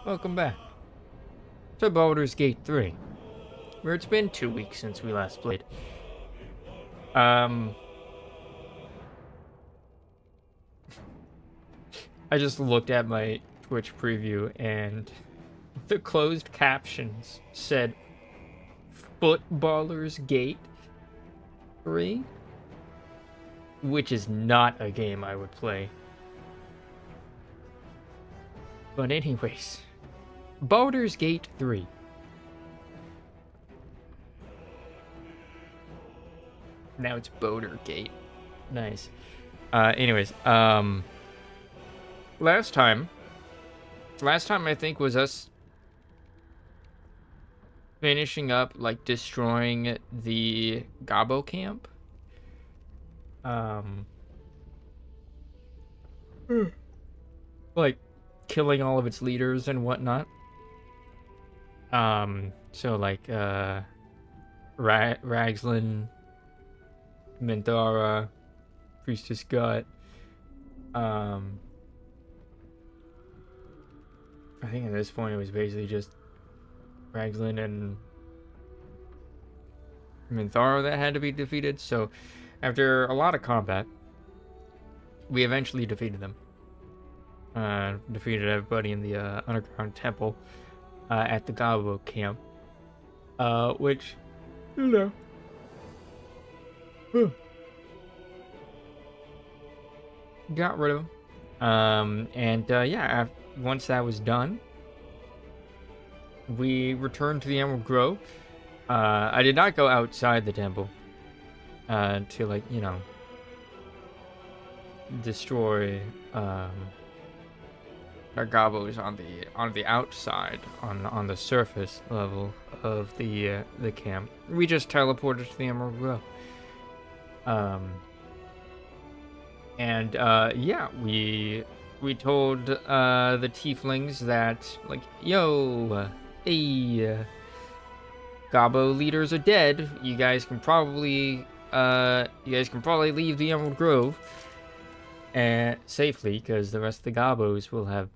Welcome back to Baldur's Gate 3, where it's been 2 weeks since we last played. I just looked at my Twitch preview and the closed captions said Baldur's Gate 3, which is not a game I would play. But anyways, Baldur's Gate 3. Now it's Baldur Gate. Nice. Anyways, last time I think was us finishing up, like, destroying the Gobbo camp. Like, killing all of its leaders and whatnot. So like, Ragzlin, Minthara, Priestess Gut, I think at this point it was basically just Ragzlin and Minthara that had to be defeated. So after a lot of combat, we eventually defeated them. Defeated everybody in the underground temple at the Gobbo camp, which, you know, got rid of them. Yeah, once that was done, we returned to the Emerald Grove. I did not go outside the temple to, like, you know, destroy our Gobbos on the outside, on the surface level of the camp. We just teleported to the Emerald Grove. Yeah, we told the tieflings that, like, yo, hey, Gobbo leaders are dead. You guys can probably leave the Emerald Grove safely, because the rest of the Gobbos will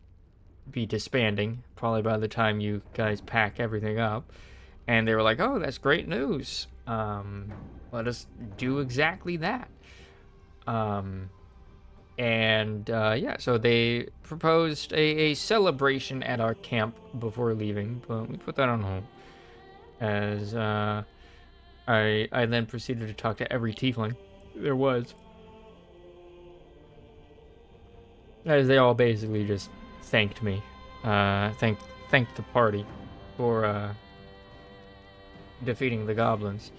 be disbanding probably by the time you guys pack everything up. And they were like, oh, that's great news. Let us do exactly that. Yeah, so they proposed a celebration at our camp before leaving, but we put that on hold, as I then proceeded to talk to every tiefling there was, as they all basically just thanked me, thanked the party for defeating the goblins.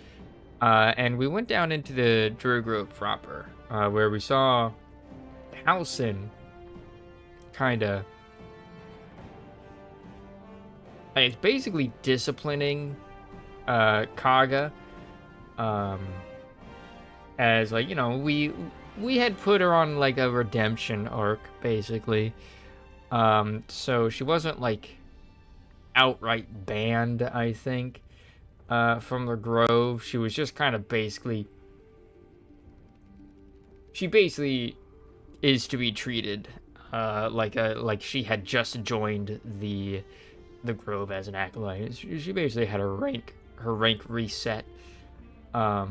And we went down into the Druid Grove proper, where we saw Halsin kinda, it's basically disciplining Kaga, as, like, you know, we had put her on, like, a redemption arc, basically. So she wasn't, like, outright banned, I think, from the Grove. She was just kind of she basically is to be treated like she had just joined the Grove as an acolyte. She basically had her rank reset. Yeah.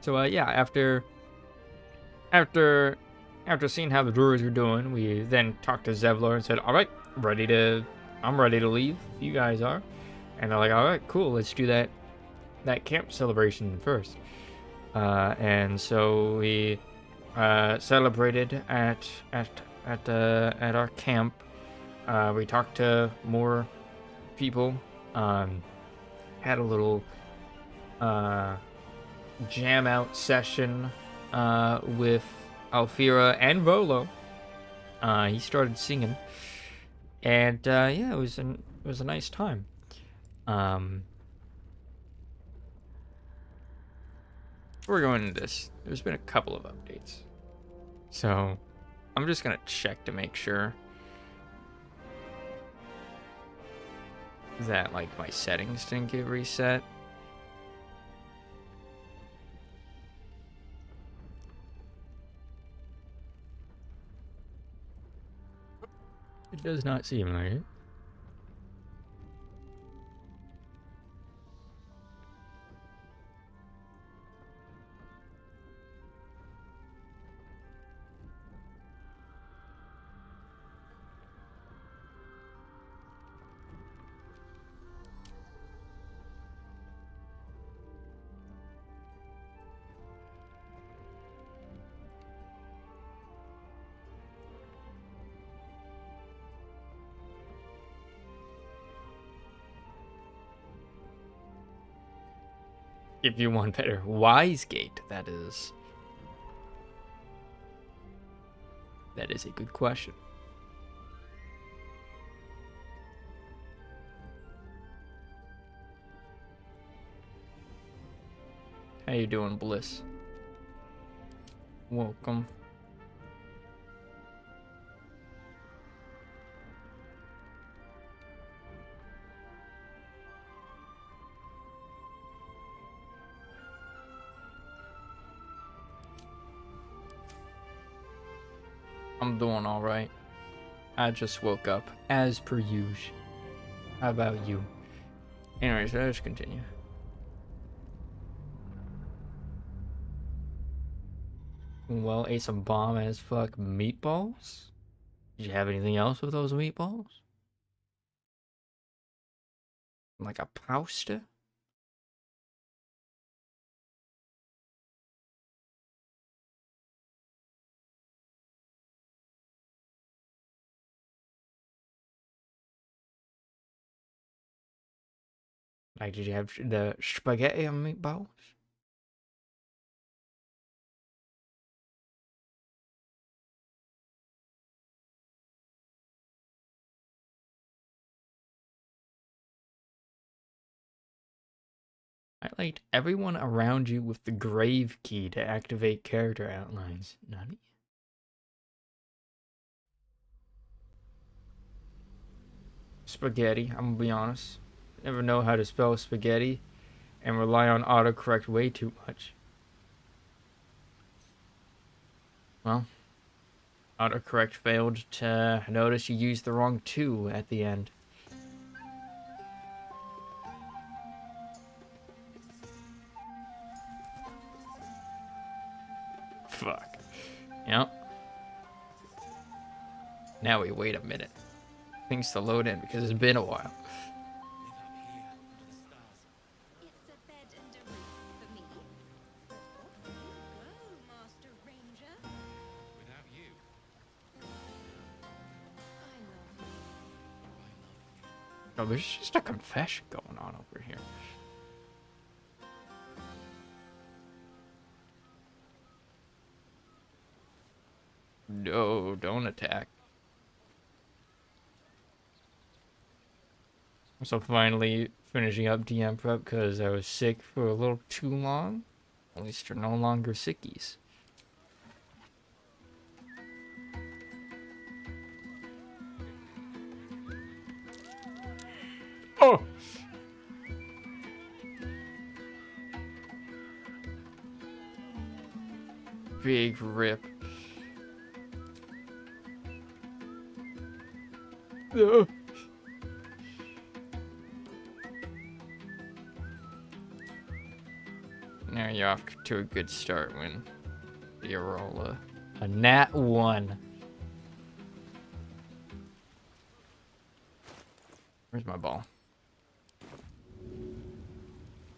Yeah, after seeing how the druids were doing, we then talked to Zevlor and said, all right, I'm ready to leave if you guys are. And they're like, all right, cool, let's do that camp celebration first. And so we celebrated at our camp. We talked to more people, had a little jam out session with Alfira and Volo. He started singing, and yeah, it was a nice time. Before going into this, there's been a couple of updates, so I'm just gonna check to make sure that, like, my settings didn't get reset. Does not seem like it. If you want better, Wise Gate, that is. That is a good question. How you doing, Bliss? Welcome. I'm doing alright. I just woke up, as per usual. How about you? Anyways, let's continue. Well, ate some bomb as fuck meatballs? Did you have anything else with those meatballs? Like a pasta? Like, did you have the spaghetti and meatballs? I liked everyone around you with the grave key to activate character outlines. Nani? Spaghetti, I'm gonna be honest. Never know how to spell spaghetti and rely on autocorrect way too much. Well, autocorrect failed to notice you used the wrong 2 at the end. Fuck. Yep. Now we wait a minute. Things to load in because it's been a while. It's a bed and a roof for me. But off you go, Master Ranger. Without you, I love you. Oh, there's just a confession going on over here. No, don't attack. So finally finishing up DM prep because I was sick for a little too long. At least you're no longer sickies. Oh! Big rip. Ugh. Now you're off to a good start when you roll a nat 1. Where's my ball?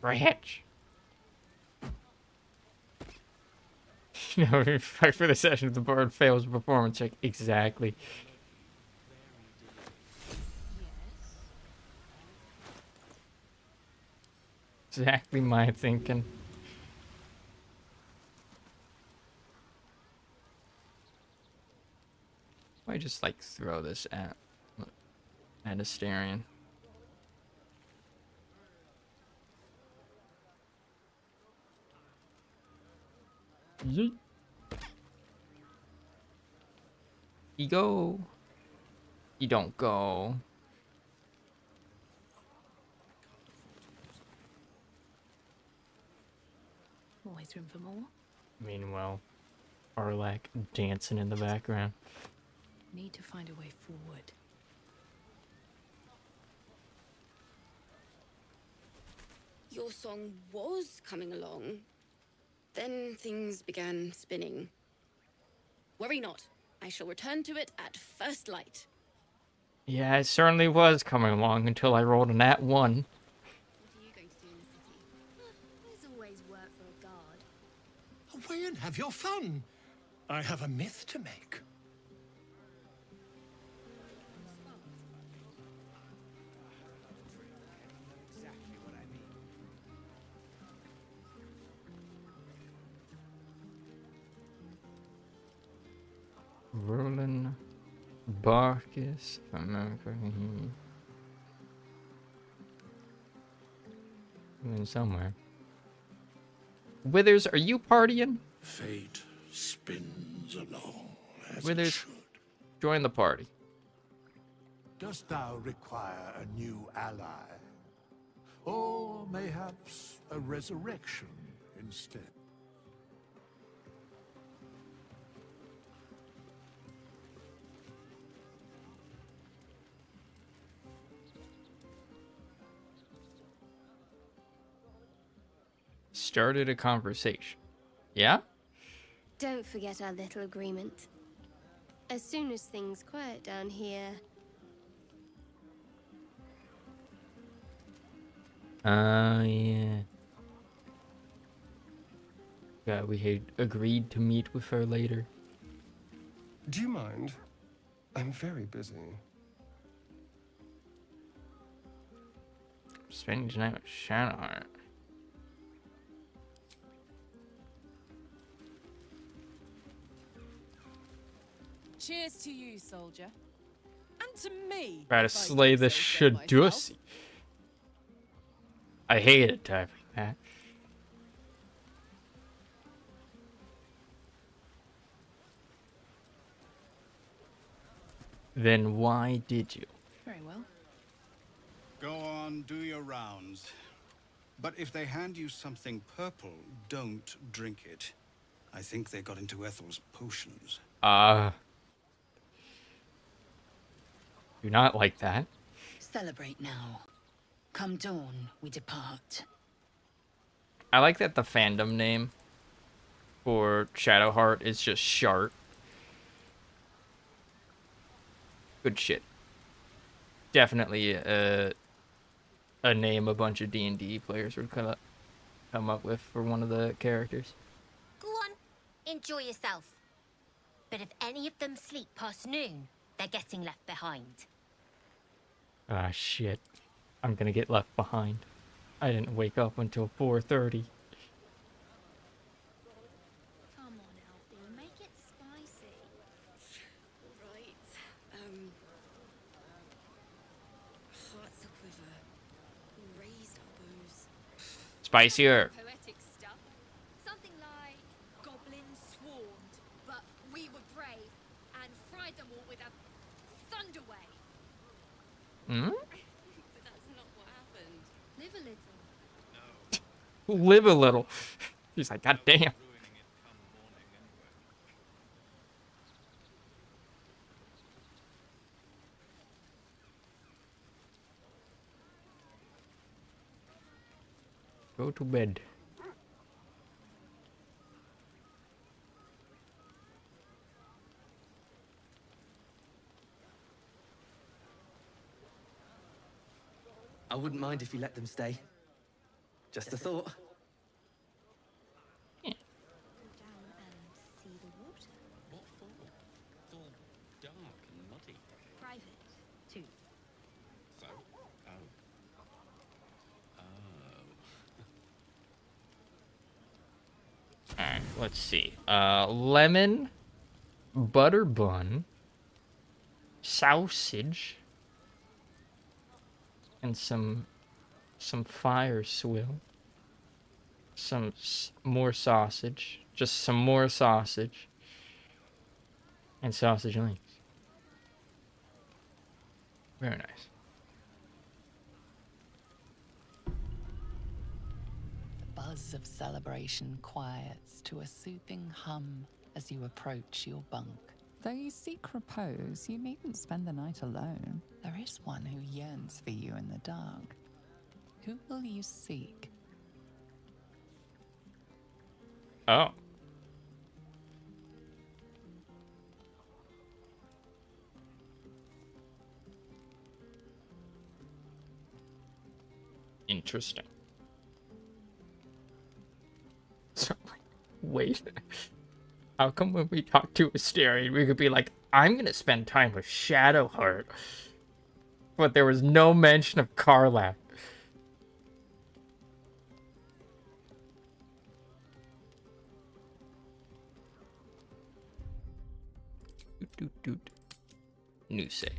Ranch. No, fight for the session if the board fails a performance check. Exactly. Exactly my thinking. I just like throw this at Asterion. Yeet. You go. You don't go. Always room for more. Meanwhile, Arlac dancing in the background. Need to find a way forward. your song was coming along, then things began spinning. Worry not. I shall return to it at first light. Yeah, it certainly was coming along until I rolled an at 1. What are you going to do in the city? There's always work for a guard. Away and have your fun. I have a myth to make. Roland Barkus, if I remember. In somewhere. Withers, are you partying? Fate spins along as it Withers, should. join the party. Dost thou require a new ally? Or mayhaps a resurrection instead? Started a conversation. Yeah? Don't forget our little agreement. As soon as things quiet down here, Yeah. Yeah, we had agreed to meet with her later. Do you mind? I'm very busy. Spending tonight with Shadowheart. Cheers to you, soldier. And to me. Try to if I slay do the say so myself. Shadusi. I hated typing that. Then why did you? Very well. Go on, do your rounds. But if they hand you something purple, don't drink it. I think they got into Ethel's potions. Do not like that. Celebrate now. Come dawn, we depart. I like that the fandom name for Shadowheart is just Shart. Good shit. Definitely a name a bunch of D&D players would come up with for one of the characters. Go on, enjoy yourself. But if any of them sleep past noon, they're getting left behind. Ah, shit. I'm gonna get left behind. I didn't wake up until 4:30. come on, Alfie, make it spicy. Right. Hearts a quiver. We raised our bows. Spicier. Poetic stuff. Something like goblins swarmed, but we were brave and fried them all with a thunder wave. Hmm? But that's not what happened. Live a little. Live a little. He's like, God damn. Go to bed. I wouldn't mind if you let them stay. Just a thought. Go down and see the water. What for? It's all dark and muddy. Private, too. So? Oh. Oh. Alright, let's see. Lemon, butter bun, sausage, and some fire swill. Some more sausage. Just some more sausage. And sausage links. Very nice. The buzz of celebration quiets to a soothing hum as you approach your bunk. Though you seek repose, you needn't spend the night alone. There is one who yearns for you in the dark. Who will you seek Oh. Interesting. So, wait. How come when we talk to Astarion, we could be like, I'm gonna spend time with Shadowheart, but there was no mention of Karlach. New save.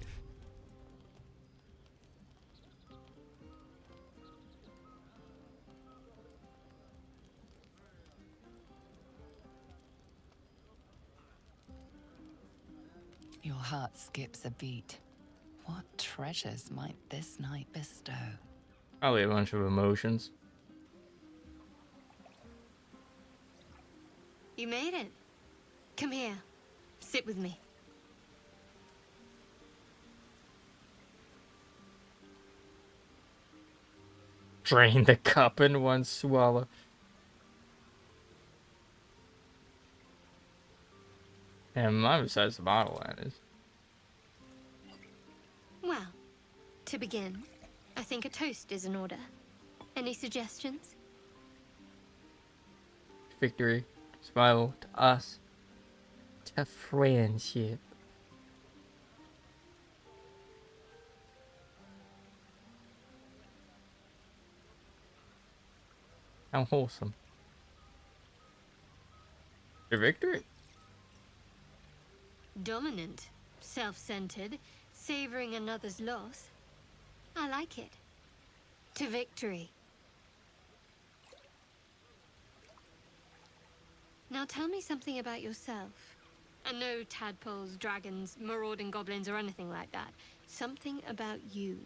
Your heart skips a beat. What treasures might this night bestow? Probably a bunch of emotions. You made it. Come here. Sit with me. Drain the cup in one swallow. And mine besides the bottle, that is. Well, to begin, I think a toast is in order. Any suggestions? Victory. Survival. To us. To friendship. How wholesome. To victory. Dominant, self-centered, savoring another's loss. I like it. To victory. Now tell me something about yourself. And no tadpoles, dragons, marauding goblins, or anything like that. Something about you.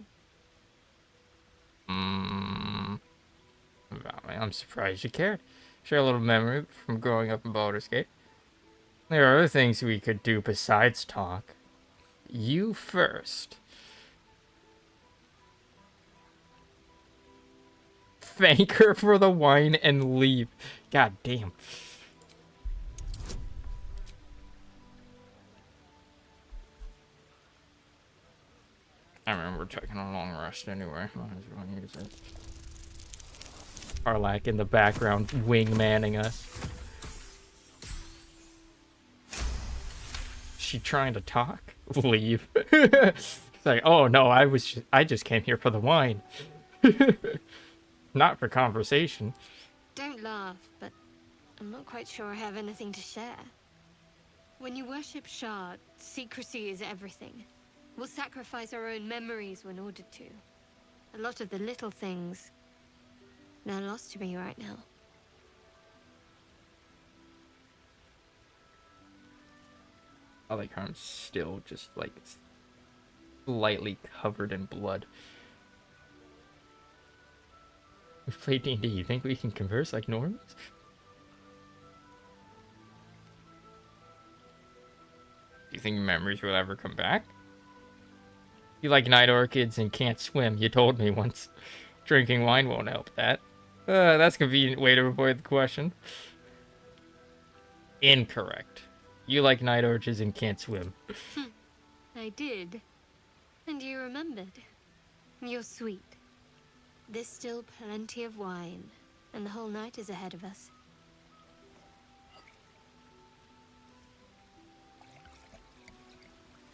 About me. I'm surprised you cared. Share a little memory from growing up in Baldur's Gate. There are other things we could do besides talk. You first. Thank her for the wine and leave. God damn. I remember taking a long rest anyway. Might as well use it. Karlach in the background, wingmanning us. She trying to talk? Leave. It's like, oh no, I just came here for the wine. Not for conversation. Don't laugh, but I'm not quite sure I have anything to share. When you worship Shard, secrecy is everything. We'll sacrifice our own memories when ordered to. A lot of the little things, they're lost to me right now. I like how I'm still just like slightly covered in blood. We play D&D. You think we can converse like normies? Do you think memories will ever come back? You like night orchids and can't swim. You told me once. Drinking wine won't help that. That's a convenient way to avoid the question. Incorrect. You like night orchids and can't swim. I did. And you remembered. You're sweet. There's still plenty of wine, and the whole night is ahead of us.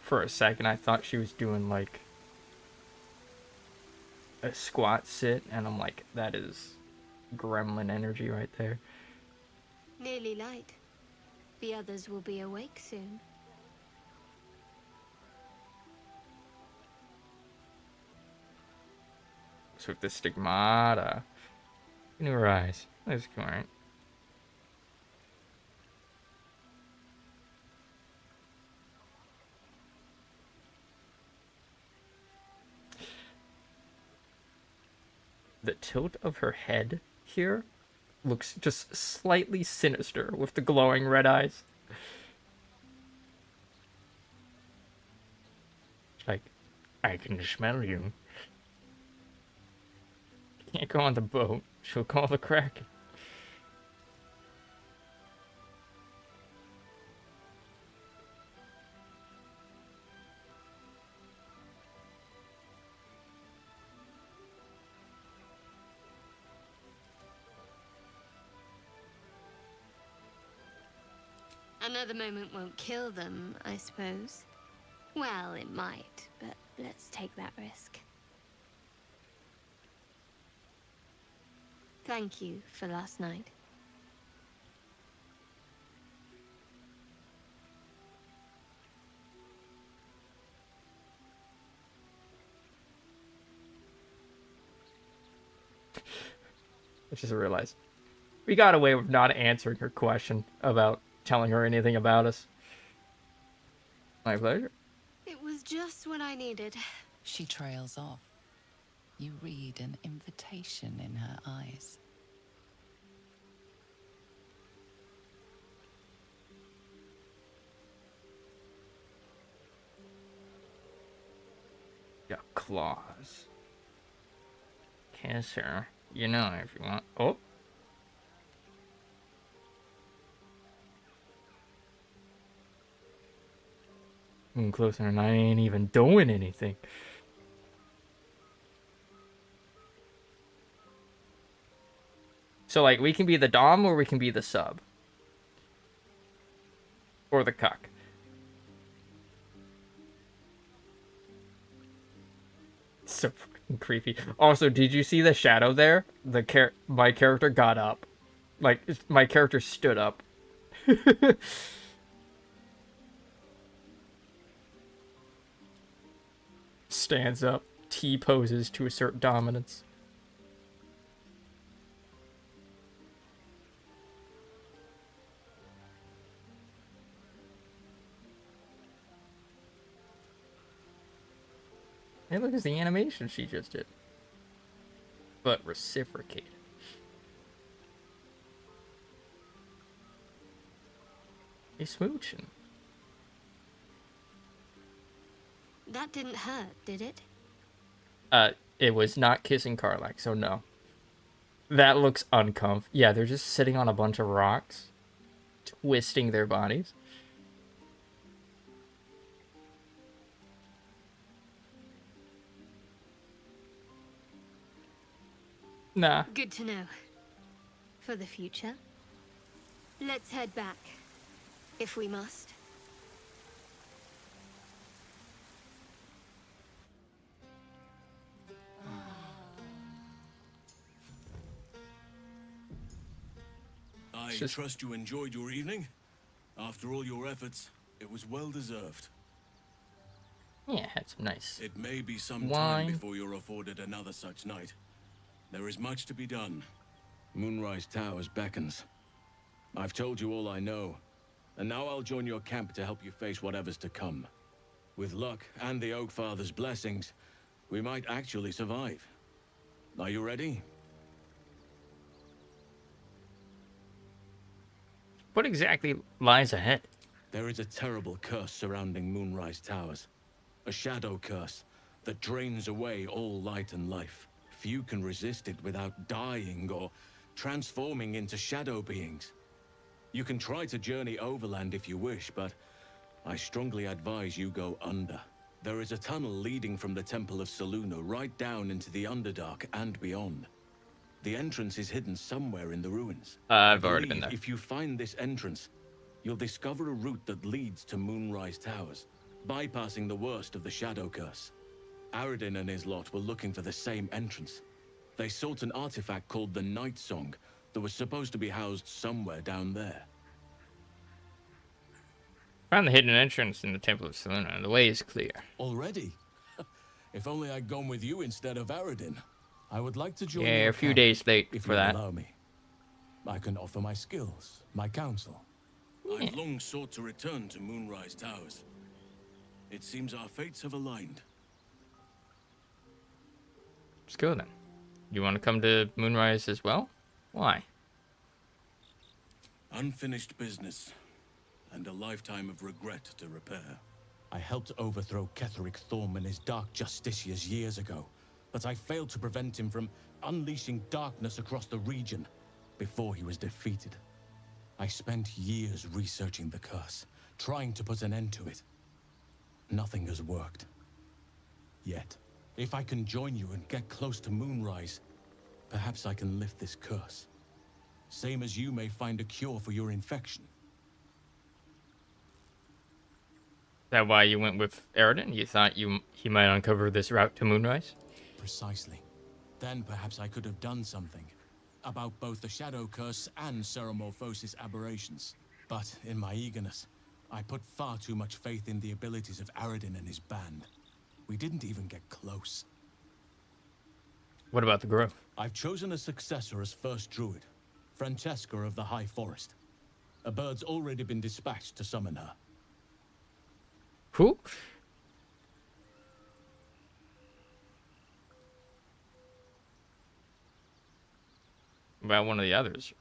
For a second, I thought she was doing, like, a squat sit, and I'm like, that is gremlin energy right there. Nearly light. The others will be awake soon. So with the stigmata in her eyes. That's alright. The tilt of her head here looks just slightly sinister with the glowing red eyes. It's like, I can smell you. Can't go on the boat. She'll call the Kraken. Another moment won't kill them, I suppose. Well, it might, but let's take that risk. Thank you for last night. I just realized we got away with not answering her question about telling her anything about us. My pleasure. It was just what I needed. She trails off. You read an invitation in her eyes. Got claws. Kiss her. You know if you want. Oh. Closer and I ain't even doing anything. So, like, we can be the dom or we can be the sub. Or the cuck. So fucking creepy. Also, did you see the shadow there? My character got up. Like, my character stood up. Stands up, T-poses to assert dominance. Hey, look, it's the animation she just did. But reciprocated. He's smooching. That didn't hurt, did it? It was not kissing Karlach, so no. That looks uncomfortable. Yeah, they're just sitting on a bunch of rocks, twisting their bodies. Nah. Good to know. For the future. Let's head back, if we must. I trust you enjoyed your evening. After all your efforts, it was well deserved. Yeah, had some nice It may be some wine time before you're afforded another such night. There is much to be done. Moonrise Towers beckons. I've told you all I know, and now I'll join your camp to help you face whatever's to come. With luck and the Oak Father's blessings, we might actually survive. Are you ready? What exactly lies ahead? There is a terrible curse surrounding Moonrise Towers. A shadow curse that drains away all light and life. Few can resist it without dying or transforming into shadow beings. You can try to journey overland if you wish, but I strongly advise you go under. There is a tunnel leading from the Temple of Selûne right down into the Underdark and beyond. The entrance is hidden somewhere in the ruins. I've already been there. If you find this entrance, you'll discover a route that leads to Moonrise Towers, bypassing the worst of the Shadow Curse. Aradin and his lot were looking for the same entrance. They sought an artifact called the Night Song that was supposed to be housed somewhere down there. Found the hidden entrance in the Temple of Selûne. The way is clear. Already? If only I'd gone with you instead of Aradin. I would like to join Yeah, your a few camp, days late if for you that. allow me. I can offer my skills, my counsel. I've long sought to return to Moonrise Towers. It seems our fates have aligned. Let's go then. You want to come to Moonrise as well? Why? Unfinished business, and a lifetime of regret to repair. I helped overthrow Ketheric Thorm and his Dark Justiciars years ago, but I failed to prevent him from unleashing darkness across the region before he was defeated. I spent years researching the curse, trying to put an end to it. Nothing has worked. Yet, if I can join you and get close to Moonrise, perhaps I can lift this curse. Same as you may find a cure for your infection. that why you went with Aridin? You thought he might uncover this route to Moonrise? Precisely. Then perhaps I could have done something about both the Shadow Curse and Ceremorphosis aberrations. But in my eagerness, I put far too much faith in the abilities of Aridin and his band. We didn't even get close. What about the Grove? I've chosen a successor as first druid, Francesca of the High Forest. A bird's already been dispatched to summon her. Who? About one of the others.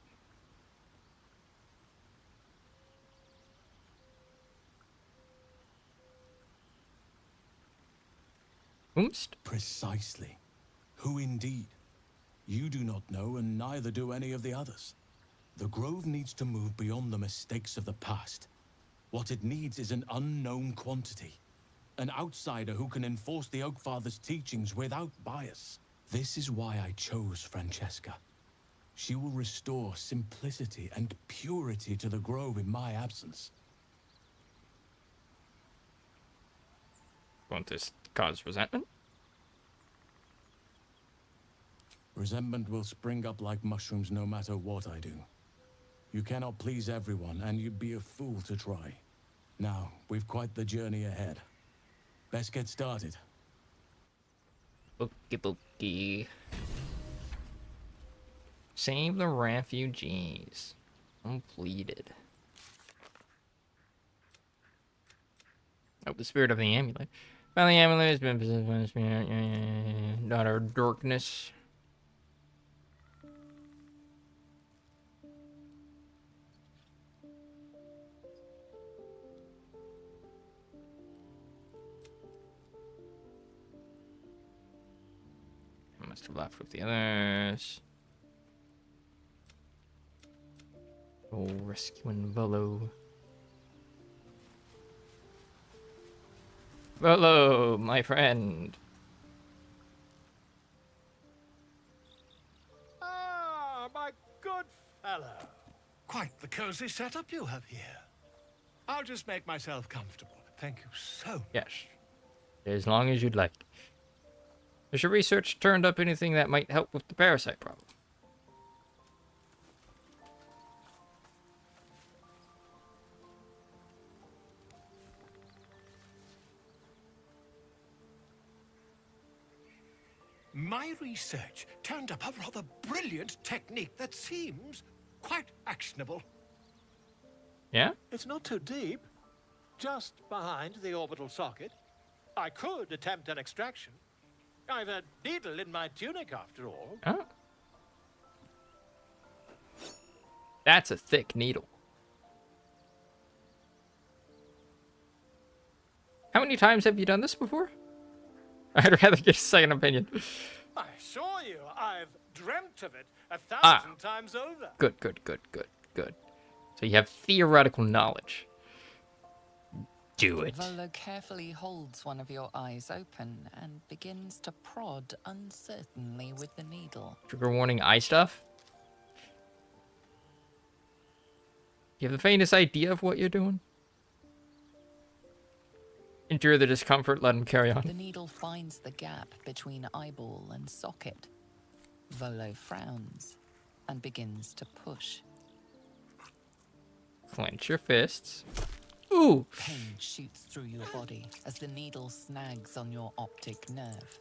Oomst? Precisely. Who indeed? You do not know, and neither do any of the others. The Grove needs to move beyond the mistakes of the past. What it needs is an unknown quantity. An outsider who can enforce the Oakfather's teachings without bias. This is why I chose Francesca. She will restore simplicity and purity to the Grove in my absence. Won't this cause resentment? Resentment will spring up like mushrooms no matter what I do. You cannot please everyone, and you'd be a fool to try. Now, we've quite the journey ahead. Best get started. Okie dokie. Save the refugees. Completed. Oh, the spirit of the amulet. Found the amulet has been possessed by the spirit. Daughter of darkness. I must have left with the others. Oh, rescuing Volo. Volo, my friend. Ah, my good fellow. Quite the cozy setup you have here. I'll just make myself comfortable. Thank you so much. Yes. As long as you'd like. Has your research turned up anything that might help with the parasite problem? My research turned up a rather brilliant technique that seems quite actionable. Yeah? It's not too deep. Just behind the orbital socket. I could attempt an extraction. I've a needle in my tunic, after all. Oh. That's a thick needle. How many times have you done this before? I'd rather get a second opinion. I assure you, I've dreamt of it 1,000 times over. Good, good, good, good, good. So you have theoretical knowledge. Do it. Volo carefully holds one of your eyes open and begins to prod uncertainly with the needle. Trigger warning, eye stuff? You have the faintest idea of what you're doing? Endure the discomfort, let him carry on. The needle finds the gap between eyeball and socket. Volo frowns and begins to push. Clench your fists. Ooh! Pain shoots through your body as the needle snags on your optic nerve.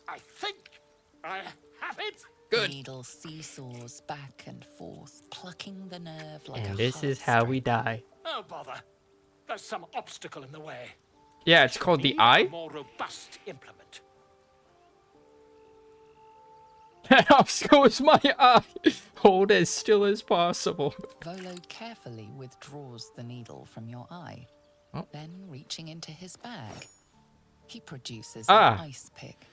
I think I have it. Good. The needle seesaws back and forth, plucking the nerve like And a this is how we die. Oh, bother. There's some obstacle in the way. Yeah, it's called the Need eye. a more robust implement. That obstacle is my eye. Hold as still as possible. Volo carefully withdraws the needle from your eye. Oh. Then, reaching into his bag, he produces an ice pick.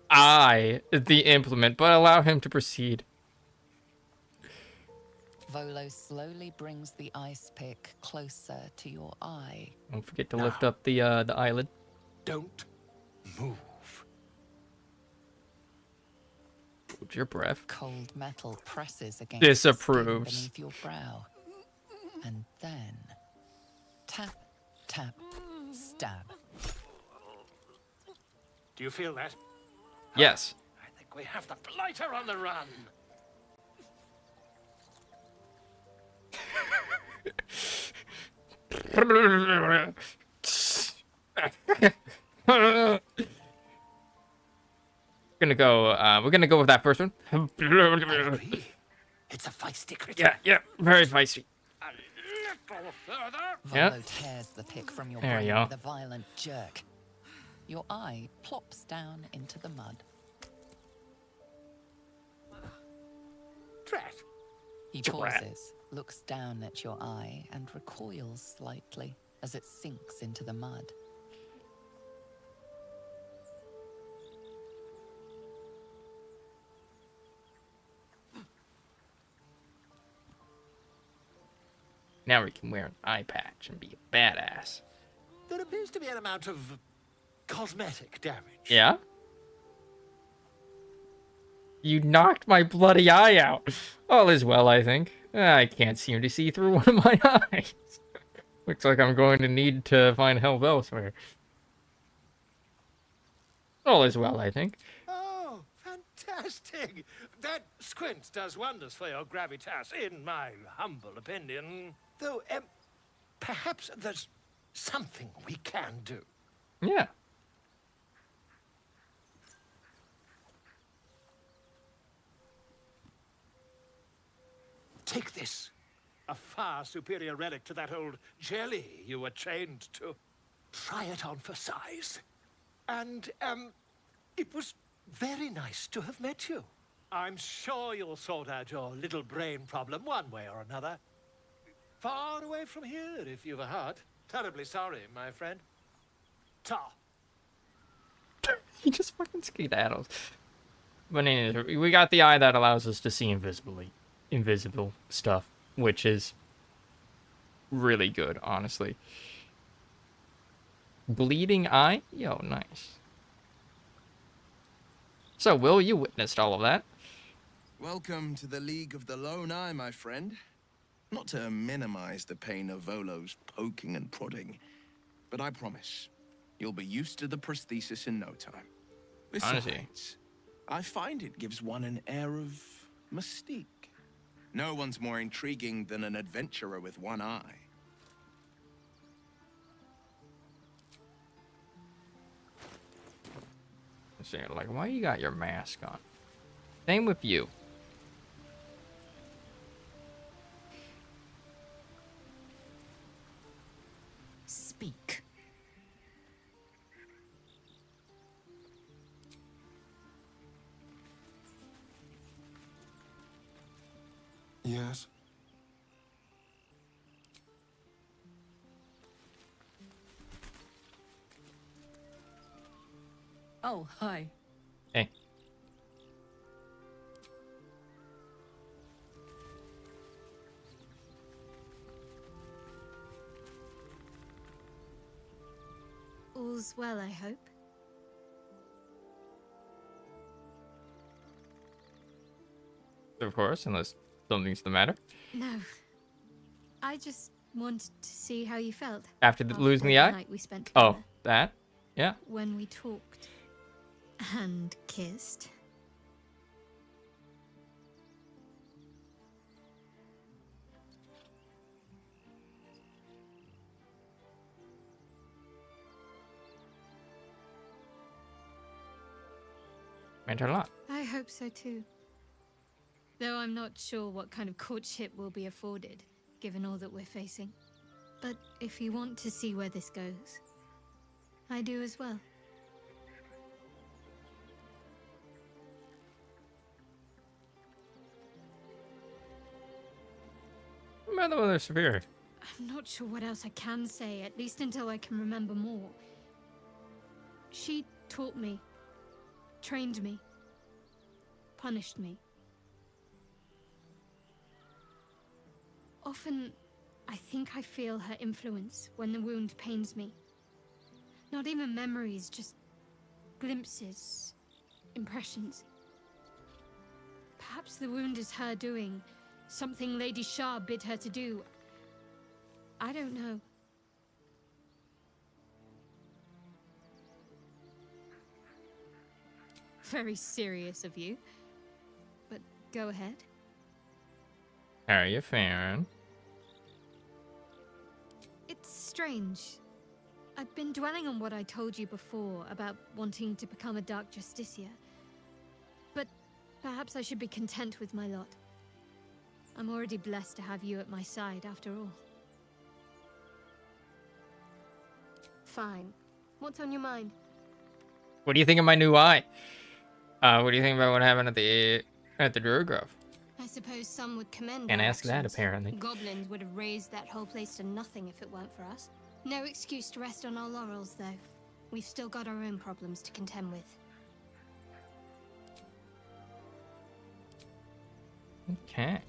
I, the implement, but allow him to proceed. Volo slowly brings the ice pick closer to your eye. Don't forget to lift up the eyelid. Don't move. Good. Hold your breath. Cold metal presses against Disapproves. the skin beneath your brow. And then tap, tap, stab. Do you feel that? Yes. I think we have the blighter on the run. We're gonna go with that first one. It's a feisty critter. Yeah, yeah, very feisty. A little further. Yeah. Volo tears the pick from your There brain you go. with a violent jerk. Your eye plops down into the mud. Drat. He Drat. pauses, looks down at your eye, and recoils slightly as it sinks into the mud. Now we can wear an eye patch and be a badass. There appears to be an amount of cosmetic damage. Yeah? You knocked my bloody eye out. All is well, I think. I can't seem to see through one of my eyes. Looks like I'm going to need to find help elsewhere. All is well, I think. Oh, fantastic! That squint does wonders for your gravitas, in my humble opinion. Though, perhaps there's something we can do. Yeah. Take this. A far superior relic to that old jelly you were chained to. Try it on for size. And, it was very nice to have met you. I'm sure you'll sort out your little brain problem one way or another. Far away from here, if you've a heart. Terribly sorry, my friend. Ta. He just fucking skedaddles. But anyways, we got the eye that allows us to see invisible stuff, which is really good, honestly. Bleeding eye? Yo, nice. So, Will, you witnessed all of that. Welcome to the League of the Lone Eye, my friend. Not to minimize the pain of Volo's poking and prodding, but I promise, you'll be used to the prosthesis in no time. Besides, I find it gives one an air of mystique. No one's more intriguing than an adventurer with one eye. Like, why you got your mask on? Same with you. Speak. Yes? Oh, hi. Hey. All's well, I hope. Of course, unless something's the matter. No. I just wanted to see how you felt. After losing the eye? night we spent Oh, together. that? Yeah. When we talked. And kissed. Meant a lot. I hope so too. Though I'm not sure what kind of courtship will be afforded, given all that we're facing. But if you want to see where this goes, I do as well. By the Mother Superior. I'm not sure what else I can say, at least until I can remember more. She taught me, trained me, punished me. Often, I think I feel her influence when the wound pains me. Not even memories, just glimpses, impressions. Perhaps the wound is her doing. Something Lady Shah bid her to do. I don't know. Very serious of you. But go ahead. How are you faring? It's strange. I've been dwelling on what I told you before about wanting to become a Dark Justicia. But perhaps I should be content with my lot. I'm already blessed to have you at my side, after all. Fine. What's on your mind? What do you think of my new eye? What do you think about what happened at the Druid Grove? I suppose some would commend Can't our ask that, actions. apparently. Goblins would have razed that whole place to nothing if it weren't for us. No excuse to rest on our laurels, though. We've still got our own problems to contend with. Okay.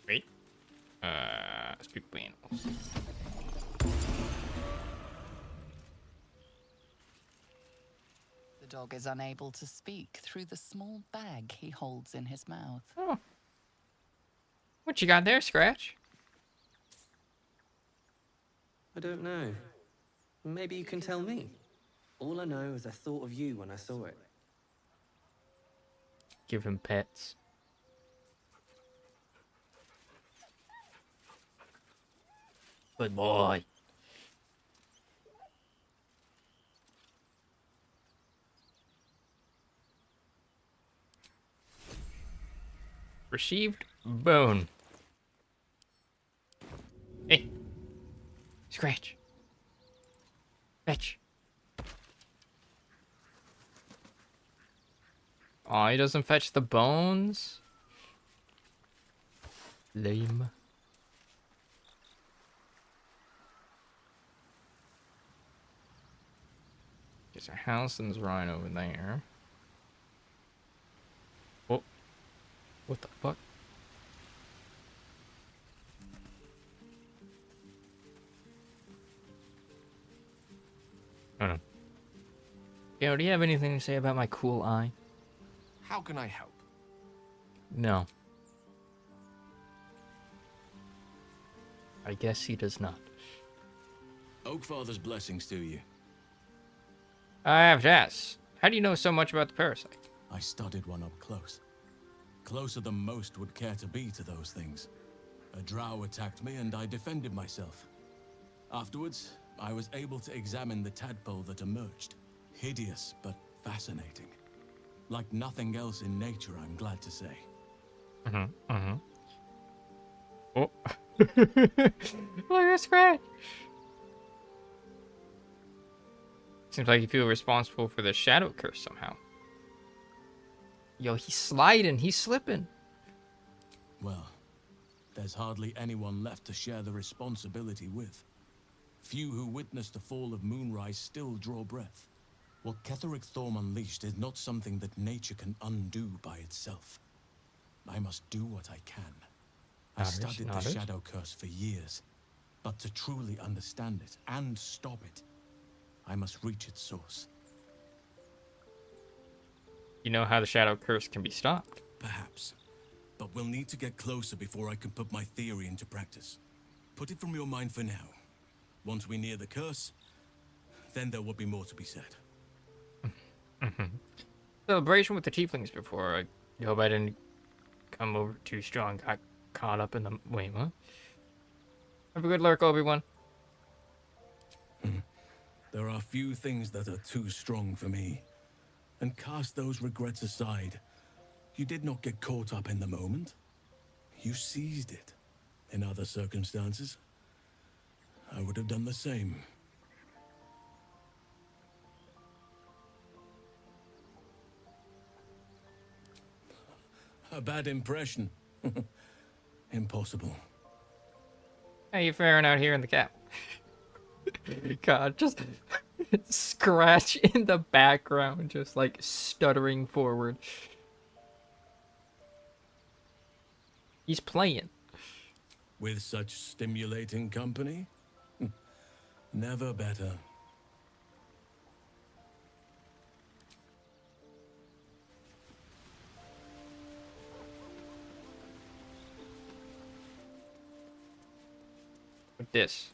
Wait. Speak with animals. The dog is unable to speak through the small bag he holds in his mouth. Oh. What you got there, Scratch? I don't know. Maybe you can tell me. All I know is I thought of you when I saw it. Give him pets. Good boy. Received bone. Hey. Scratch. Fetch. Oh, he doesn't fetch the bones? Lame. There's a house and there's right over there. Oh. What the fuck? Hold on. Yo, do you have anything to say about my cool eye? How can I help? No. I guess he does not. Oakfather's blessings to you. I have to ask, how do you know so much about the parasite? I studied one up close. Closer than most would care to be to those things. A drow attacked me and I defended myself. Afterwards, I was able to examine the tadpole that emerged. Hideous, but fascinating. Like nothing else in nature, I'm glad to say. Oh. Look at Scratch. Seems like you feel responsible for the shadow curse somehow. Yo, he's sliding, he's slipping. Well, there's hardly anyone left to share the responsibility with. Few who witnessed the fall of Moonrise still draw breath. What Ketheric Thorm unleashed is not something that nature can undo by itself. I must do what I can. I studied the shadow curse for years, but to truly understand it and stop it, I must reach its source. You know how the shadow curse can be stopped? Perhaps. But we'll need to get closer before I can put my theory into practice. Put it from your mind for now. Once we near the curse, then there will be more to be said. Celebration with the tieflings before. I hope I didn't come over too strong. Got caught up in the... Wait, what? Have a good lurk, Obi-Wan. There are few things that are too strong for me. And cast those regrets aside. You did not get caught up in the moment. You seized it. In other circumstances, I would have done the same. A bad impression. Impossible. How you faring out here in the cap? God, just Scratch in the background, just like stuttering forward. He's playing. With such stimulating company? Never better. With this.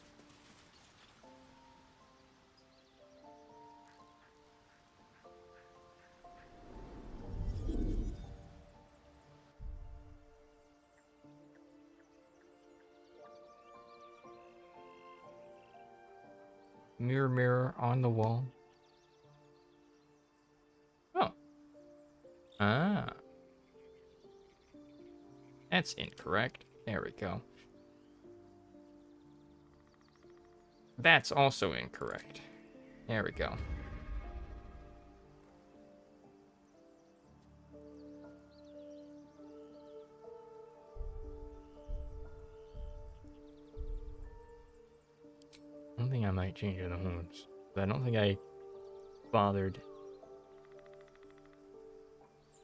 Mirror, mirror on the wall. Oh. Ah. That's incorrect. There we go. That's also incorrect. There we go. One thing I might change are the horns. But I don't think I bothered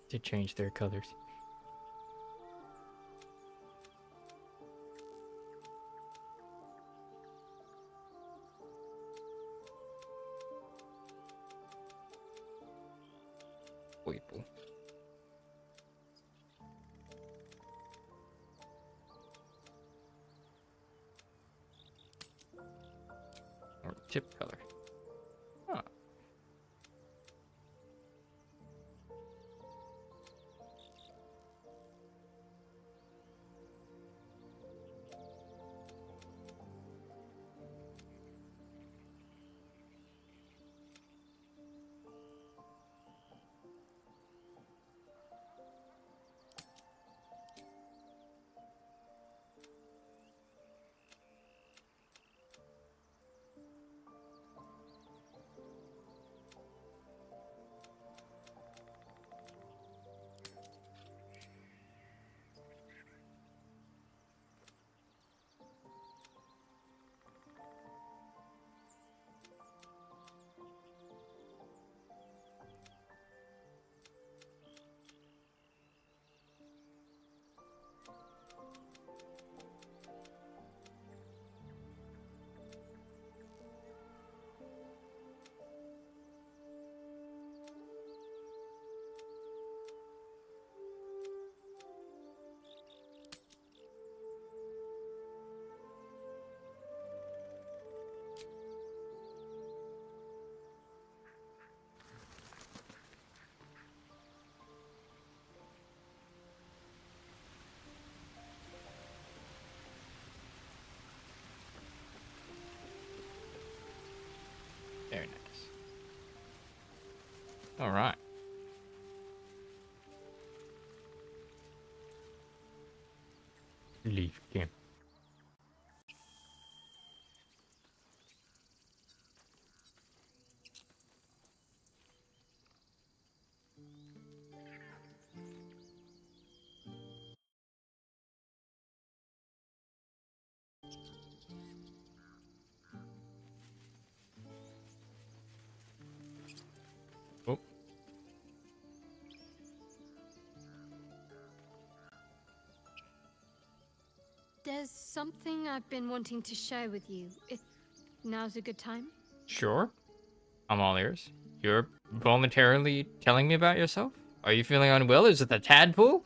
to change their colors. People. Or tip color. Huh. Very nice. All right. Leave game. Oh. There's something I've been wanting to share with you, if now's a good time. Sure. I'm all ears. You're voluntarily telling me about yourself? Are you feeling unwell? Is it the tadpole?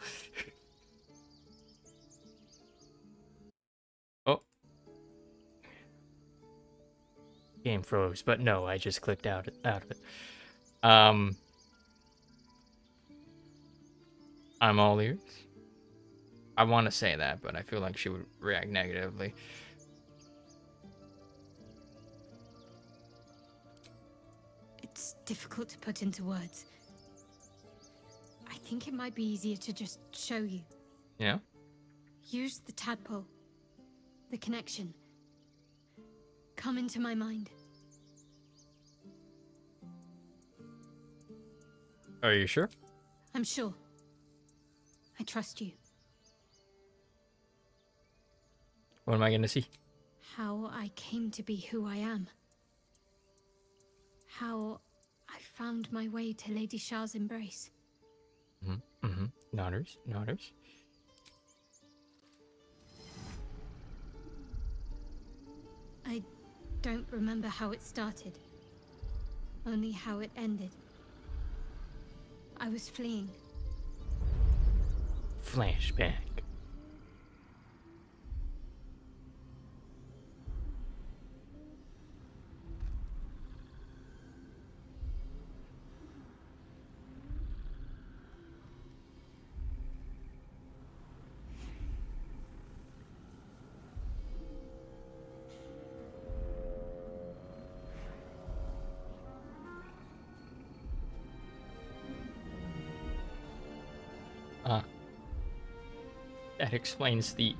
Oh. Game froze, but no, I just clicked out of it. I'm all ears. I want to say that, but I feel like she would react negatively. It's difficult to put into words. I think it might be easier to just show you. Yeah? Use the tadpole. The connection. Come into my mind. Are you sure? I'm sure. I trust you. What am I going to see? How I came to be who I am. how I found my way to Lady Shah's embrace. Nodders, nodders. I don't remember how it started, only how it ended. I was fleeing. Flashback. That explains the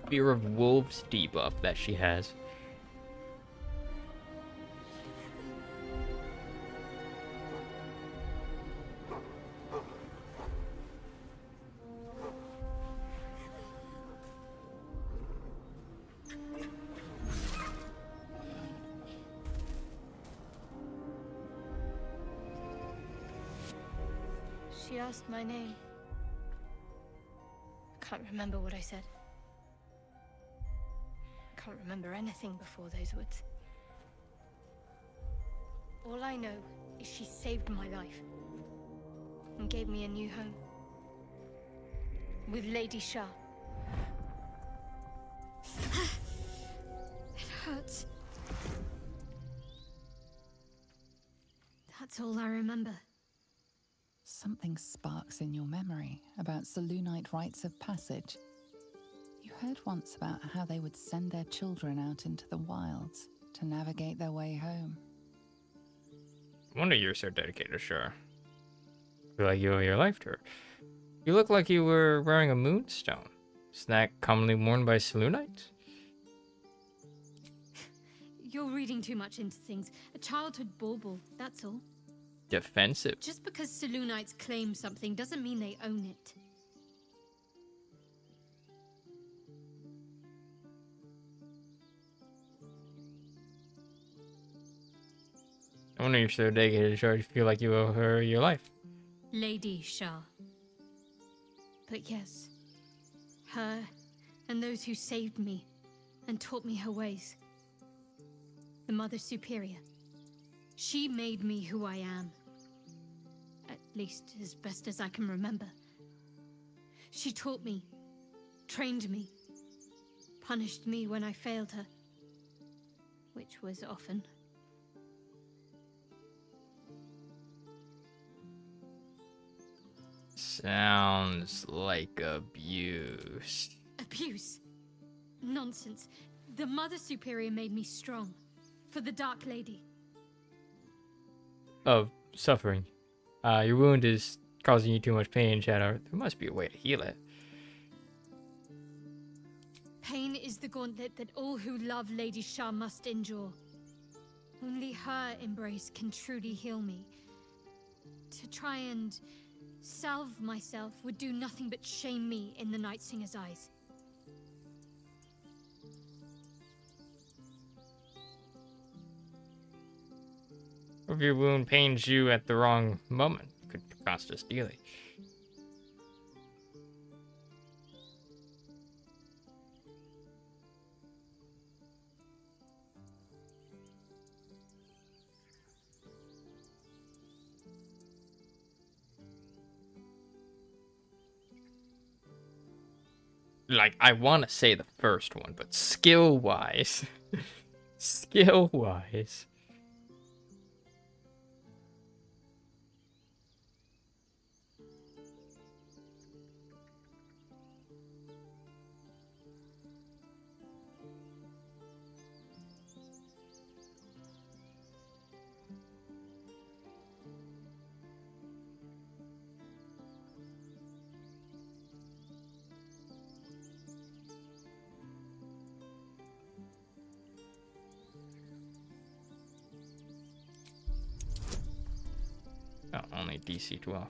fear of wolves debuff that she has. She asked my name. Can't remember what I said. Can't remember anything before those words. All I know is she saved my life and gave me a new home with Lady Shah. It hurts. That's all I remember. Something sparks in your memory about Selûnite rites of passage. You heard once about how they would send their children out into the wilds to navigate their way home. No wonder you're so dedicated, sure. I feel like you owe your life to her. You look like you were wearing a moonstone. Is that commonly worn by Selûnites? You're reading too much into things. A childhood bauble, that's all. Defensive. Just because Selûnites claim something doesn't mean they own it. I wonder you're so dedicated, sure you feel like you owe her your life. Lady Shah. But yes, her and those who saved me and taught me her ways. The Mother Superior. She made me who I am. At least as best as I can remember. She taught me, trained me, punished me when I failed her. Which was often. Sounds like abuse. Abuse? Nonsense. The Mother Superior made me strong. For the Dark Lady. Of suffering. Your wound is causing you too much pain, Shadow. There must be a way to heal it. Pain is the gauntlet that all who love Lady Shah must endure. Only her embrace can truly heal me. To try and salve myself would do nothing but shame me in the Night Singer's eyes. If your wound pains you at the wrong moment, it could cost us dearly. Like, I want to say the first one, but skill-wise... skill-wise... Oh, only DC 12.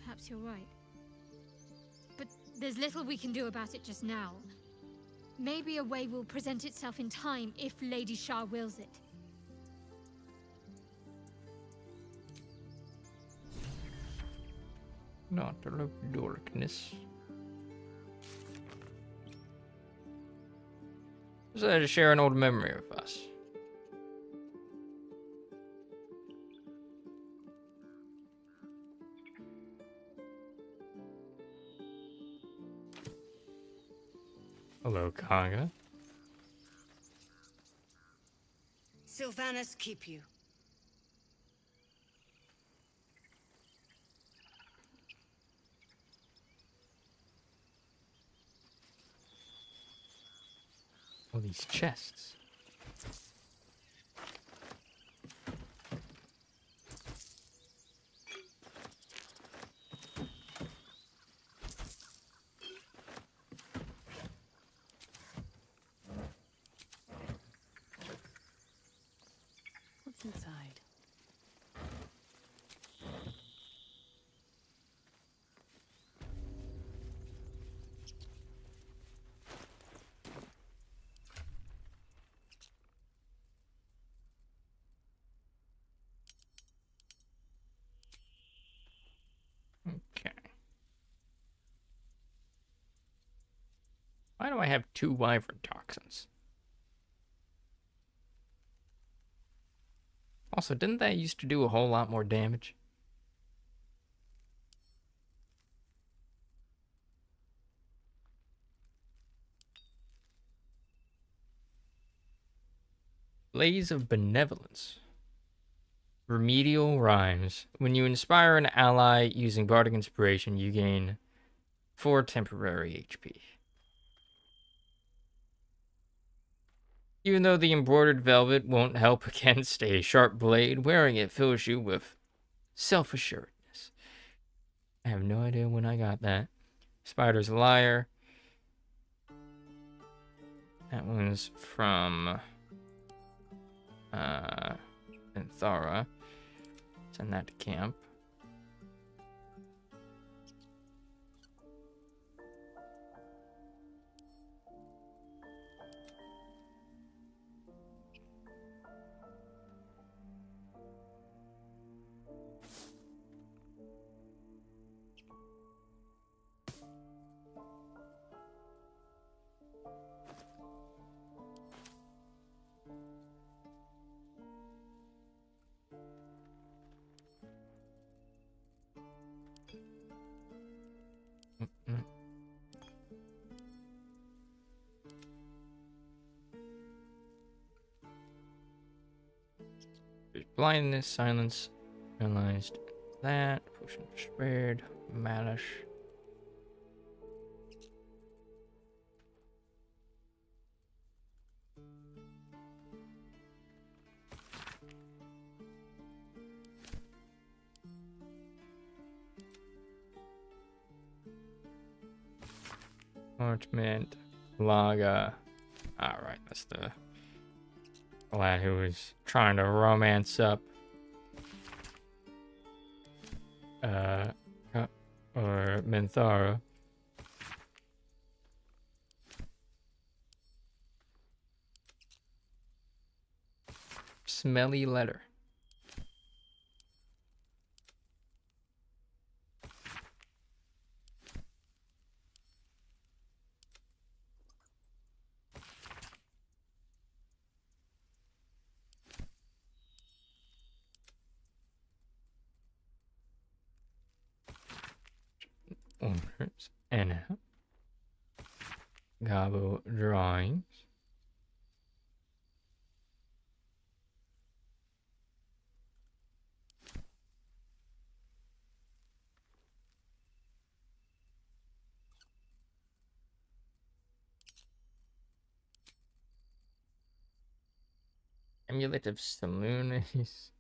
Perhaps Perhaps you're right. But there's little we can do about it just now. Maybe a way will present itself in time if Lady Shah wills it. Not of darkness. Decided to share an old memory with us. Hello, Kaga. Sylvanas keep you. All these chests. What's inside? Okay. Why do I have 2 wyvern toxins? Also, didn't that used to do a whole lot more damage? Blaze of Benevolence. Remedial Rhymes. When you inspire an ally using Bardic Inspiration, you gain 4 temporary HP. Even though the embroidered velvet won't help against a sharp blade, wearing it fills you with self-assuredness. I have no idea when I got that. Spider's Lyre. That one's from Anthara. Send that to camp. Blindness, silence, analyzed that, potion of spared, malish. Parchment, Laga. Alright, that's the lad who was trying to romance up or Minthara. Smelly letter. Owners and Gabo drawings. Amulet of Salonis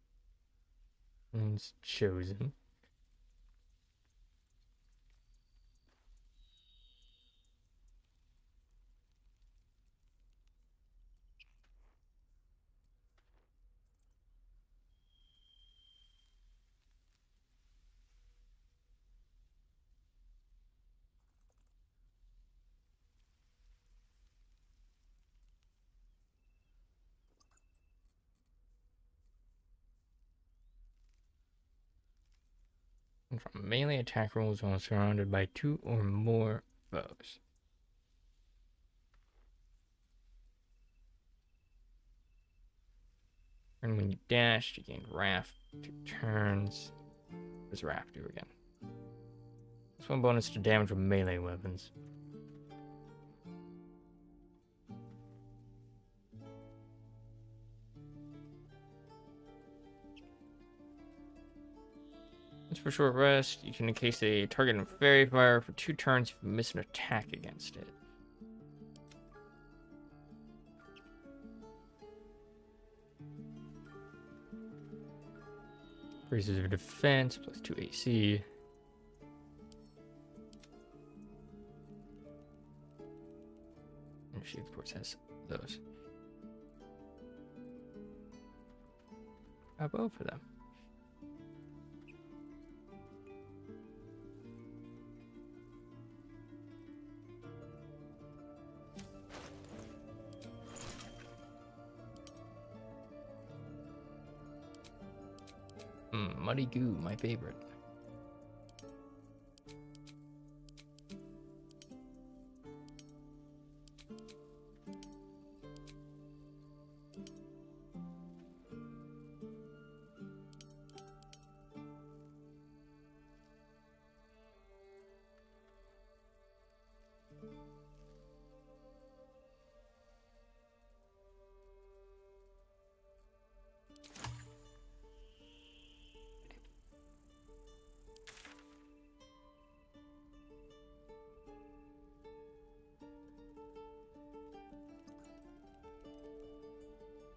means chosen. And from melee attack rolls while surrounded by 2 or more foes. And when you dash, you gain Wrath 2 turns. What does Wrath do again? This one bonus to damage with melee weapons. As for short rest, you can encase a target in fairy fire for 2 turns if you miss an attack against it. Raises your defense, plus 2 AC. And she, of course, has those. Both of them. Muddy goo, my favorite.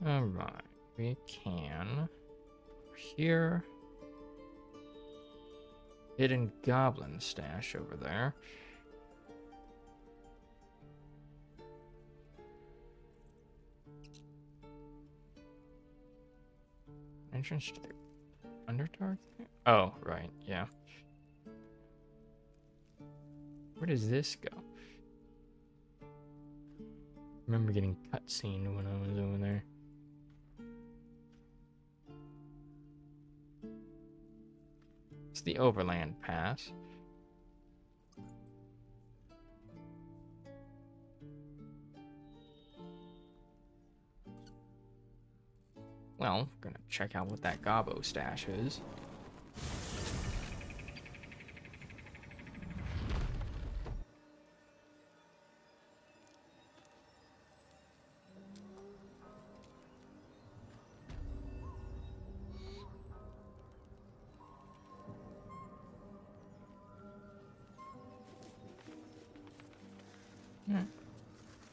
Alright, we can here. Hidden goblin stash over there. Entrance to the Underdark? Oh, right, yeah. Where does this go? I remember getting cutscene when I was over there. It's the Overland Pass. Well, gonna check out what that Gobbo stash is.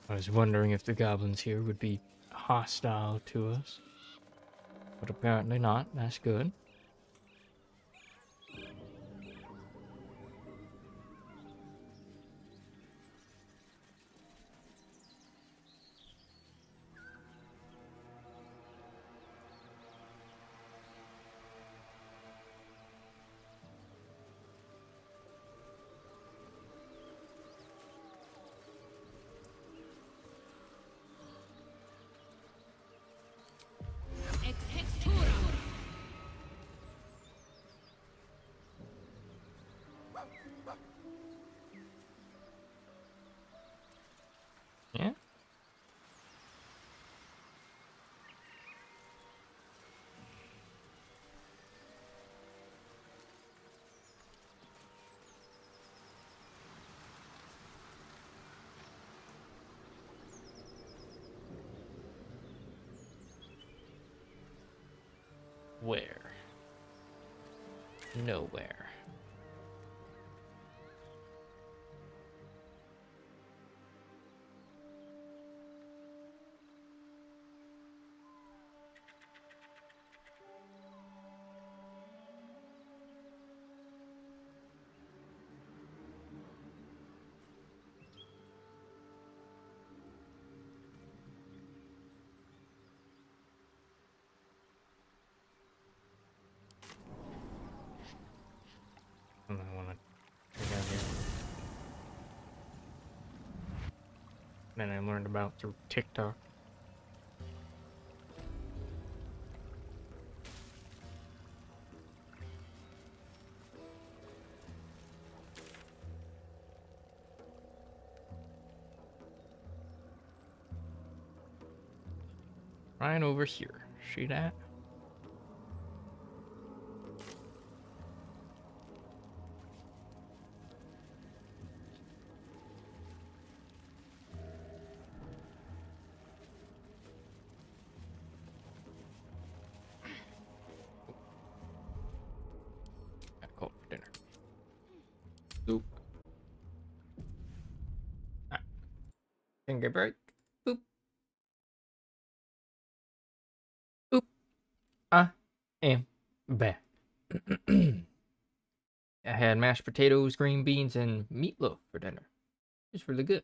I was wondering if the goblins here would be hostile to us. But apparently not. That's good. Yeah? Where? Nowhere. I want to check out here. Then I learned about through TikTok. Right over here. See that? Got cold for dinner. Oop. Ah. Finger break. Boop. Boop. I am back. I had mashed potatoes, green beans, and meatloaf for dinner. It's really good.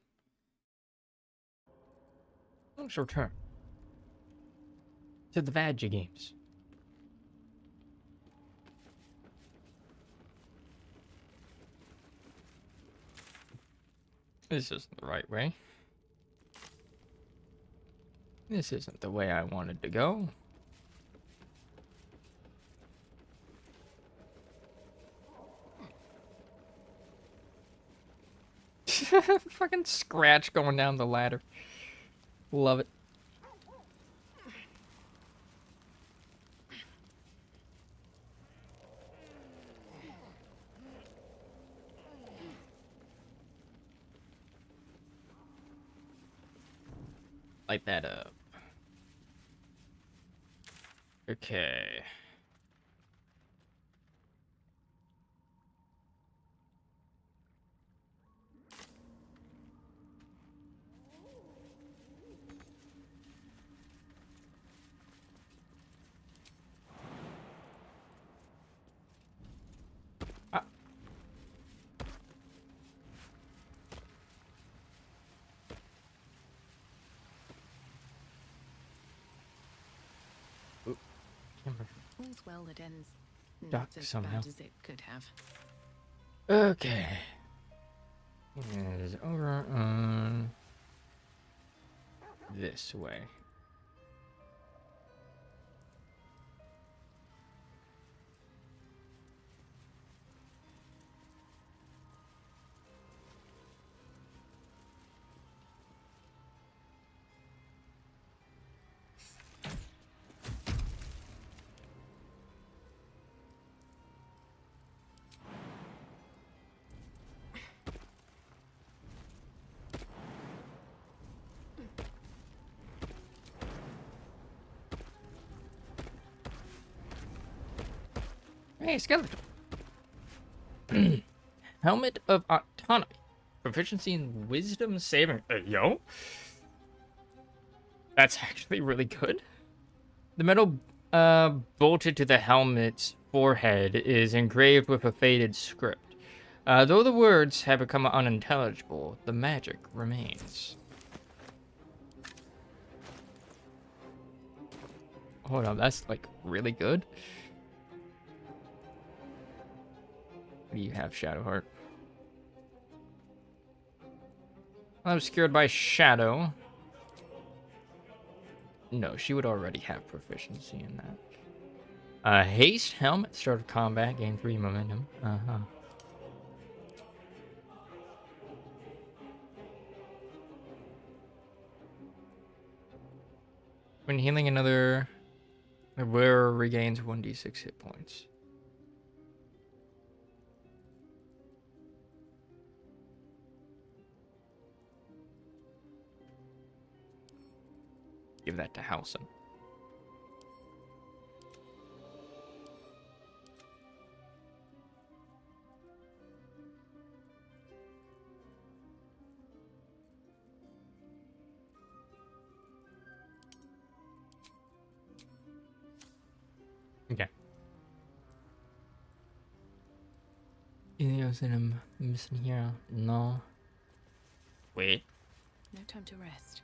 Let's return to the Vaggie games. This isn't the right way. This isn't the way I wanted to go. Fucking scratch going down the ladder. Love it. Light that up. Okay. All's well that ends Duck not as somehow. bad as it could have. Okay. It is over on this way. Hey, skeleton. Helmet of Autonomy. Proficiency in Wisdom saving. Yo? That's actually really good. The metal bolted to the helmet's forehead is engraved with a faded script. Though the words have become unintelligible, the magic remains. Hold on, that's like really good. What do you have, Shadowheart? Obscured by shadow. No, she would already have proficiency in that. Haste helmet, start of combat, gain 3 momentum. When healing another, the wearer regains 1d6 hit points. Give that to Halson. Okay. Anything else that I'm missing here? No. Wait. No time to rest.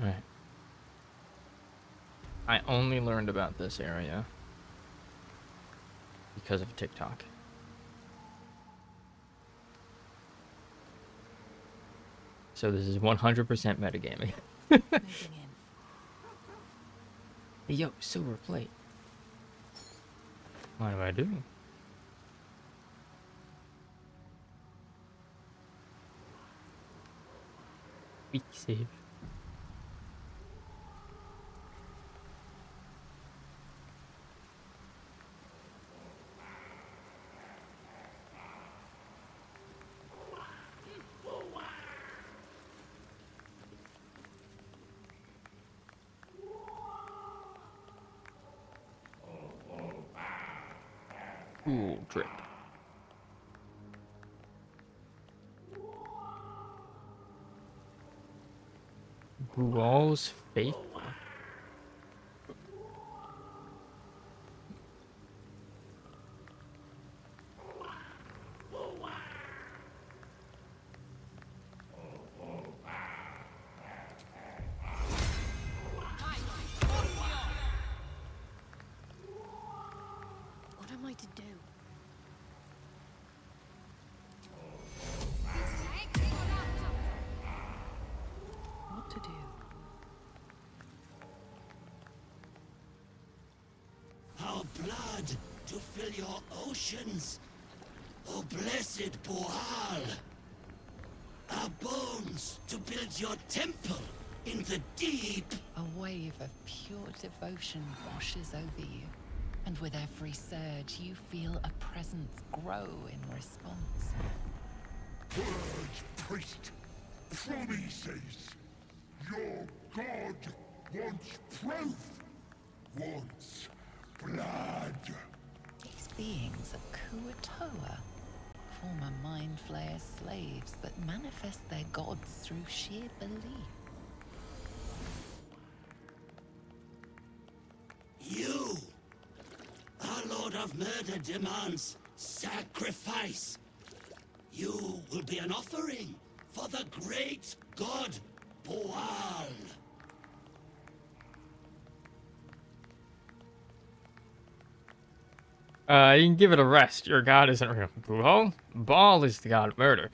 Alright. I only learned about this area because of TikTok. So this is 100% metagaming. Yo, silver plate. What do I do? Weak save. Cool drip. Buall's faith. What am I to do? What to do? Our blood to fill your oceans. O blessed Boal. Our bones to build your temple in the deep. A wave of pure devotion washes over you, and with every surge, you feel a presence grow in response. Purge, priest. Promises. Your god wants proof. Wants blood. These beings are Kuatoa, former Mind Flayer slaves that manifest their gods through sheer belief. You, our Lord of Murder, demands sacrifice. You will be an offering for the great god Boal. You can give it a rest. Your god isn't real. Bull? Baal is the god of murder.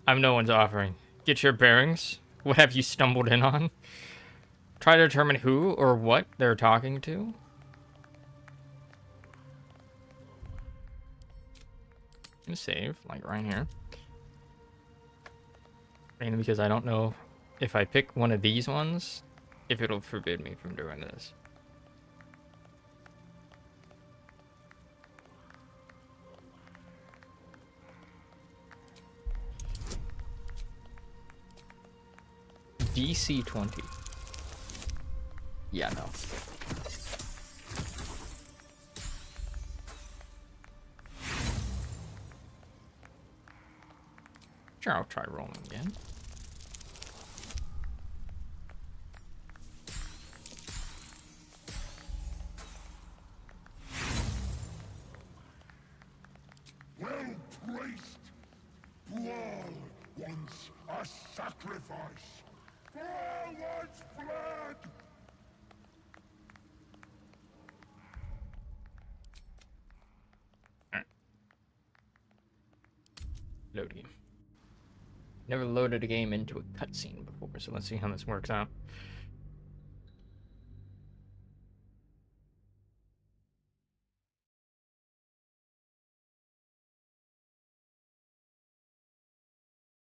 I'm no one's offering. Get your bearings. What have you stumbled in on? Try to determine who or what they're talking to. I'm gonna save, like right here. Mainly because I don't know if I pick one of these ones, if it'll forbid me from doing this. DC 20. Yeah, no. Sure, I'll try rolling again. Well placed. Boal wants a sacrifice. Boal wants blood. Load game. Never loaded a game into a cutscene before, so let's see how this works out.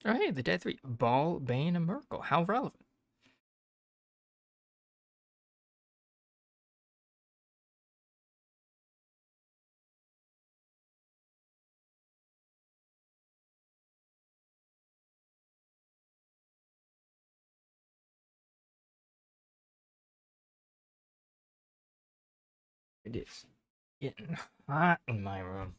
Oh, hey, the Dead Three. Ball, Bane, and Merkel. How relevant. It is getting hot in my room.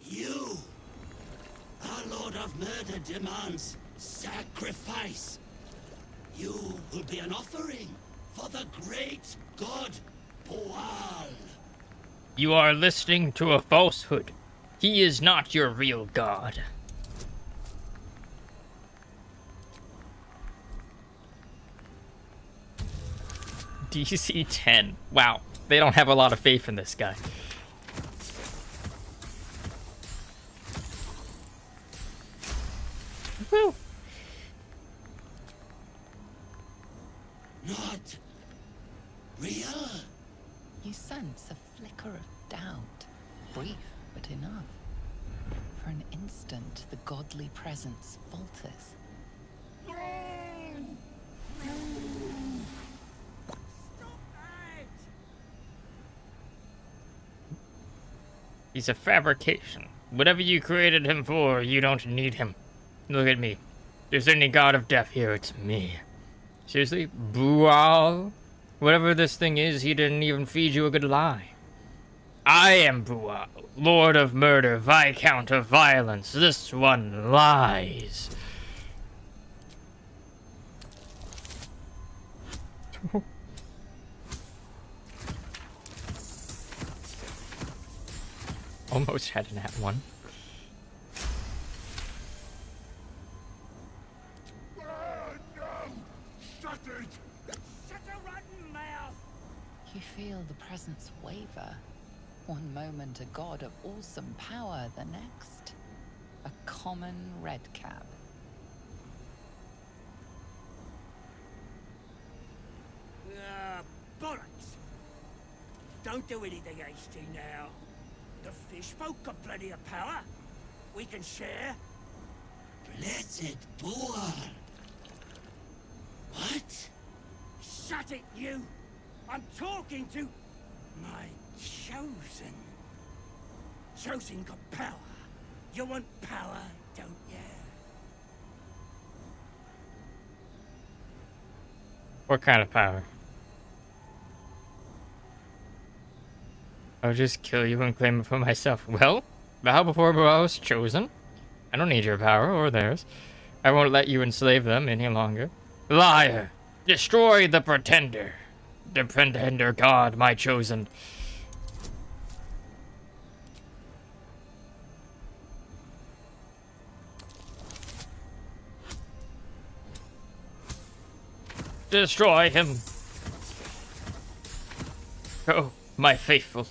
You, our Lord of Murder, demands sacrifice. You will be an offering for the great god Boal. You are listening to a falsehood. He is not your real god. DC 10. Wow. They don't have a lot of faith in this guy. Woo. Not real. You sense a flicker of doubt, brief but enough. For an instant, the godly presence falters. He's a fabrication. Whatever you created him for, you don't need him. Look at me. If there's any god of death here, it's me. Seriously? Bual? Whatever this thing is, he didn't even feed you a good lie. I am Bual, Lord of Murder, Viscount of Violence. This one lies. Almost had an at one. You feel the presence waver. One moment a god of awesome power, the next a common redcap. Bollocks! Don't do anything hasty now. The fish folk got plenty of power. We can share. Blessed boar. What? Shut it, you! I'm talking to my chosen. Chosen got power. You want power, don't you? What kind of power? I'll just kill you and claim it for myself. Well, bow before I was chosen. I don't need your power or theirs. I won't let you enslave them any longer. Liar! Destroy the pretender! The pretender god, my chosen. Destroy him! Oh, my faithful.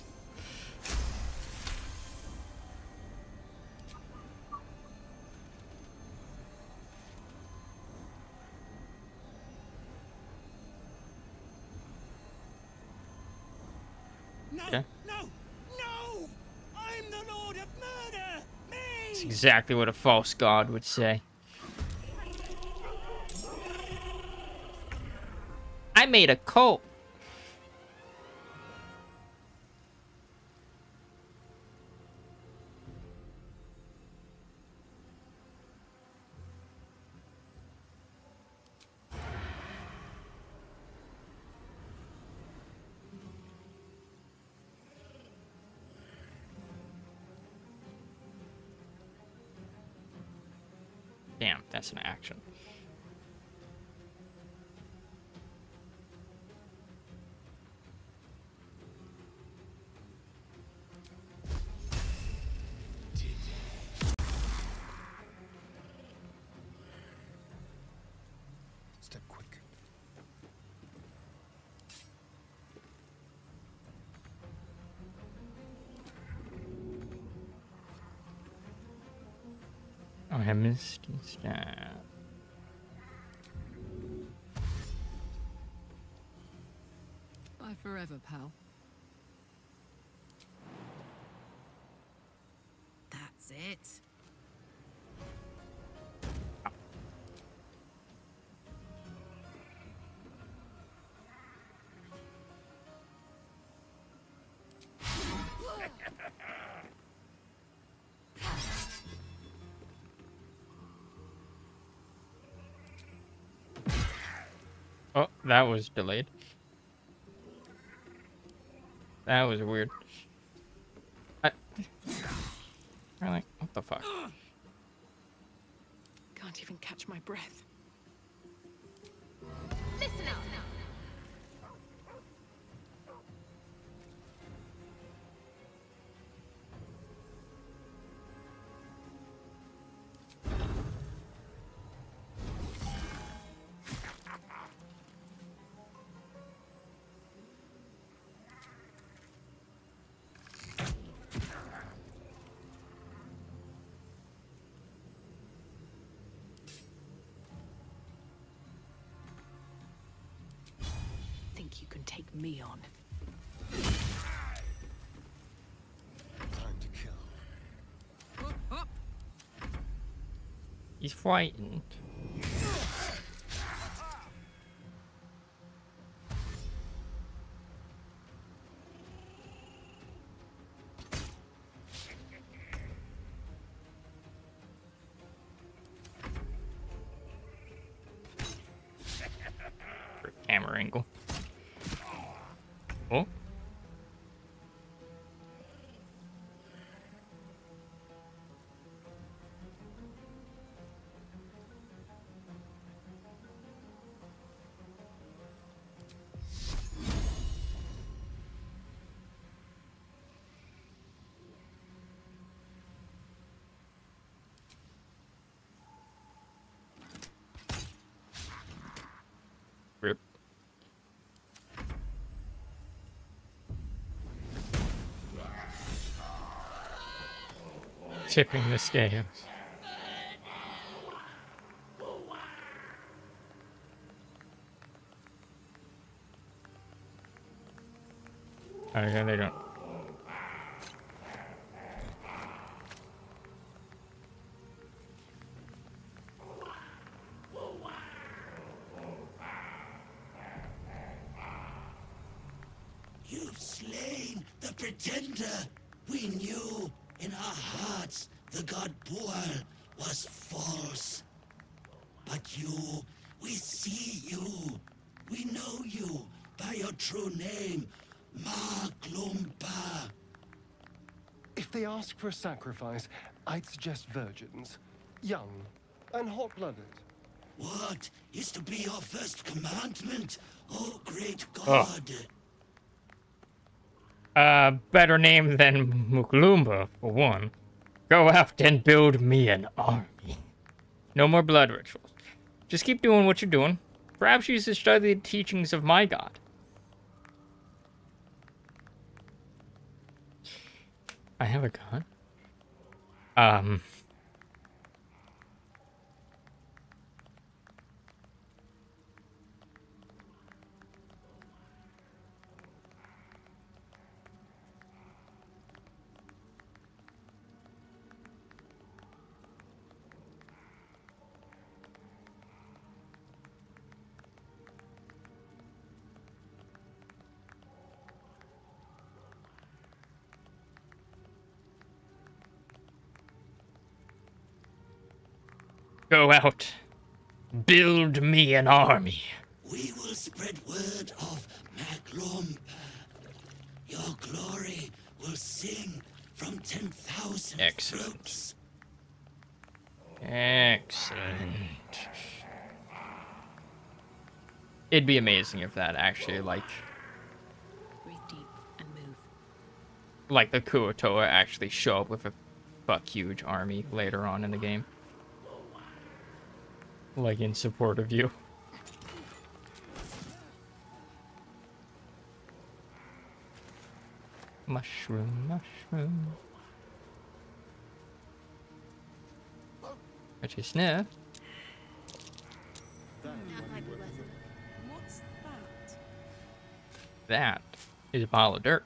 No, no, no! I'm the Lord of Murder! Me! That's exactly what a false god would say. I made a cult. Damn, that's an action. Step quick. Oh, I missed that. Bye forever, pal. That's it. Oh, that was delayed. That was weird. Really? What the fuck? Can't even catch my breath. Listen up. me on. Time to kill. Up, up. He's frightened. Camera angle. Oh. Rip. Tipping the scales. Okay, they don't. You've slain the pretender. We knew in our hearts the god Boal was false. But you, we see you. We know you by your true name, Maglumpa. If they ask for a sacrifice, I'd suggest virgins. Young and hot-blooded. What is to be your first commandment, oh great Oh. god? Better name than Muklumba, for one. Go out and build me an army. No more blood rituals. Just keep doing what you're doing. Perhaps you should study the teachings of my god. I have a god? Go out. Build me an army. We will spread word of Maglumpa. Your glory will sing from 10,000 throats. Excellent. It'd be amazing if that actually, like... Breathe deep and move. Like the Kuotoa actually show up with a huge army later on in the game. Like in support of you. Mushroom, mushroom. What you sniff? What's that? That is a pile of dirt.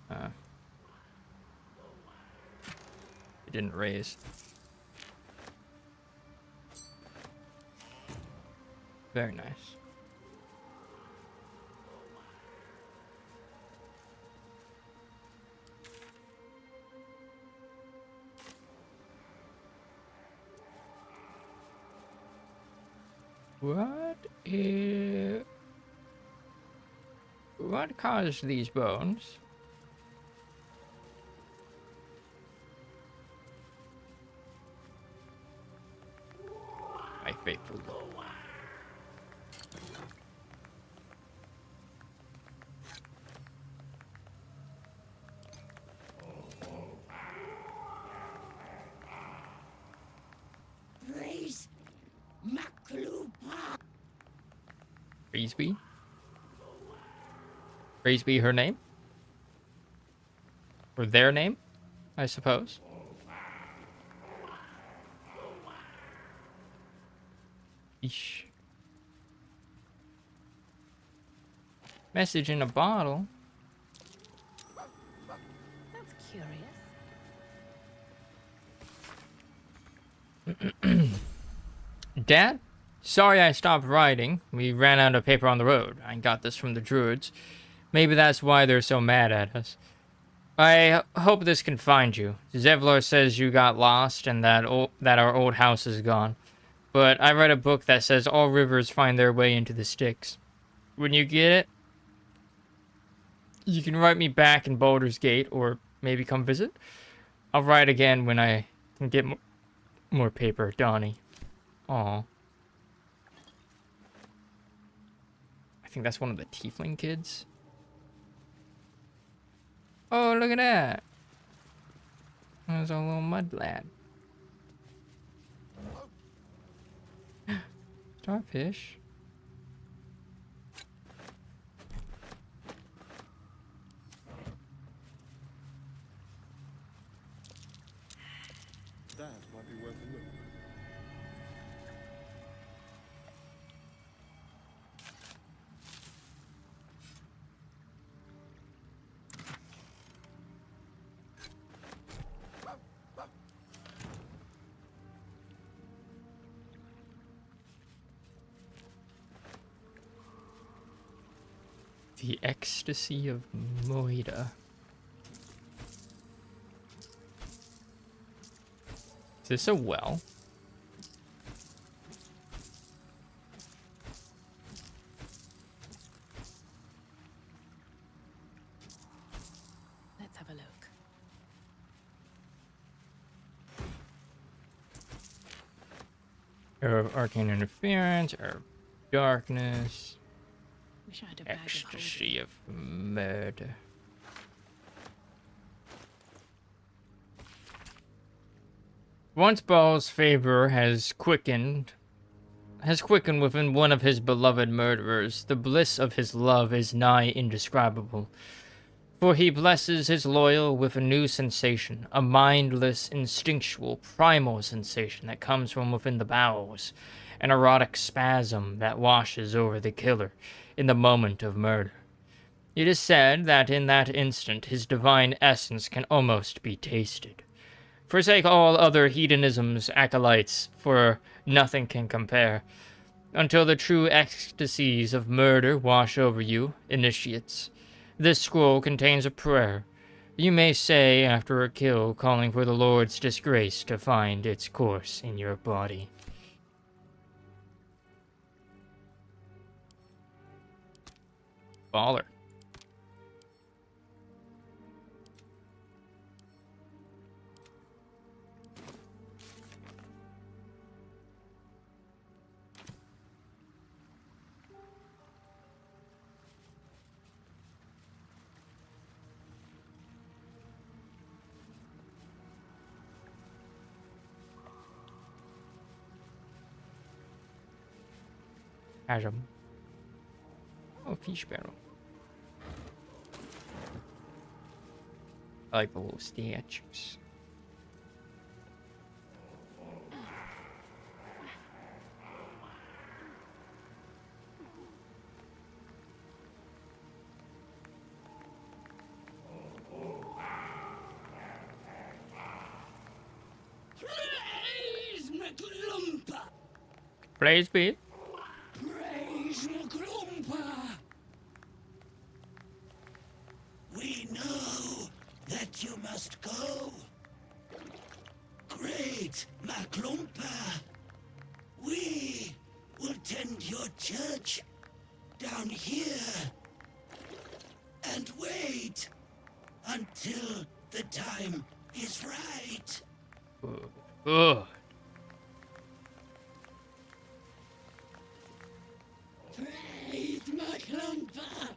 It didn't raise. Very nice. What caused these bones? My faithful. Praise Maglumpa. Praise be? Praise be her name? Or their name, I suppose. Eesh. Message in a bottle? That's curious. Dad? Sorry I stopped writing. We ran out of paper on the road. I got this from the druids. Maybe that's why they're so mad at us. I hope this can find you. Zevlor says you got lost and that our old house is gone. But I read a book that says all rivers find their way into the Styx. When you get it, you can write me back in Baldur's Gate or maybe come visit. I'll write again when I can get more paper, Donnie. Aw. I think that's one of the tiefling kids. Oh, look at that. There's a little mud lad. Starfish. That might be worth a look. The Ecstasy of Moida. Is this a well? Let's have a look. Arrow of Arcane Interference, Arrow of Darkness. Wish I had a bag of Ecstasy of Murder. Once Baal's favor has quickened within one of his beloved murderers, the bliss of his love is nigh indescribable. For he blesses his loyal with a new sensation, a mindless, instinctual, primal sensation that comes from within the bowels, an erotic spasm that washes over the killer in the moment of murder. It is said that in that instant his divine essence can almost be tasted. Forsake all other hedonism's acolytes, for nothing can compare, until the true ecstasies of murder wash over you, initiates. This scroll contains a prayer. You may say after a kill, calling for the Lord's disgrace to find its course in your body. Baller. Chasm. Oh, fish barrel. I like the little statues. Praise McLumpa! Praise be. Praise McLumpa! We know that you must go. Great McLumpa! We will tend your church down here and wait until the time is right. Ugh. Praise McLumpa!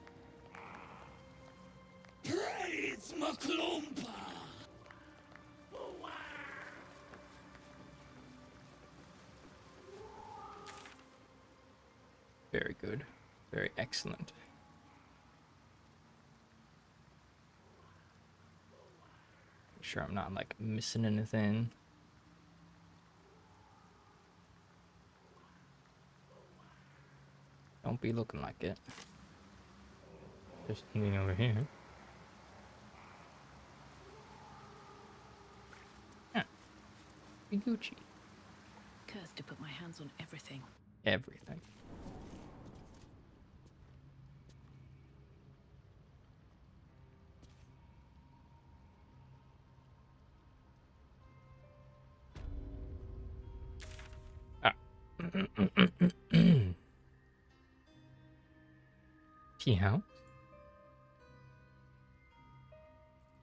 Praise McLumpa! Very good. Very excellent. Make sure I'm not like missing anything. Don't be looking like it. Just anything over here. Yeah. Be Gucci. Cursed to put my hands on everything. Everything. Ah. Tea house.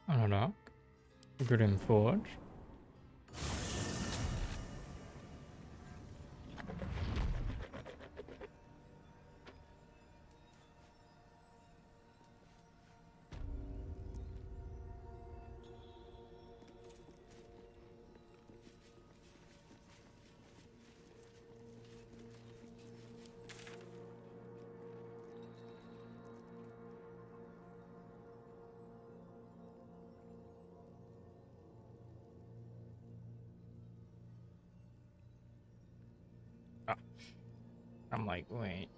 Unlock. Grim Forge. I'm like, wait.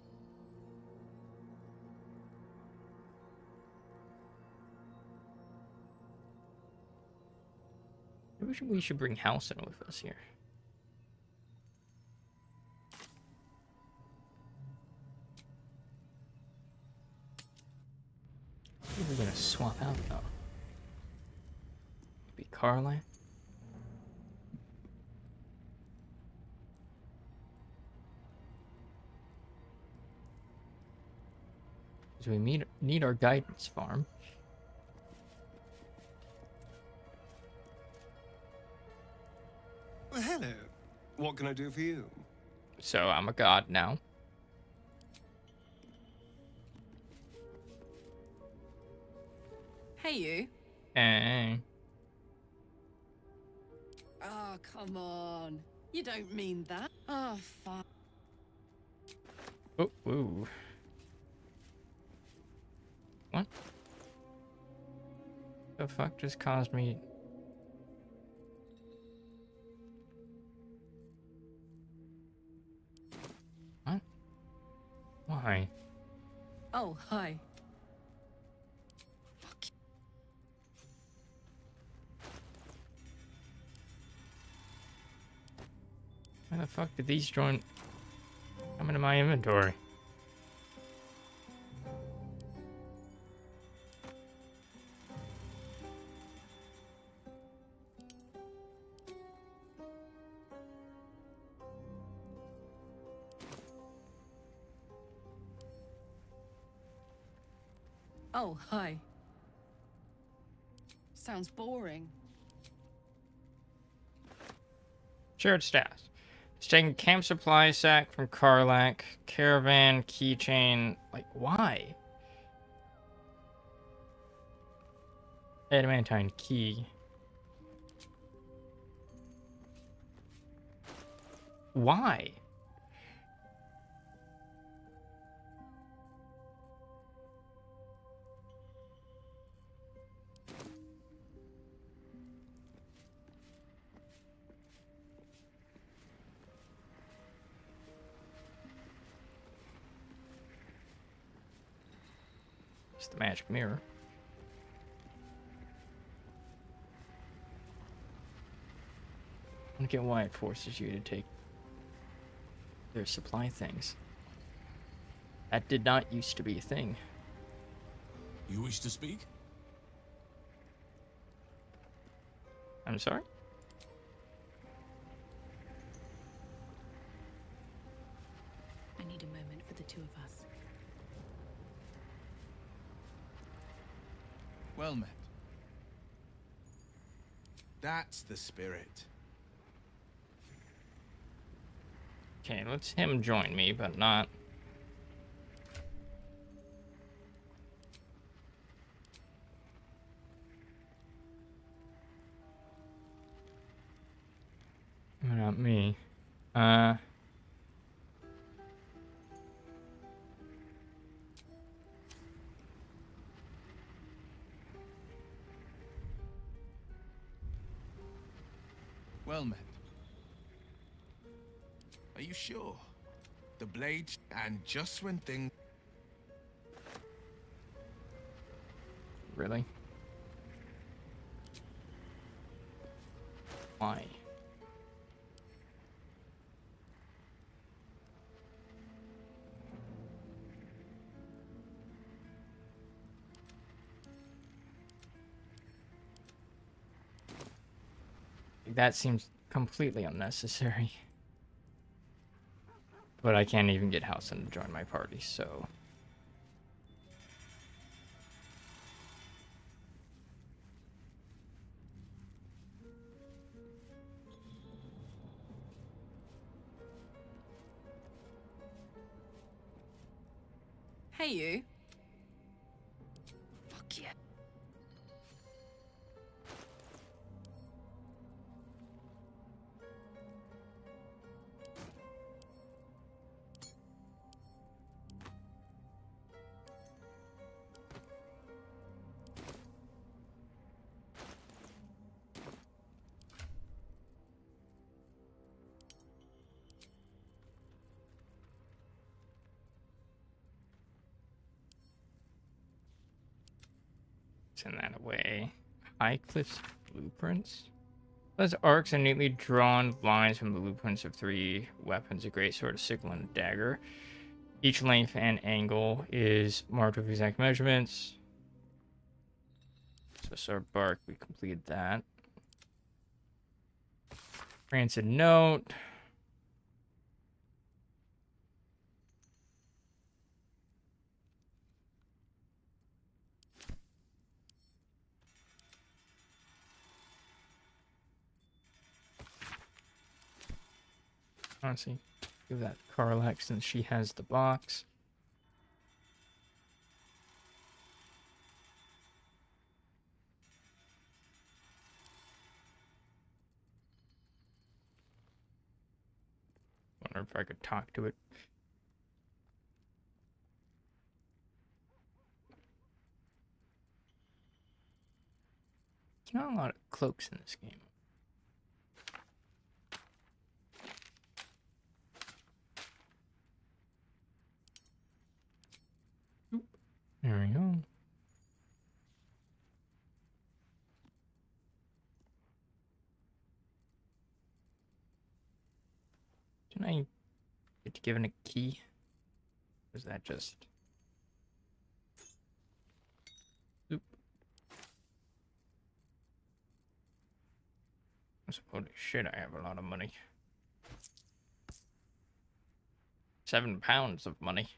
Maybe we should bring Halcyon with us here. Who are we gonna swap out though? Maybe Carla? Because we need our guidance farm. Well, hello. What can I do for you? So I'm a god now. Hey, you. Hey. Oh, come on. You don't mean that. Oh, fuck. Oh, ooh. What? The fuck just caused me... What? Why? Oh, hi. Why the fuck did these come into my inventory? Oh, hi. Sounds boring. Shared stats. Just taking camp supply sack from Karlak, caravan, keychain. Like, why? Adamantine key. Why? It's the magic mirror. I don't get why it forces you to take their supply things. That did not used to be a thing. You wish to speak? I'm sorry? I need a moment for the two of us. Well met. That's the spirit. Okay, let's him join me, but not... Not me. Well met. Are you sure? The blade, and just when things... really. Why? That seems completely unnecessary. But I can't even get Housen to join my party, so... Hey, you. Fuck yeah. Send that away. High Cliff's blueprints. Those arcs and neatly drawn lines from the blueprints of 3 weapons: a great sword, a sickle, and a dagger. Each length and angle is marked with exact measurements. So sword bark, we completed that. Rancid note. Honestly, give that to Karlak since she has the box. Wonder if I could talk to it. There's not a lot of cloaks in this game. Oop. There we go. Can I get given a key? Or is that just... Oop. Holy shit, I have a lot of money. 7 pounds of money.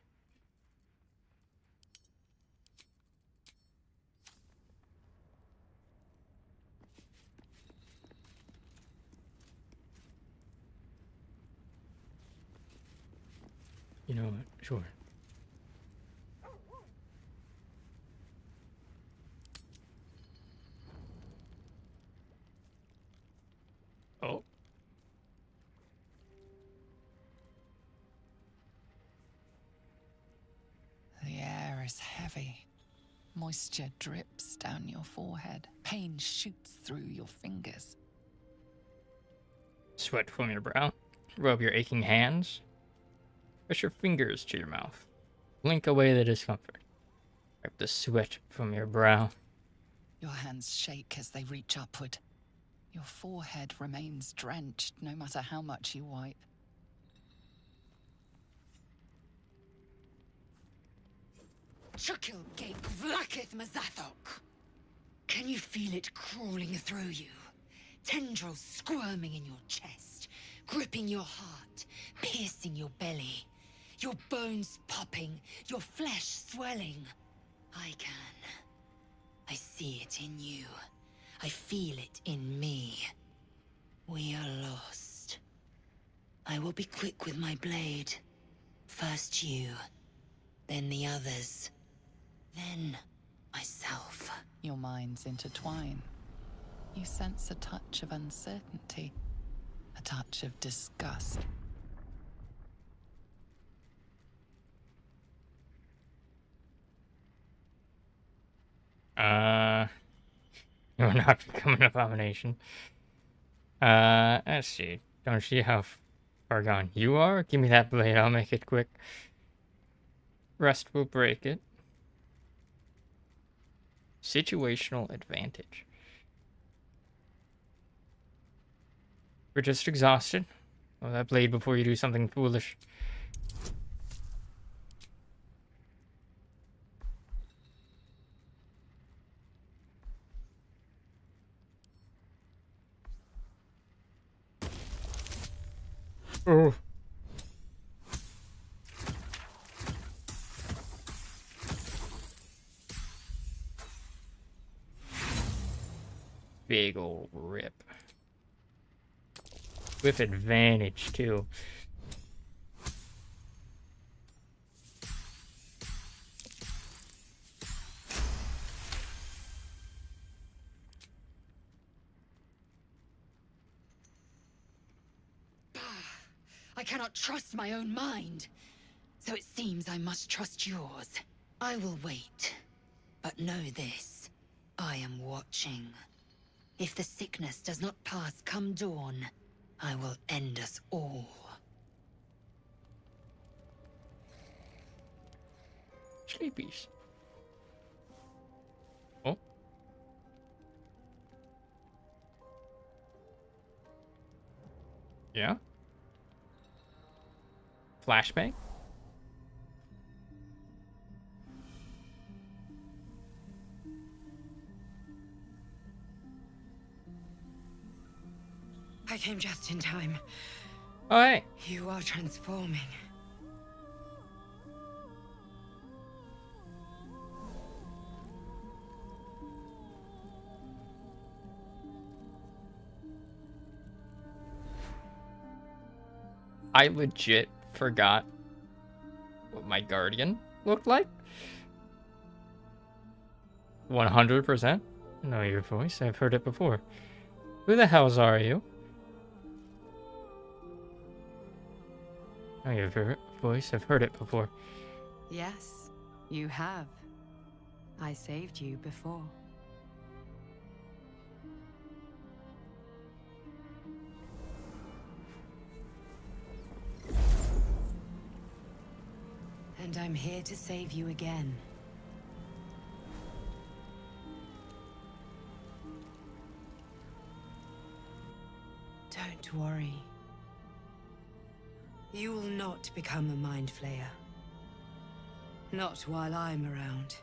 You know what? Sure. Oh. The air is heavy. Moisture drips down your forehead. Pain shoots through your fingers. Sweat from your brow. Rub your aching hands. Push your fingers to your mouth. Blink away the discomfort. Wipe the sweat from your brow. Your hands shake as they reach upward. Your forehead remains drenched no matter how much you wipe. Chukil Gate Vlakith Mazathok. Can you feel it crawling through you? Tendrils squirming in your chest, gripping your heart, piercing your belly. Your bones popping, your flesh swelling. I can. I see it in you. I feel it in me. We are lost. I will be quick with my blade. First you, then the others, then myself. Your minds intertwine. You sense a touch of uncertainty, a touch of disgust. You will not become an abomination. Let's see. Don't see how far gone you are. Give me that blade, I'll make it quick. Rust will break it. Situational advantage. We're just exhausted. Oh, that blade before you do something foolish. Oh. Big old rip. With advantage, too. I cannot trust my own mind. So it seems I must trust yours. I will wait. But know this. I am watching. If the sickness does not pass come dawn, I will end us all. Sleepies. Oh. Yeah? Flashbang? I came just in time. Oh, hey. You are transforming. I legit forgot what my guardian looked like. 100%. Know your voice. I've heard it before. Who the hells are you? Know your voice. I've heard it before. Yes, you have. I saved you before. And I'm here to save you again. Don't worry. You will not become a mind flayer. Not while I'm around.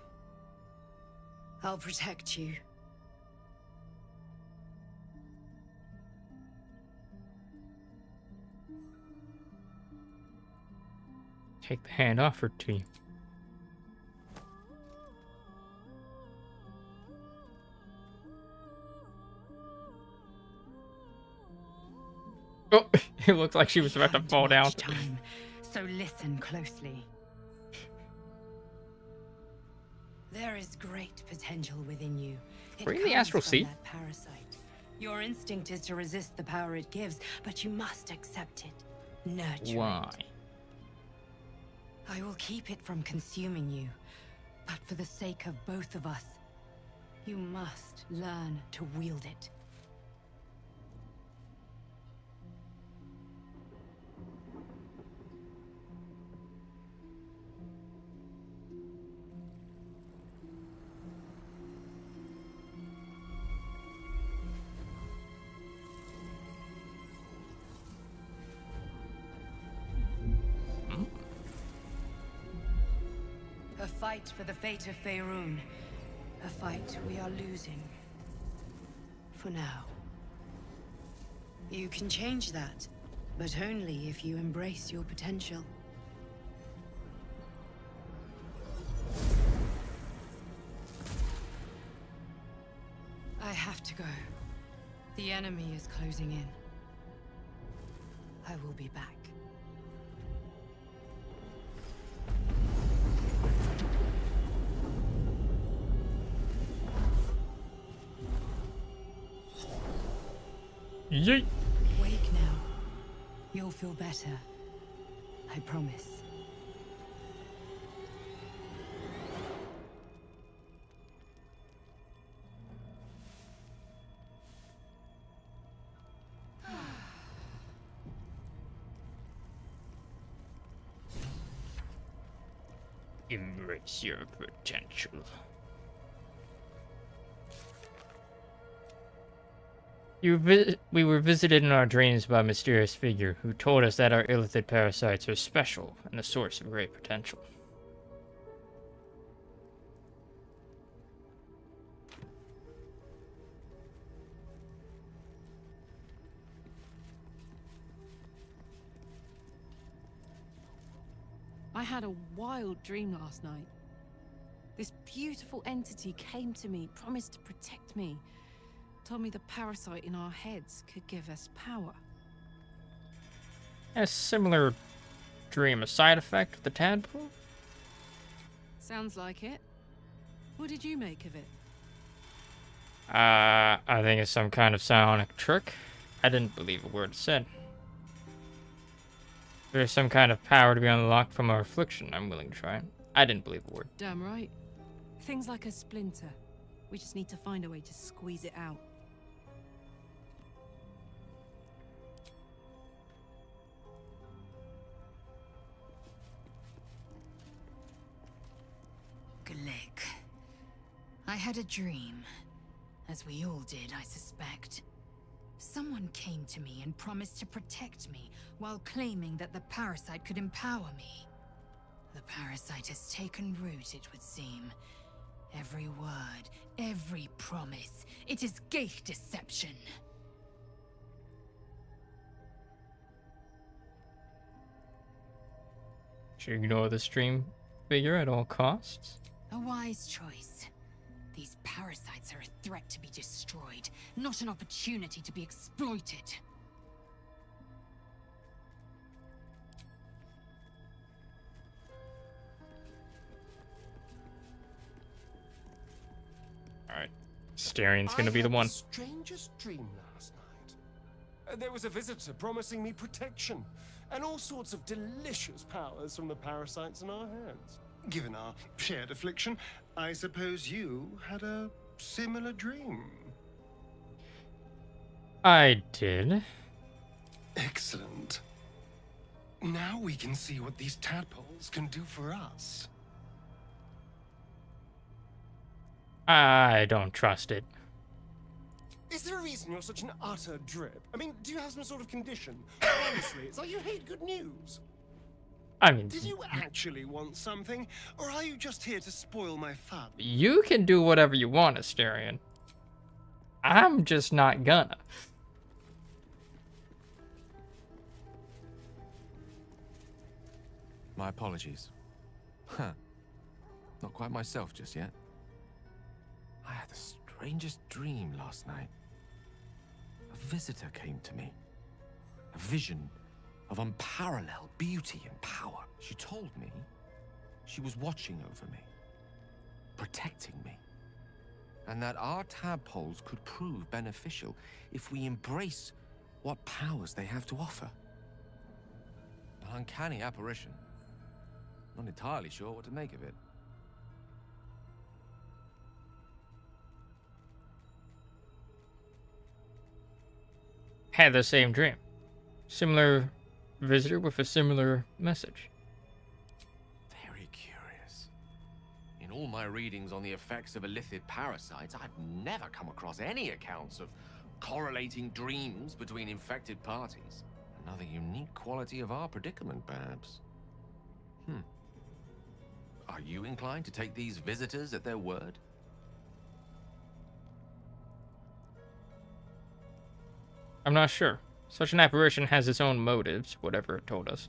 I'll protect you. Take the hand offered to you. Oh, it looked like she was about to fall down. Time, so listen closely. There is great potential within you. We're in the astral sea. That parasite. Your instinct is to resist the power it gives, but you must accept it. Nurture Why? it. I will keep it from consuming you, but for the sake of both of us, you must learn to wield it. A fight for the fate of Faerun. A fight we are losing. For now. You can change that, but only if you embrace your potential. I have to go. The enemy is closing in. I will be back. Yeet. Wake now. You'll feel better. I promise. Embrace your potential. We were visited in our dreams by a mysterious figure who told us that our illithid parasites are special and a source of great potential. I had a wild dream last night. This beautiful entity came to me, promised to protect me, told me the parasite in our heads could give us power. A similar dream, a side effect of the tadpole? Sounds like it. What did you make of it? I think it's some kind of psionic trick. I didn't believe a word it said. There's some kind of power to be unlocked from our affliction. I'm willing to try it. I didn't believe a word. Damn right. Things like a splinter. We just need to find a way to squeeze it out. Glick. I had a dream. As we all did, I suspect. Someone came to me and promised to protect me, while claiming that the parasite could empower me. The parasite has taken root, it would seem. Every word, every promise, it is gate deception. Should ignore the stream figure at all costs? A wise choice. These parasites are a threat to be destroyed, not an opportunity to be exploited. Alright. Starian's gonna be the one. I had the strangest dream last night. There was a visitor promising me protection, and all sorts of delicious powers from the parasites in our heads. Given our shared affliction, I suppose you had a similar dream. I did. Excellent. Now we can see what these tadpoles can do for us. I don't trust it. Is there a reason you're such an utter drip? I mean, do you have some sort of condition? Honestly, it's like you hate good news. I mean... Did you actually want something, or are you just here to spoil my fun? You can do whatever you want, Astarion. I'm just not gonna. My apologies. Huh. Not quite myself just yet. I had the strangest dream last night. A visitor came to me. A vision of unparalleled beauty and power. She told me she was watching over me, protecting me, and that our tadpoles could prove beneficial if we embrace what powers they have to offer. An uncanny apparition. Not entirely sure what to make of it. Had the same dream. Similar visitor with a similar message. Very curious. In all my readings on the effects of illithid parasites, I'd never come across any accounts of correlating dreams between infected parties. Another unique quality of our predicament, perhaps. Are you inclined to take these visitors at their word? I'm not sure. Such an apparition has its own motives, whatever it told us.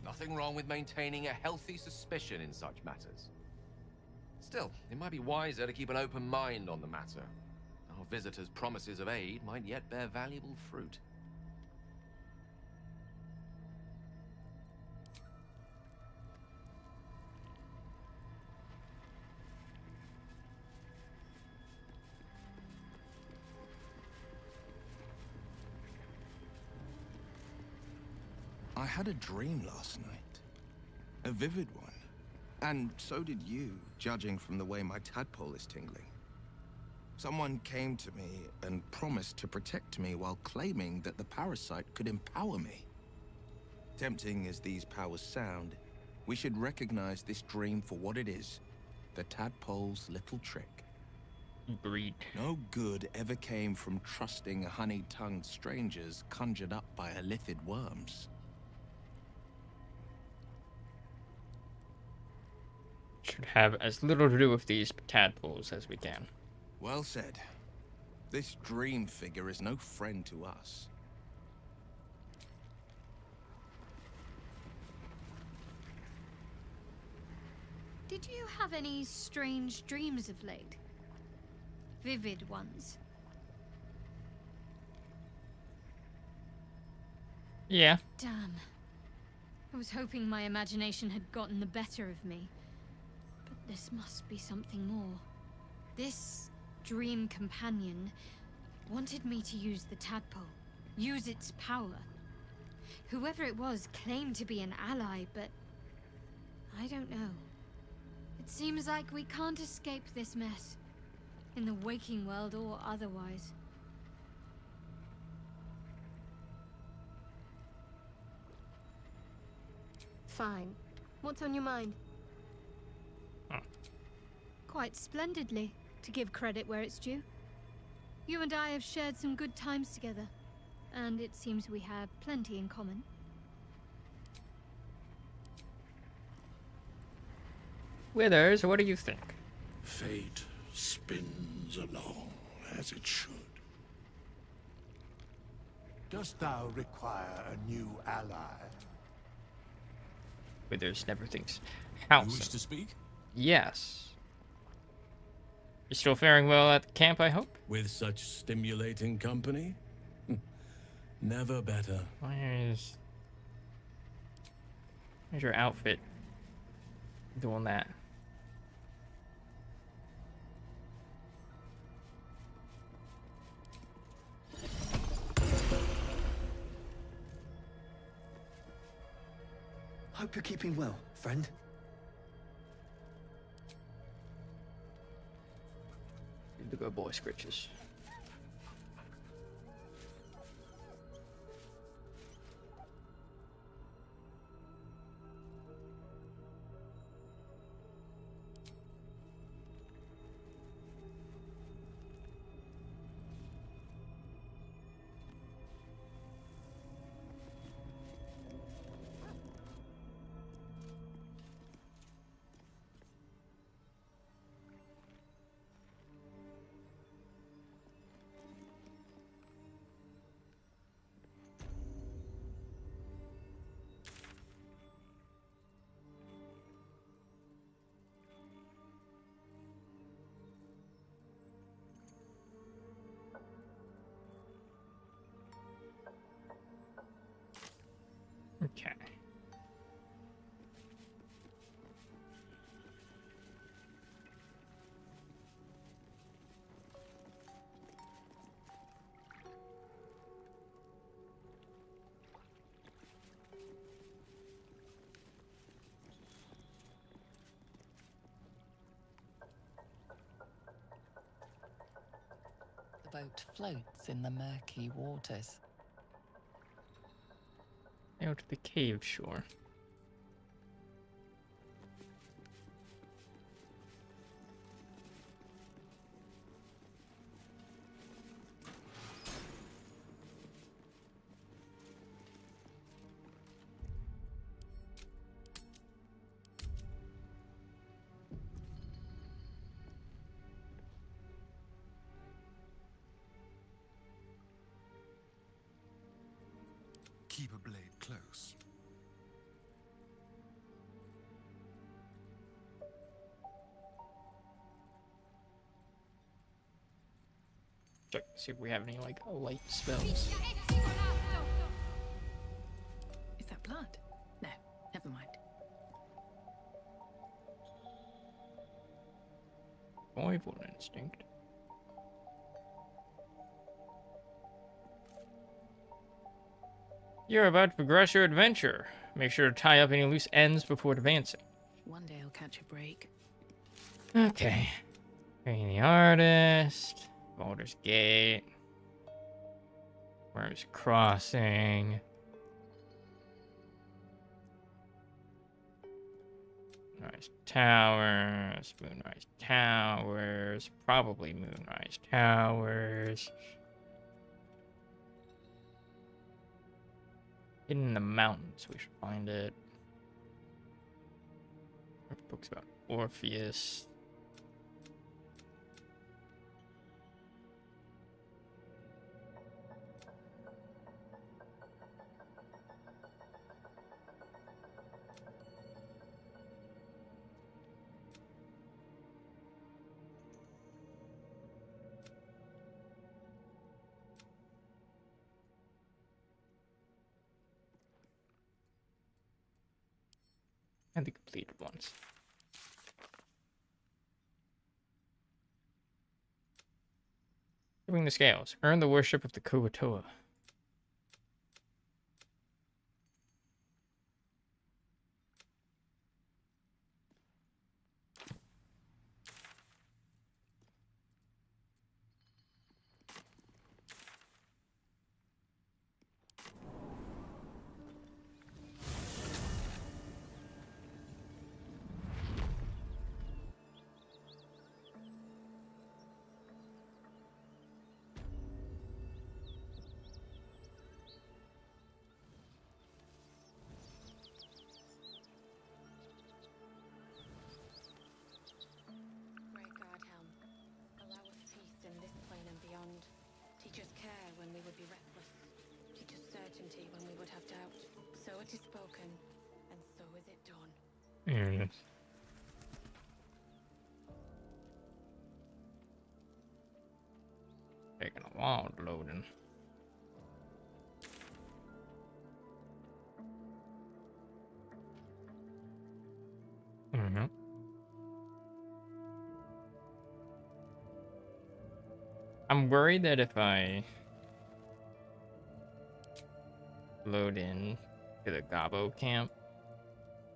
Nothing wrong with maintaining a healthy suspicion in such matters. Still, it might be wiser to keep an open mind on the matter. Our visitors' promises of aid might yet bear valuable fruit. I had a dream last night. A vivid one. And so did you, judging from the way my tadpole is tingling. Someone came to me and promised to protect me while claiming that the parasite could empower me. Tempting as these powers sound, we should recognize this dream for what it is, the tadpole's little trick. Agreed. No good ever came from trusting honey-tongued strangers conjured up by illithid worms. Should have as little to do with these tadpoles as we can. Well said. This dream figure is no friend to us. Did you have any strange dreams of late? Vivid ones? Yeah. Damn. I was hoping my imagination had gotten the better of me. But this must be something more. This dream companion wanted me to use the tadpole, use its power. Whoever it was claimed to be an ally, but I don't know. It seems like we can't escape this mess, in the waking world or otherwise. Fine. What's on your mind? Quite splendidly, to give credit where it's due. You and I have shared some good times together, and it seems we have plenty in common. Withers, what do you think? Fate spins along as it should. Dost thou require a new ally? Withers never thinks. House. You wish to speak? Yes. You're still faring well at the camp, I hope? With such stimulating company? Never better. Where's your outfit? Doing that. Hope you're keeping well, friend. The good boy Scritches. Okay. The boat floats in the murky waters. Out to the cave shore. Keep a blade close. Check, see if we have any like light spells. Is that blood? No, never mind. Survival instinct. You're about to progress your adventure. Make sure to tie up any loose ends before advancing. One day I'll catch a break. Okay. Being the artist. Baldur's Gate. Worms Crossing. Moonrise Towers, Moonrise Towers, probably Moonrise Towers. Hidden in the mountains, we should find it. Books about Orpheus. And the completed ones. Tipping the scales. Earn the worship of the Kuatoa. Teach us care when we would be reckless. Teach us certainty when we would have doubt. So it is spoken, and so is it done. There it is. Taking a while loading. I'm worried that if I load in to the Gabo camp,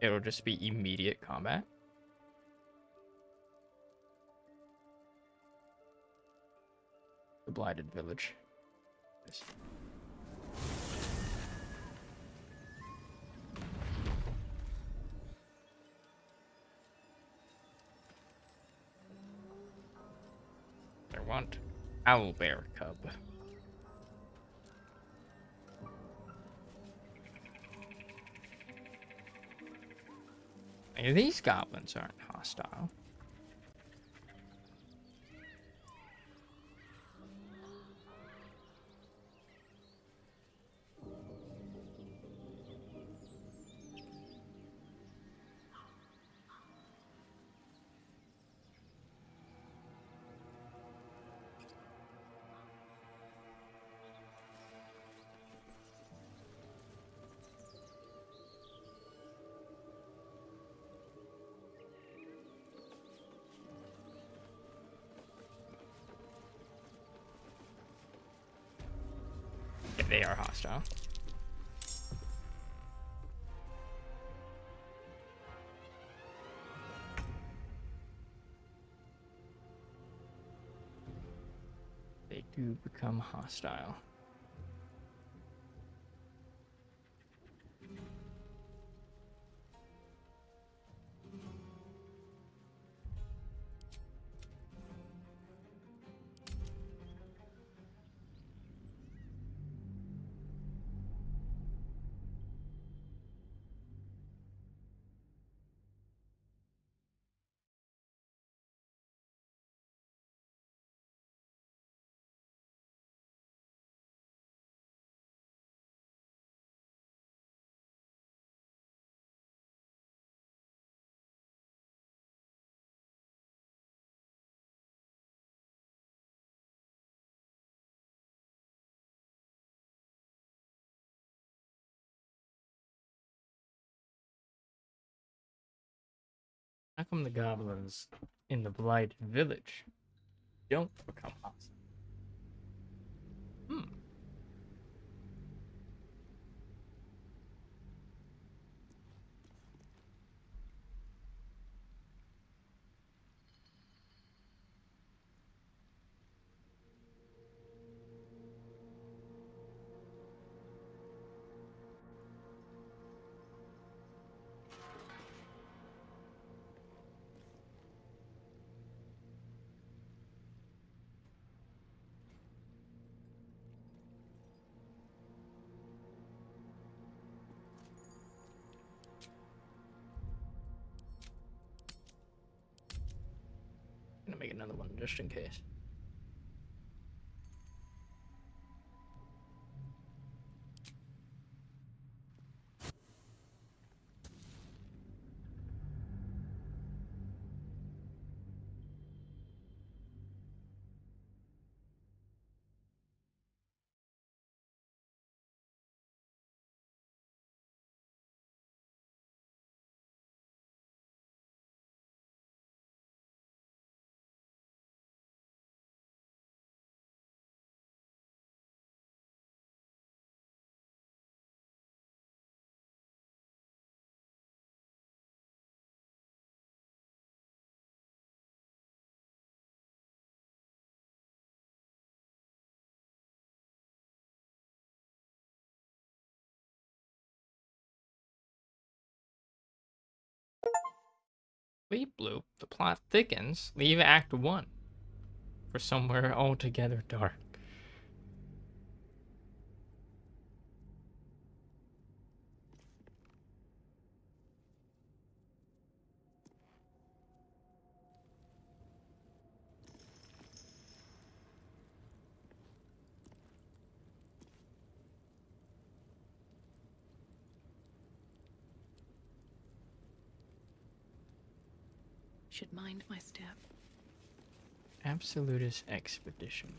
it'll just be immediate combat. The Blighted Village. Yes. I want Owlbear Cub. These goblins aren't hostile. Yeah, they are hostile. They do become hostile. How come the goblins in the Blighted Village don't become hostile? another one just in case. Leave blue. The plot thickens. Leave Act 1 for somewhere altogether dark. Should mind my step. Absolutist Expedition.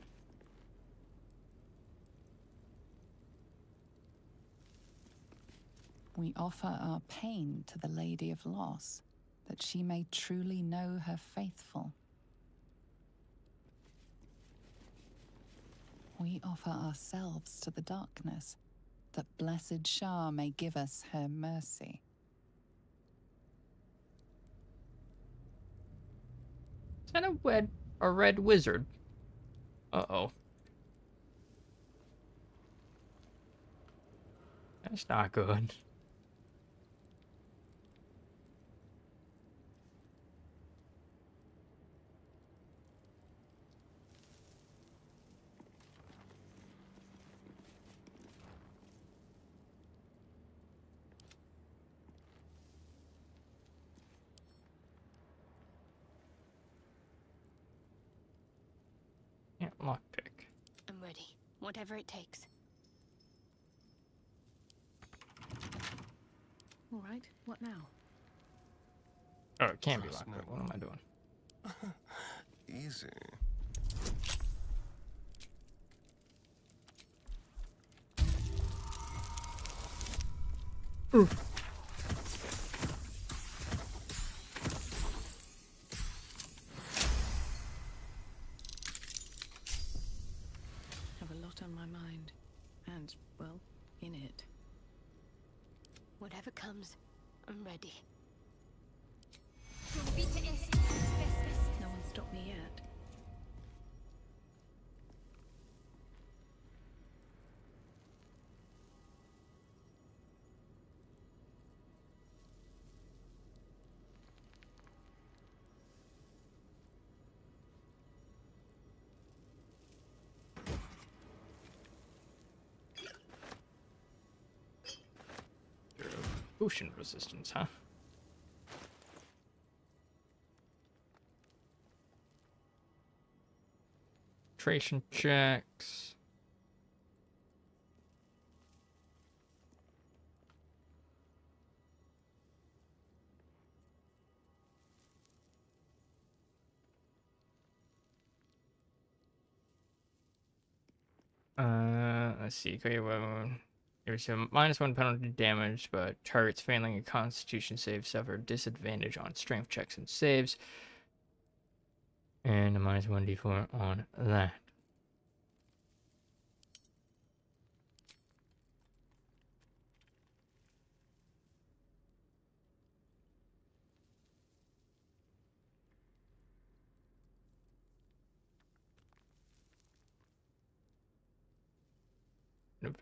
We offer our pain to the Lady of Loss, that she may truly know her faithful. We offer ourselves to the darkness, that blessed Shah may give us her mercy. Is that a red wizard? Uh-oh. That's not good. Yeah, lockpick. I'm ready. Whatever it takes. All right, what now? Oh, it can't be lockpick. What am I doing? Easy. Oof. Have a lot on my mind. And, well, in it. Whatever comes, I'm ready. No one stopped me yet. Potion resistance, huh? Concentration checks. Let's see. Okay, well, there's a -1 penalty damage, but targets failing a Constitution save suffer disadvantage on strength checks and saves, and a -1d4 on that.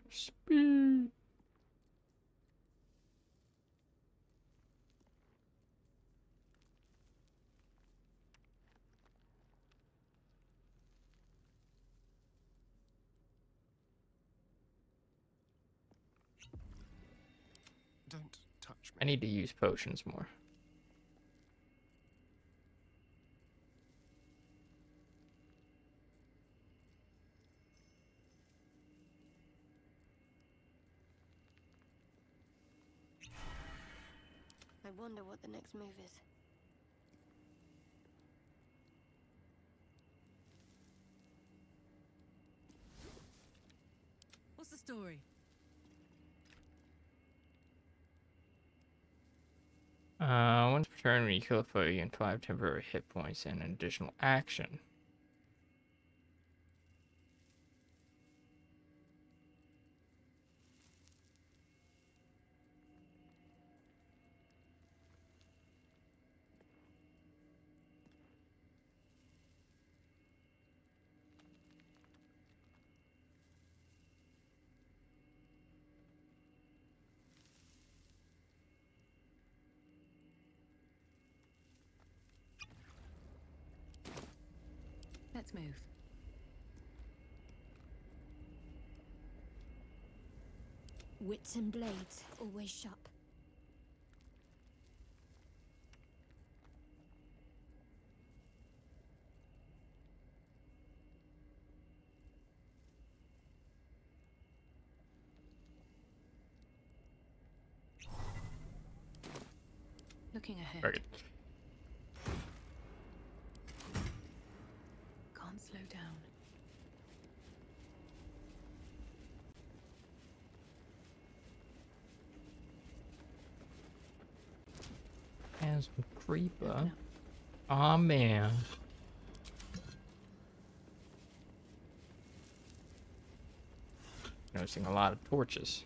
Speed. Don't touch me. I need to use potions more. I wonder what the next move is. What's the story? Once per turn, when you kill a foe, you gain 5 temporary hit points and an additional action. Let's move. Wits and blades, always sharp. Looking ahead. Very good. Can't slow down. As a creeper. Aw, man. Noticing a lot of torches.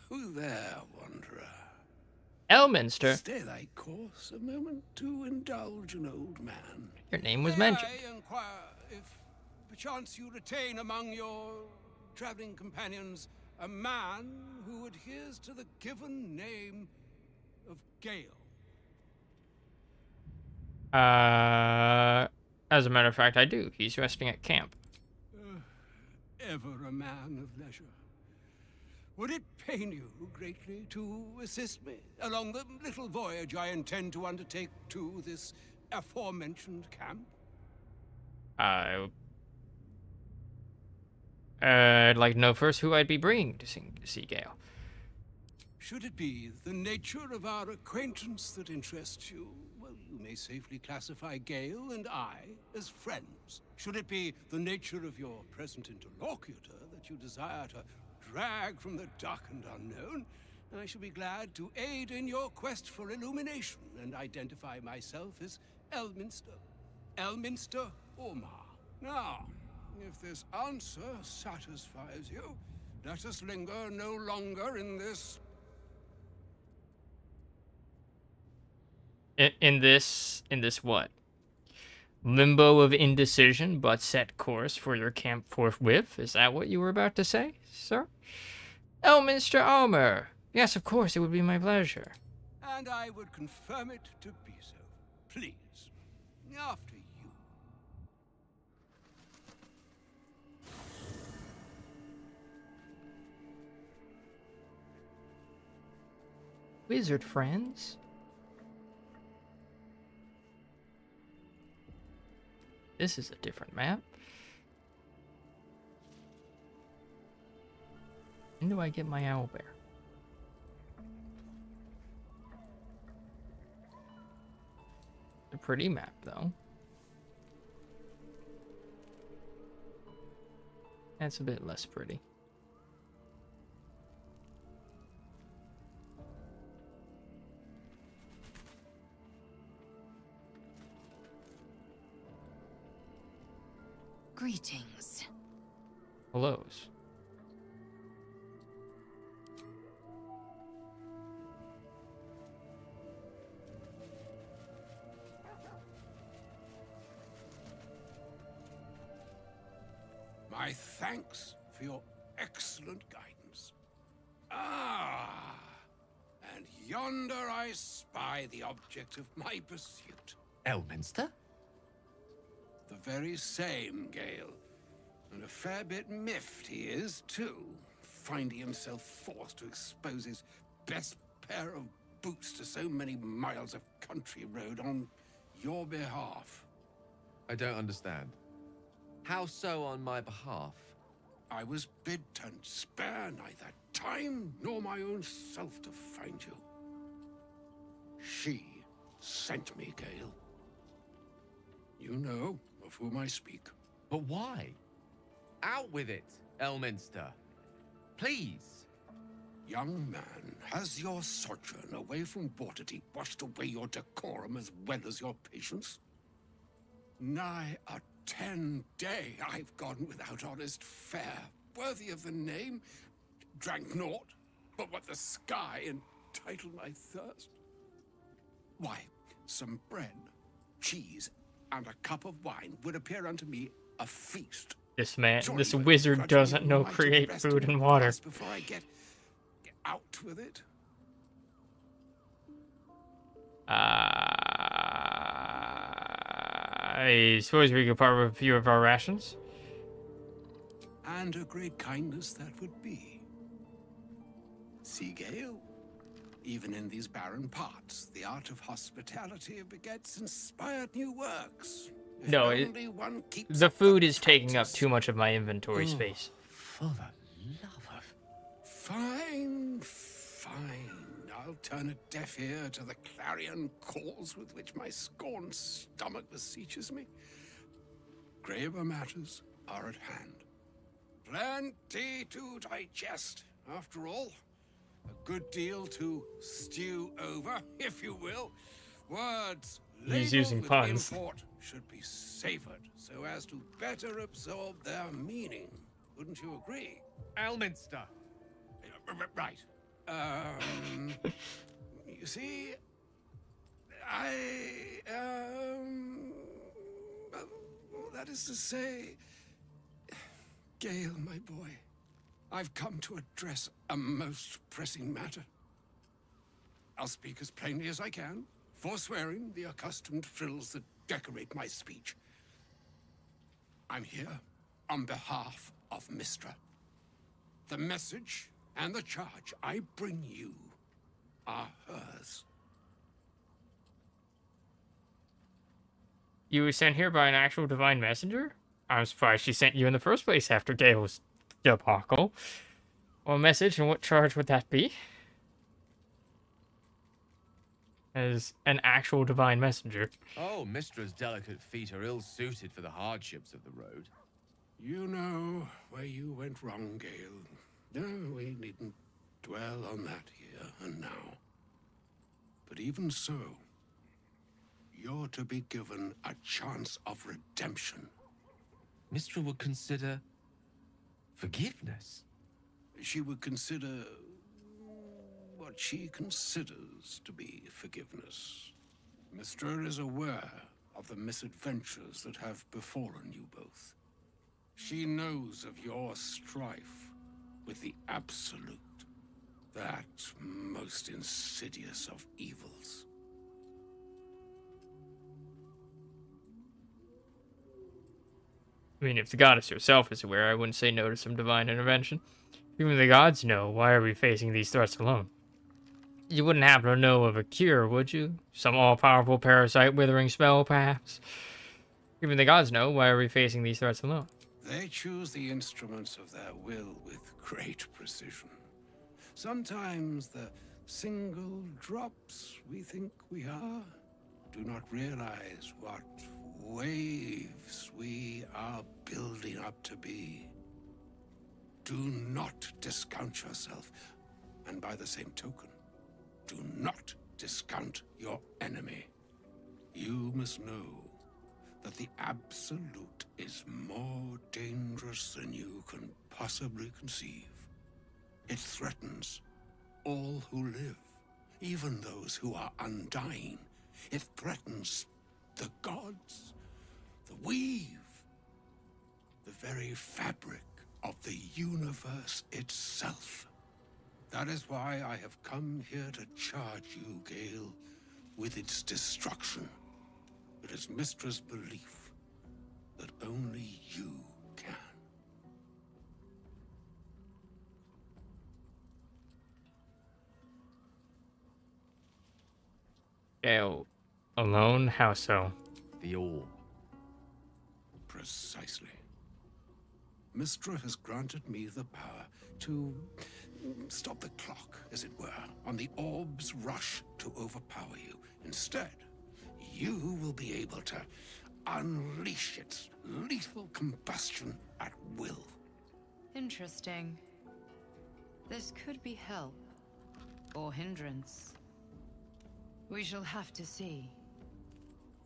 Who there, wanderer? Elminster. Stay thy course a moment to indulge an old man. Your name was May mentioned. I inquire if perchance you retain among your traveling companions a man who adheres to the given name of Gale? As a matter of fact, I do. He's resting at camp. Ever a man of leisure. Would it pain you greatly to assist me along the little voyage I intend to undertake to this aforementioned camp? I'd like to know first who I'd be bringing to see Gale. Should it be the nature of our acquaintance that interests you, well, you may safely classify Gale and I as friends. Should it be the nature of your present interlocutor that you desire to drag from the dark and unknown, I shall be glad to aid in your quest for illumination and identify myself as Elminster. Elminster Ormar. Now, if this answer satisfies you, let us linger no longer in this... In this what? Limbo of indecision, but set course for your camp forthwith? Is that what you were about to say, sir? Elminster Armor! Yes, of course, it would be my pleasure. And I would confirm it to be so. Please. After you. Wizard friends? This is a different map. When do I get my owlbear? A pretty map, though. That's a bit less pretty. Greetings. Hellos. My thanks for your excellent guidance. Ah! And yonder I spy the object of my pursuit. Elminster? The very same, Gale. And a fair bit miffed he is, too, finding himself forced to expose his best pair of boots to so many miles of country road on your behalf. I don't understand. How so on my behalf? I was bid and spare neither time nor my own self to find you. She sent me, Gale. You know of whom I speak. But why? Out with it, Elminster. Please. Young man, has your sojourn away from Waterdeep washed away your decorum as well as your patience? Nigh a 10-day I've gone without honest fare, worthy of the name. Drank naught, but what the sky entitled my thirst. Why, some bread, cheese, and a cup of wine would appear unto me a feast. This man, Surely this you would wizard grudge doesn't me know the right of create rest food and and water. repast before I get out with it. I suppose we could part with a few of our rations. And a great kindness that would be. See, Gale, even in these barren parts, the art of hospitality begets inspired new works. If No, only one keeps the food is taking up too much of my inventory space. For the love of... Fine, fine. I'll turn a deaf ear to the clarion calls with which my scorned stomach beseeches me. Graver matters are at hand. Plenty to digest, after all. A good deal to stew over, if you will. Words He's labeled using with puns. import should be savored so as to better absorb their meaning. Wouldn't you agree? Elminster. Right. You see, that is to say, Gale, my boy, I've come to address a most pressing matter. I'll speak as plainly as I can, forswearing the accustomed frills that decorate my speech. I'm here on behalf of Mystra. The message and the charge I bring you are hers. You were sent here by an actual divine messenger? I'm surprised she sent you in the first place after Gale's debacle. What message and what charge would that be? As an actual divine messenger. Oh, Mistra's delicate feet are ill-suited for the hardships of the road. You know where you went wrong, Gale. No, we needn't dwell on that here and now. But even so, you're to be given a chance of redemption. Mistra would consider forgiveness. She would consider what she considers to be forgiveness. Mistra is aware of the misadventures that have befallen you both. She knows of your strife with the Absolute, that most insidious of evils. I mean, if the goddess herself is aware, I wouldn't say no to some divine intervention. Even the gods know, why are we facing these threats alone? You wouldn't happen to know of a cure, would you? Some all-powerful parasite withering spell, perhaps? Even the gods know, why are we facing these threats alone? They choose the instruments of their will with great precision. Sometimes the single drops we think we are do not realize what waves we are building up to be. Do not discount yourself, and by the same token, do not discount your enemy. You must know that the Absolute is more dangerous than you can possibly conceive. It threatens all who live, even those who are undying. It threatens the gods, the weave, the very fabric of the universe itself. That is why I have come here to charge you, Gale, with its destruction. It is Mistra's belief that only you can. Gale, alone? How so? The All. Precisely. Mistra has granted me the power to stop the clock, as it were, on the orb's rush to overpower you. Instead, you will be able to unleash its lethal combustion at will. Interesting. This could be help, or hindrance. We shall have to see.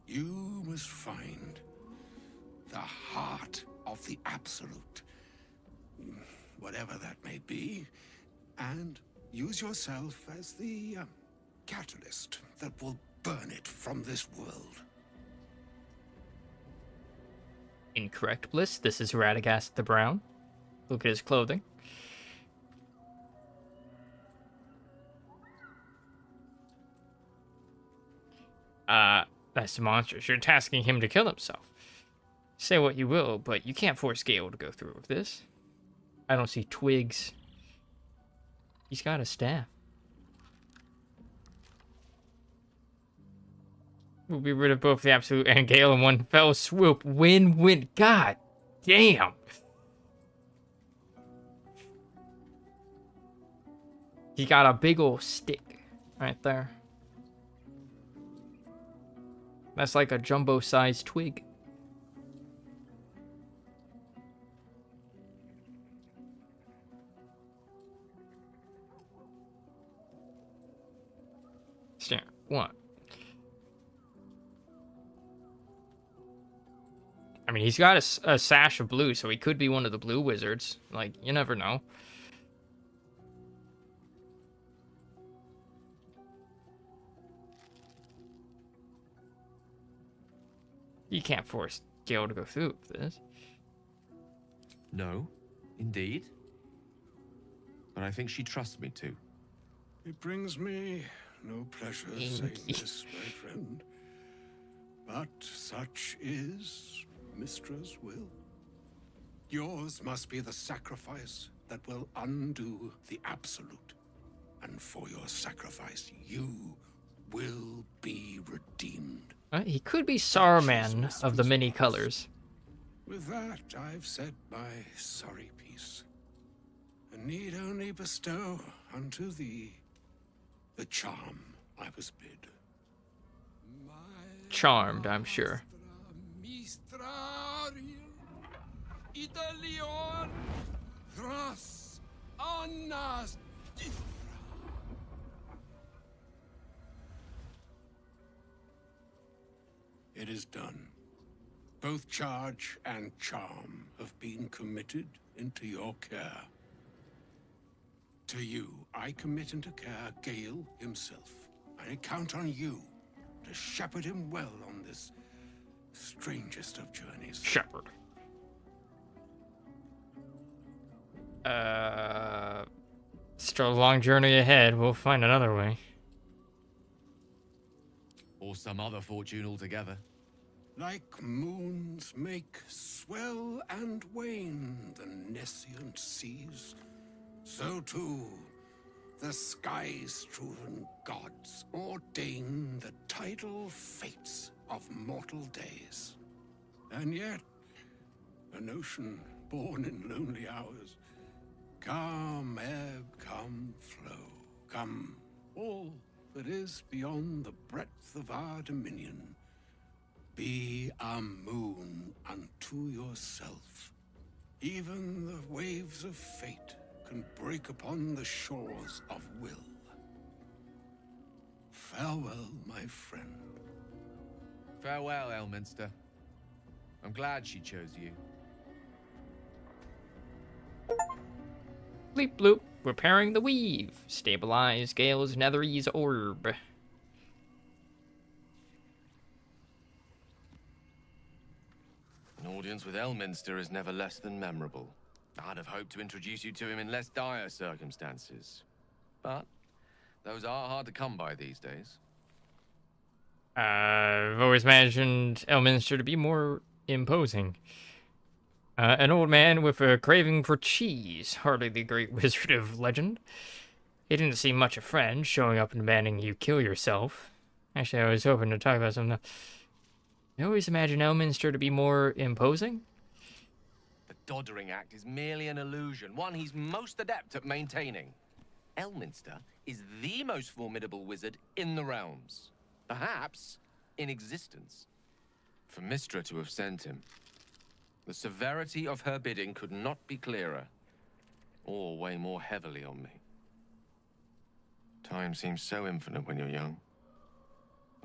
You must find the heart of the Absolute, whatever that may be, and use yourself as the catalyst that will burn it from this world. Incorrect, Bliss. This is Radagast the Brown. Look at his clothing. That's the monster. You're tasking him to kill himself. Say what you will, but you can't force Gale to go through with this. I don't see twigs. He's got a staff. We'll be rid of both the Absolute and Gale in one fell swoop. Win-win. God damn. He got a big old stick right there. That's like a jumbo-sized twig. Stand. One. I mean, he's got a sash of blue, so he could be one of the blue wizards. Like, you never know. You can't force Gale to go through with this. No, indeed. But I think she trusts me too. It brings me no pleasure saying this, my friend. But such is Mistra's will. Yours must be the sacrifice that will undo the Absolute. And for your sacrifice, you will be redeemed. He could be Saruman of the many colors. With that, I've said my sorry piece, and need only bestow unto thee the charm I was bid. Charmed, I'm sure. It is done. Both charge and charm have been committed into your care. To you, I commit into care Gale himself. I count on you to shepherd him well on this strangest of journeys. Shepherd. Still a long journey ahead. We'll find another way. Or some other fortune altogether. Like moons make swell and wane the nescient seas, so too the sky-strewn gods ordain the tidal fates of mortal days. And yet, an ocean born in lonely hours, come ebb, come flow, come all that is beyond the breadth of our dominion. Be a moon unto yourself. Even the waves of fate can break upon the shores of will. Farewell, my friend. Farewell, Elminster. I'm glad she chose you. Bleep bloop. Repairing the weave. Stabilize Gale's Netherese orb. An audience with Elminster is never less than memorable. I'd have hoped to introduce you to him in less dire circumstances. But those are hard to come by these days. I've always imagined Elminster to be more imposing. An old man with a craving for cheese, hardly the great wizard of legend. He didn't seem much a friend, showing up and demanding you kill yourself. Actually, I was hoping to talk about something. I always imagine Elminster to be more imposing. The doddering act is merely an illusion, one he's most adept at maintaining. Elminster is the most formidable wizard in the realms, perhaps in existence. For Mystra to have sent him, the severity of her bidding could not be clearer, or weigh more heavily on me. Time seems so infinite when you're young.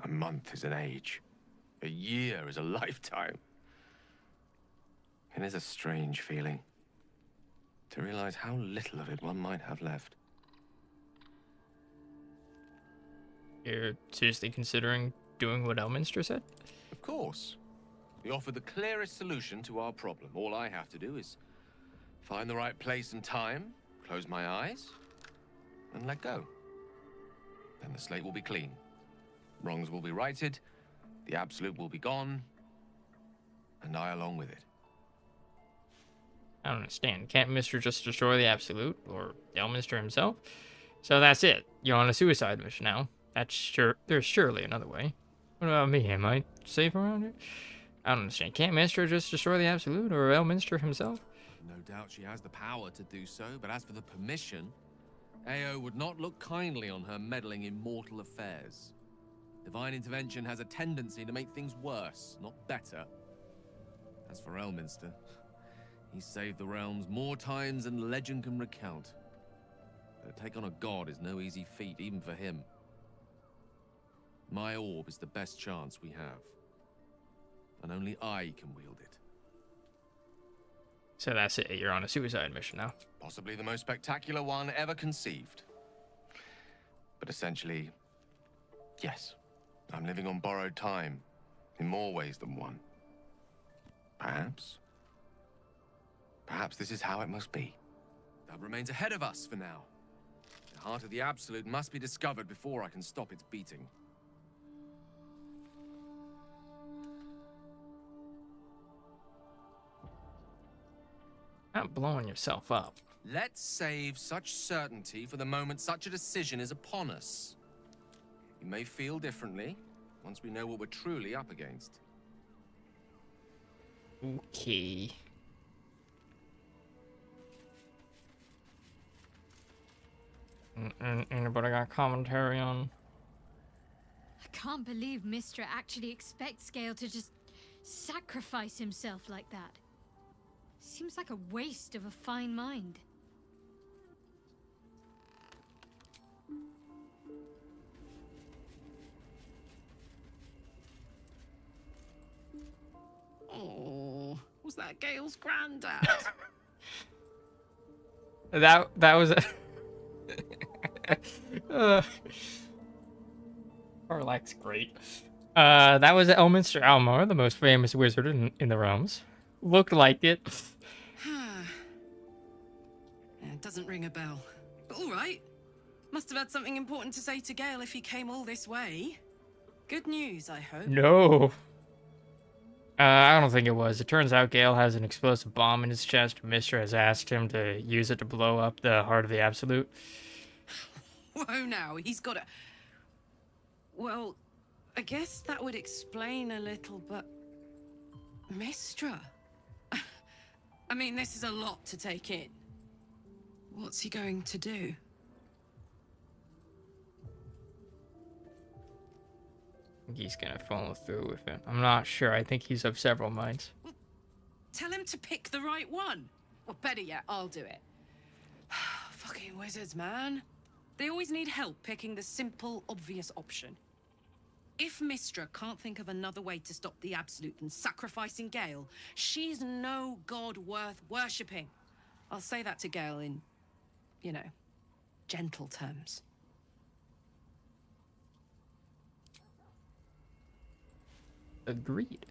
A month is an age. A year is a lifetime. It is a strange feeling to realize how little of it one might have left. You're seriously considering doing what Elminster said? Of course. We offer the clearest solution to our problem. All I have to do is find the right place and time, close my eyes, and let go. Then the slate will be clean. Wrongs will be righted, the absolute will be gone, and I along with it. I don't understand. Can't Mr. just destroy the absolute, or Elminster himself? So that's it. You're on a suicide mission now. That's sure. There's surely another way. What about me? Am I safe around here? I don't understand. Can't Mystra just destroy the absolute, or Elminster himself? No doubt she has the power to do so, but as for the permission, Ao would not look kindly on her meddling in mortal affairs. Divine intervention has a tendency to make things worse, not better. As for Elminster, he saved the realms more times than legend can recount. But to take on a god is no easy feat, even for him. My orb is the best chance we have. And only I can wield it. So that's it. You're on a suicide mission now. Possibly the most spectacular one ever conceived. But essentially, yes. I'm living on borrowed time, in more ways than one. Perhaps this is how it must be. That remains ahead of us for now. The heart of the Absolute must be discovered before I can stop its beating. Not blowing yourself up. Let's save such certainty for the moment such a decision is upon us. We may feel differently once we know what we're truly up against. Okay. Anybody got commentary on? I can't believe Mystra actually expects Gale to just sacrifice himself like that. Seems like a waste of a fine mind. Oh, was that Gale's granddad? that was a Orlak's great. That was Elminster Almar, the most famous wizard in the realms. Looked like it. It doesn't ring a bell. But all right. Must have had something important to say to Gale if he came all this way. Good news, I hope. No. I don't think it was. It turns out Gale has an explosive bomb in his chest. Mystra has asked him to use it to blow up the heart of the Absolute. Whoa now, he's got a... Well, I guess that would explain a little, but... Mystra? I mean, this is a lot to take in. What's he going to do? He's gonna follow through with it. I'm not sure. I think he's of several minds. Well, tell him to pick the right one. Well, better yet, I'll do it. Fucking wizards, man. They always need help picking the simple, obvious option. If Mystra can't think of another way to stop the Absolute than sacrificing Gale, she's no god worth worshipping. I'll say that to Gale in, you know, gentle terms. Agreed.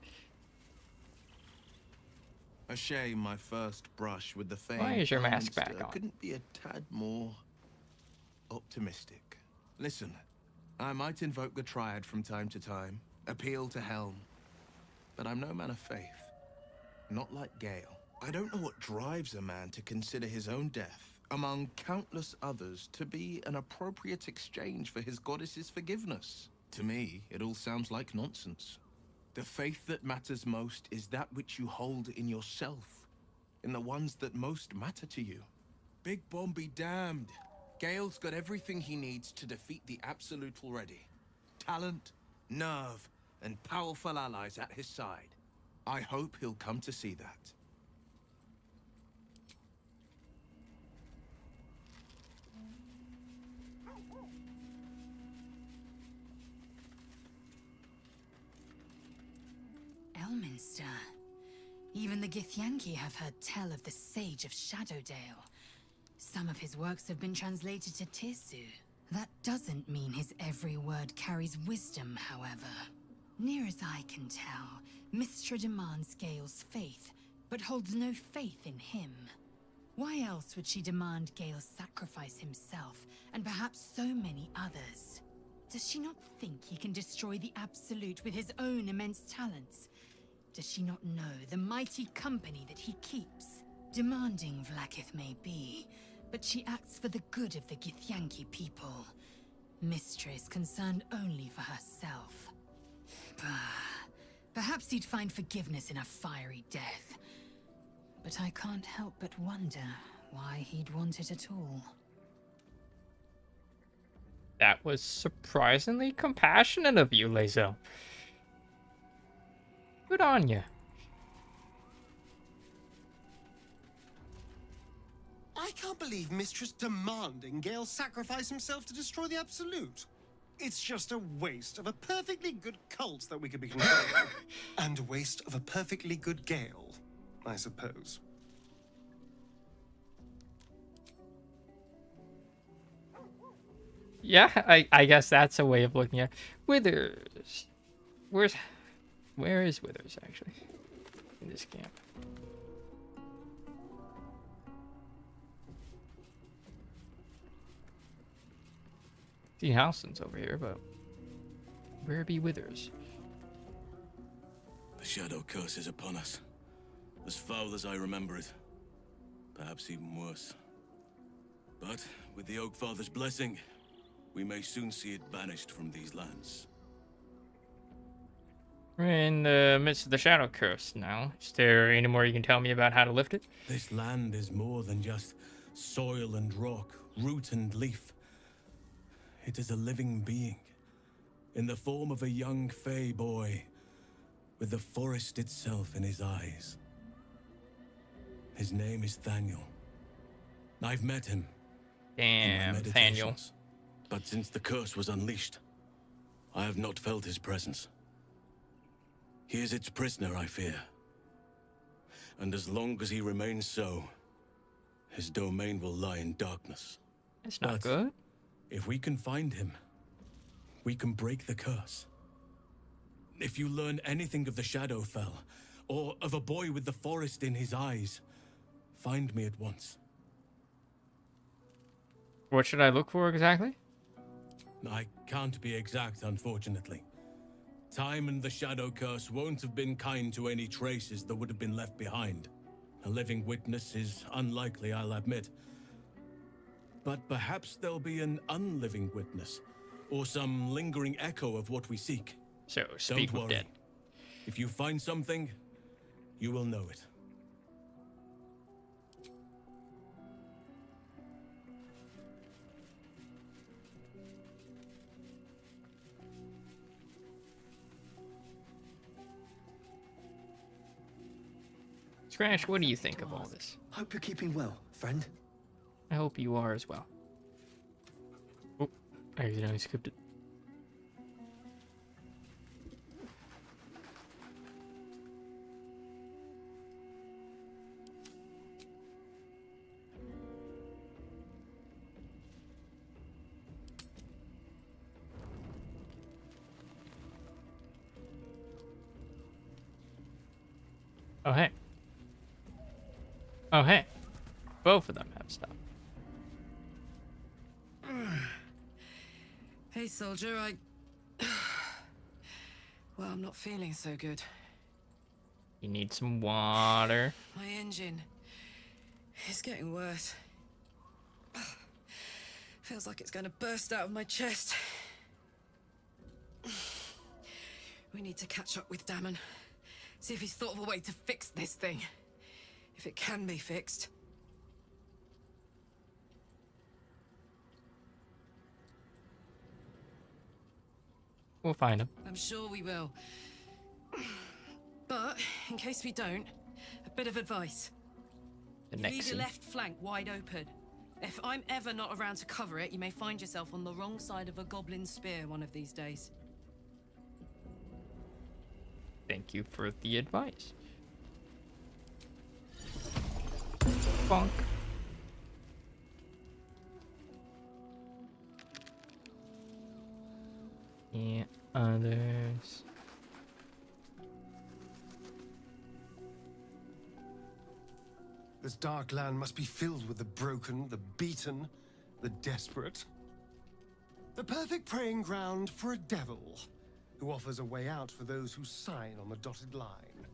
A shame my first brush with the famed Why is your mask back monster on? couldn't be a tad more optimistic. Listen, I might invoke the Triad from time to time, appeal to Helm, but I'm no man of faith. Not like Gale. I don't know what drives a man to consider his own death, among countless others, to be an appropriate exchange for his goddess's forgiveness. To me, it all sounds like nonsense. The faith that matters most is that which you hold in yourself. in the ones that most matter to you. Big Bomb be damned. Gale's got everything he needs to defeat the Absolute already. Talent, nerve, and powerful allies at his side. I hope he'll come to see that. Elminster. Even the Githyanki have heard tell of the Sage of Shadowdale. Some of his works have been translated to Tirsu. That doesn't mean his every word carries wisdom, however. Near as I can tell, Mystra demands Gale's faith, but holds no faith in him. Why else would she demand Gale sacrifice himself, and perhaps so many others? Does she not think he can destroy the Absolute with his own immense talents? Does she not know the mighty company that he keeps? Demanding Vlaakith may be, but she acts for the good of the Githyanki people. Mystra is concerned only for herself. Perhaps he'd find forgiveness in a fiery death. But I can't help but wonder why he'd want it at all. That was surprisingly compassionate of you, Lae'zel. Good on you. I can't believe Mistress demanding Gale sacrifice himself to destroy the Absolute. It's just a waste of a perfectly good cult that we could be controlling. And a waste of a perfectly good Gale, I suppose. Yeah, I guess that's a way of looking at Withers. Where is Withers actually in this camp? See, Halson's over here, but where be Withers? The shadow curse is upon us. As foul as I remember it. Perhaps even worse. But with the Oak Father's blessing, we may soon see it banished from these lands. We're in the midst of the shadow curse now. Is there any more you can tell me about how to lift it? This land is more than just soil and rock, root and leaf. It is a living being, in the form of a young Fey boy, with the forest itself in his eyes. His name is Thaniel. I've met him. Damn, Thaniel. But since the curse was unleashed, I have not felt his presence. He is its prisoner, I fear. And as long as he remains so, his domain will lie in darkness. It's not good. If we can find him, we can break the curse. If you learn anything of the Shadowfell, or of a boy with the forest in his eyes, find me at once. What should I look for exactly? I can't be exact, unfortunately. Time and the Shadow Curse won't have been kind to any traces that would have been left behind. A living witness is unlikely, I'll admit. But perhaps there'll be an unliving witness, or some lingering echo of what we seek. So, speak Don't of worry. dead. If you find something, you will know it. Scratch, what do you think of all this? Hope you're keeping well, friend. I hope you are as well. Oh, I accidentally skipped it. Oh, hey. Oh, hey. Both of them have stuff. Hey, soldier, well, I'm not feeling so good. You need some water. My engine is getting worse. Feels like it's going to burst out of my chest. We need to catch up with Damon. See if he's thought of a way to fix this thing. If it can be fixed. We'll find him. I'm sure we will. But, in case we don't, a bit of advice. The You next leave your scene. left flank wide open. If I'm ever not around to cover it, you may find yourself on the wrong side of a goblin spear one of these days. Thank you for the advice. Bonk. Yeah, others. This dark land must be filled with the broken, the beaten, the desperate. The perfect preying ground for a devil who offers a way out for those who sign on the dotted line.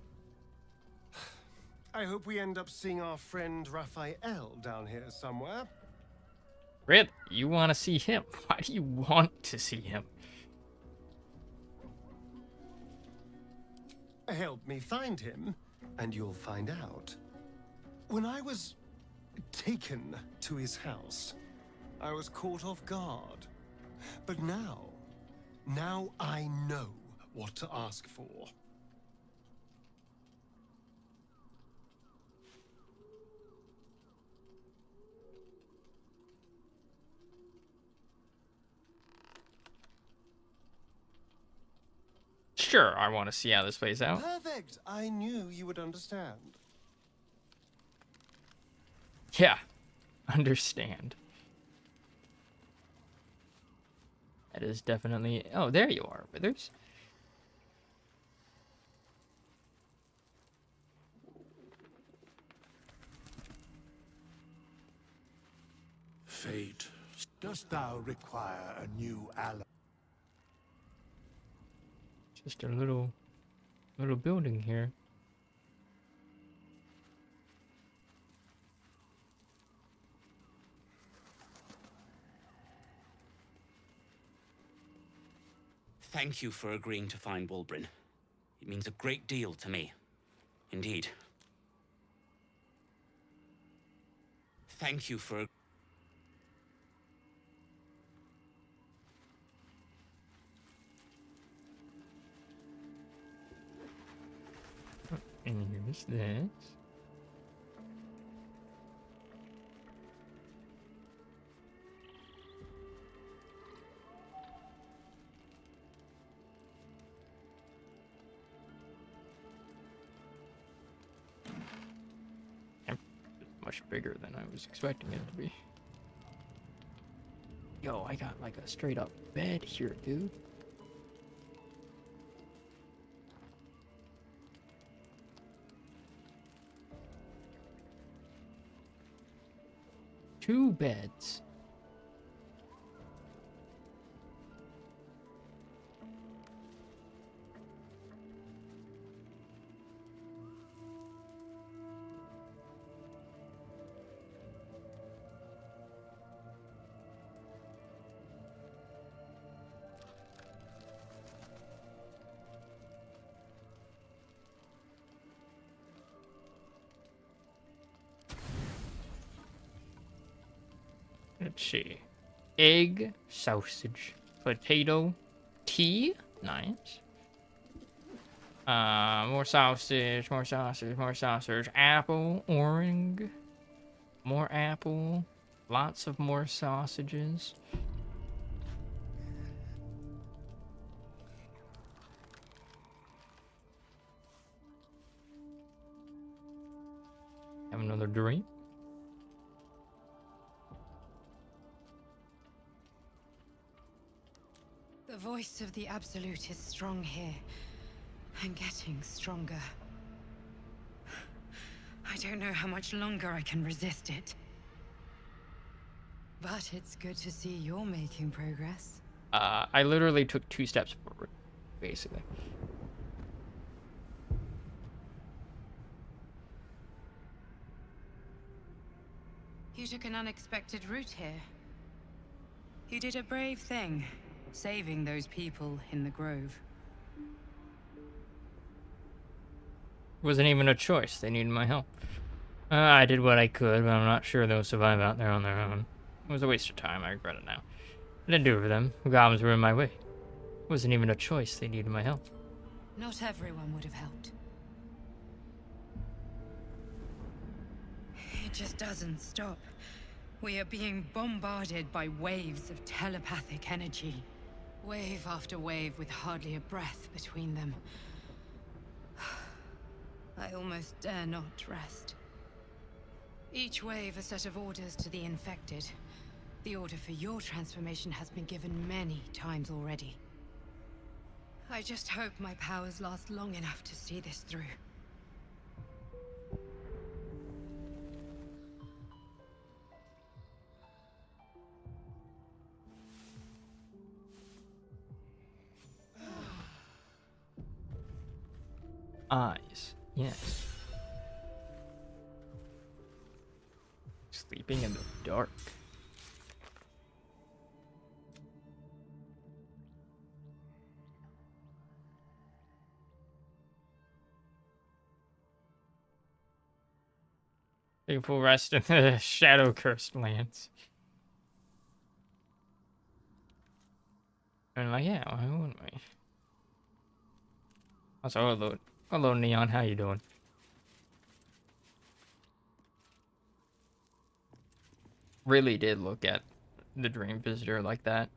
I hope we end up seeing our friend Raphael down here somewhere. Really? You want to see him? Why do you want to see him? Help me find him, and you'll find out. When I was taken to his house, I was caught off guard. But now I know what to ask for. Sure, I want to see how this plays out. Perfect. I knew you would understand. Yeah, understand. That is definitely... Oh, there you are, Withers. Fate, dost thou require a new ally? Just a little building here. Thank you for agreeing to find Wulbren. It means a great deal to me. Indeed. Thank you for... And here's this. Much bigger than I was expecting it to be. Yo, I got like a straight up bed here, dude. Two beds. Let's see. Egg, sausage, potato, tea. Nice. More sausage, more sausage, more sausage. Apple, orange. More apple. Lots of more sausages. Have another drink. The voice of the Absolute is strong here, and getting stronger. I don't know how much longer I can resist it. But it's good to see you're making progress. I literally took 2 steps forward, basically. You took an unexpected route here. You did a brave thing, saving those people in the grove. Wasn't even a choice. They needed my help. I did what I could, but I'm not sure they'll survive out there on their own. It was a waste of time, I regret it now. I didn't do it for them. The goblins were in my way. It wasn't even a choice, they needed my help. Not everyone would have helped. It just doesn't stop. We are being bombarded by waves of telepathic energy. Wave after wave with hardly a breath between them. I almost dare not rest. Each wave a set of orders to the infected. The order for your transformation has been given many times already. I just hope my powers last long enough to see this through. Eyes. Yes. Sleeping in the dark. Take a full rest in the shadow-cursed lands. And like, yeah, why wouldn't we? Also, hello, Neon, how you doing? Really did look at the Dream Visitor like that.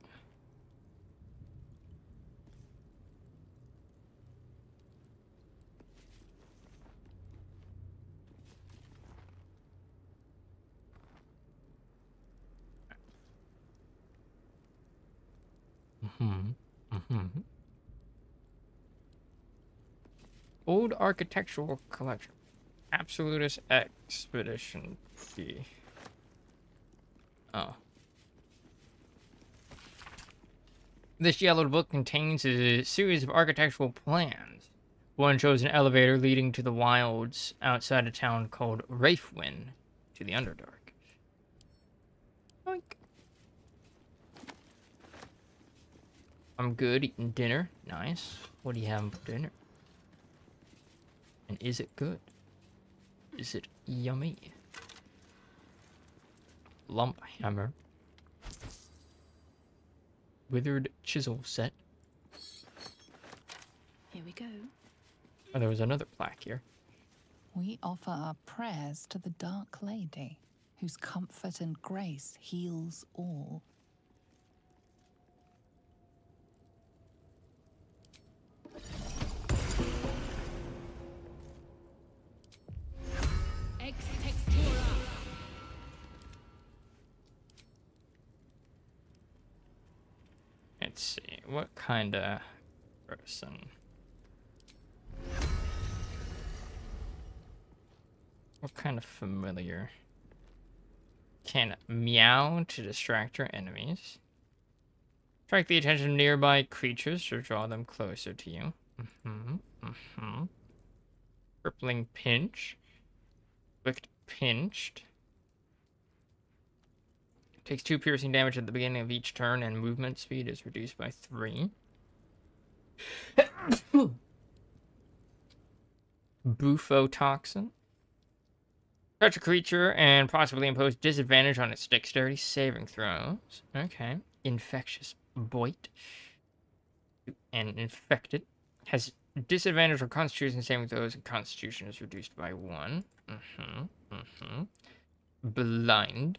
Old architectural collection. Absolutist expedition key. Oh. This yellowed book contains a series of architectural plans. One shows an elevator leading to the wilds outside a town called Wraithwin to the Underdark. Oink. I'm good eating dinner. Nice. What do you have for dinner? And is it good? Is it yummy? Lump hammer. Withered chisel set. Here we go. Oh, there was another plaque here. We offer our prayers to the Dark Lady, whose comfort and grace heals all. Let's see, what kind of person? What kind of familiar? Can meow to distract your enemies. Attract the attention of nearby creatures to draw them closer to you. Crippling pinch. Licked pinched. Takes 2 piercing damage at the beginning of each turn, and movement speed is reduced by 3. Bufotoxin. Touch a creature and possibly impose disadvantage on its dexterity saving throws. Okay. Infectious bite. And infected. Has disadvantage on constitution saving throws, and constitution is reduced by 1. Blind.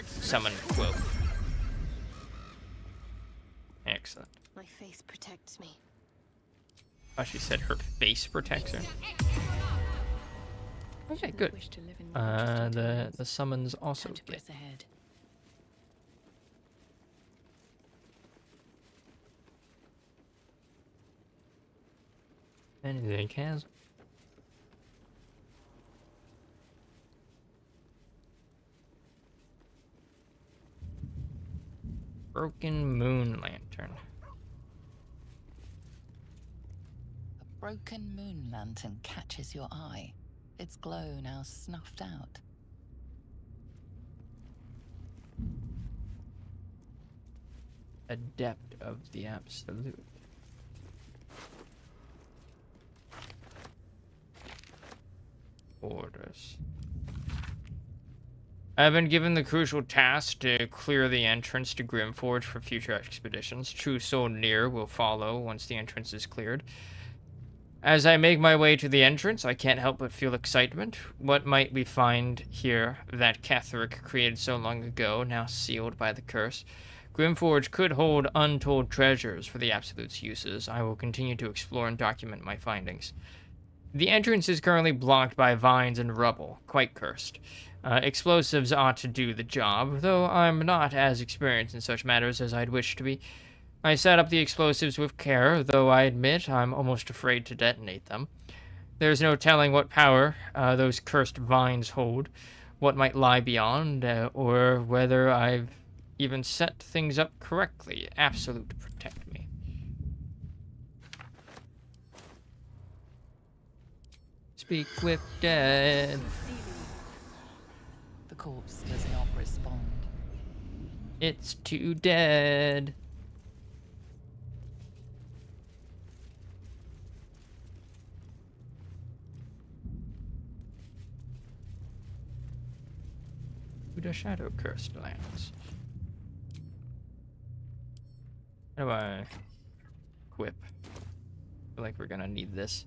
Summon quote. Excellent. My face protects me. Oh, she said her face protects her. Okay, good. The summons also get. Anything has. Broken moon lantern. A broken moon lantern catches your eye, its glow now snuffed out. Adept of the Absolute. Orders. I've been given the crucial task to clear the entrance to Grimforge for future expeditions. True Soldier will follow once the entrance is cleared. As I make my way to the entrance, I can't help but feel excitement. What might we find here that Ketheric created so long ago, now sealed by the curse? Grimforge could hold untold treasures for the Absolute's uses. I will continue to explore and document my findings. The entrance is currently blocked by vines and rubble, quite cursed. Explosives ought to do the job, though I'm not as experienced in such matters as I'd wish to be. I set up the explosives with care, though I admit I'm almost afraid to detonate them. There's no telling what power those cursed vines hold, what might lie beyond, or whether I've even set things up correctly. Absolute, protect me. Speak with dead. The corpse does not respond. It's too dead. The shadow cursed lands. How do I equip? I feel like we're gonna need this.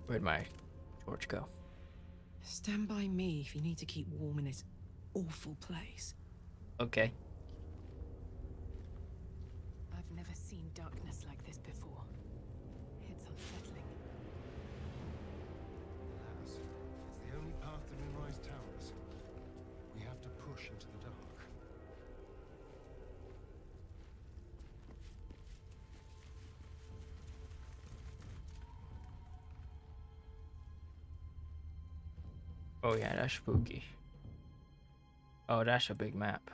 Where'd my torch go? Stand by me if you need to keep warm in this awful place. Okay. I've never seen darkness like this before. It's unsettling. Alas, it's the only path to Moonrise Towers. We have to push into the dark. Oh yeah, that's spooky. Oh, that's a big map.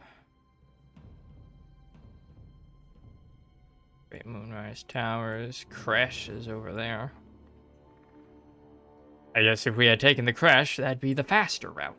Great Moonrise Towers. Crash is over there. I guess if we had taken the Crash, that'd be the faster route.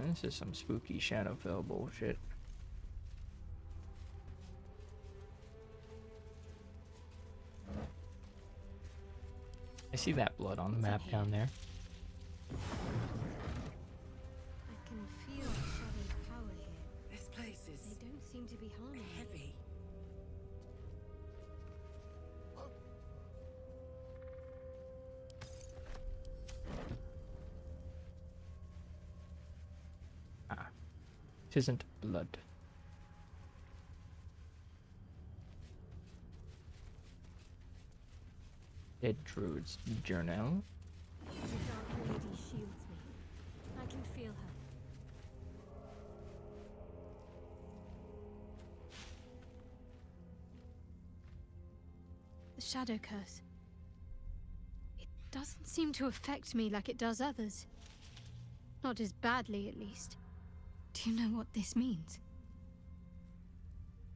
This is some spooky Shadowfell bullshit. I see that blood on the map down there. I can feel shadow power here. This place is... They don't seem to be harming me. Heavy. It isn't blood. Dead Druid's Journal. The Dark Lady shields me. I can feel her. The Shadow Curse. It doesn't seem to affect me like it does others. Not as badly, at least. Do you know what this means?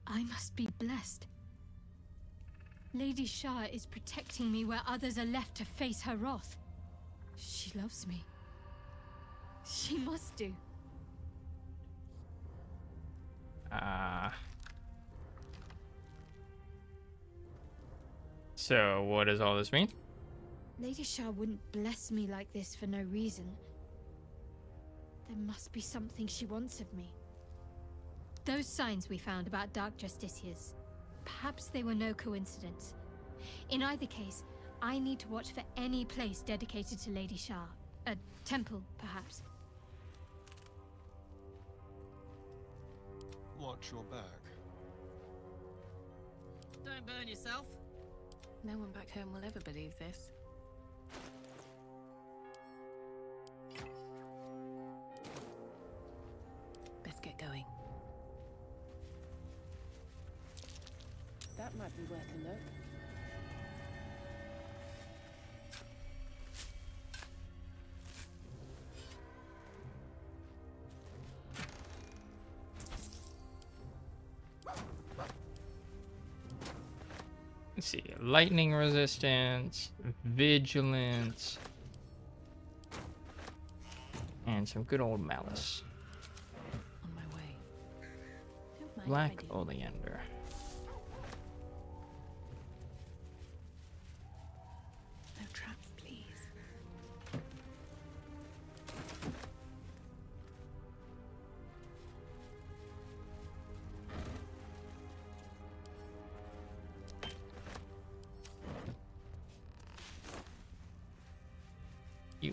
I must be blessed. Lady Shah is protecting me where others are left to face her wrath. She loves me. She must do. So what does all this mean? Lady Shah wouldn't bless me like this for no reason. There must be something she wants of me. Those signs we found about Dark Justiciars, perhaps they were no coincidence. In either case, I need to watch for any place dedicated to Lady Shah. A temple, perhaps. Watch your back. Don't burn yourself. No one back home will ever believe this. Best get going. That might be worth a look. Let's see. Lightning resistance, vigilance, and some good old malice. On my way. Don't mind Black if I do. oleander. No traps, please. You.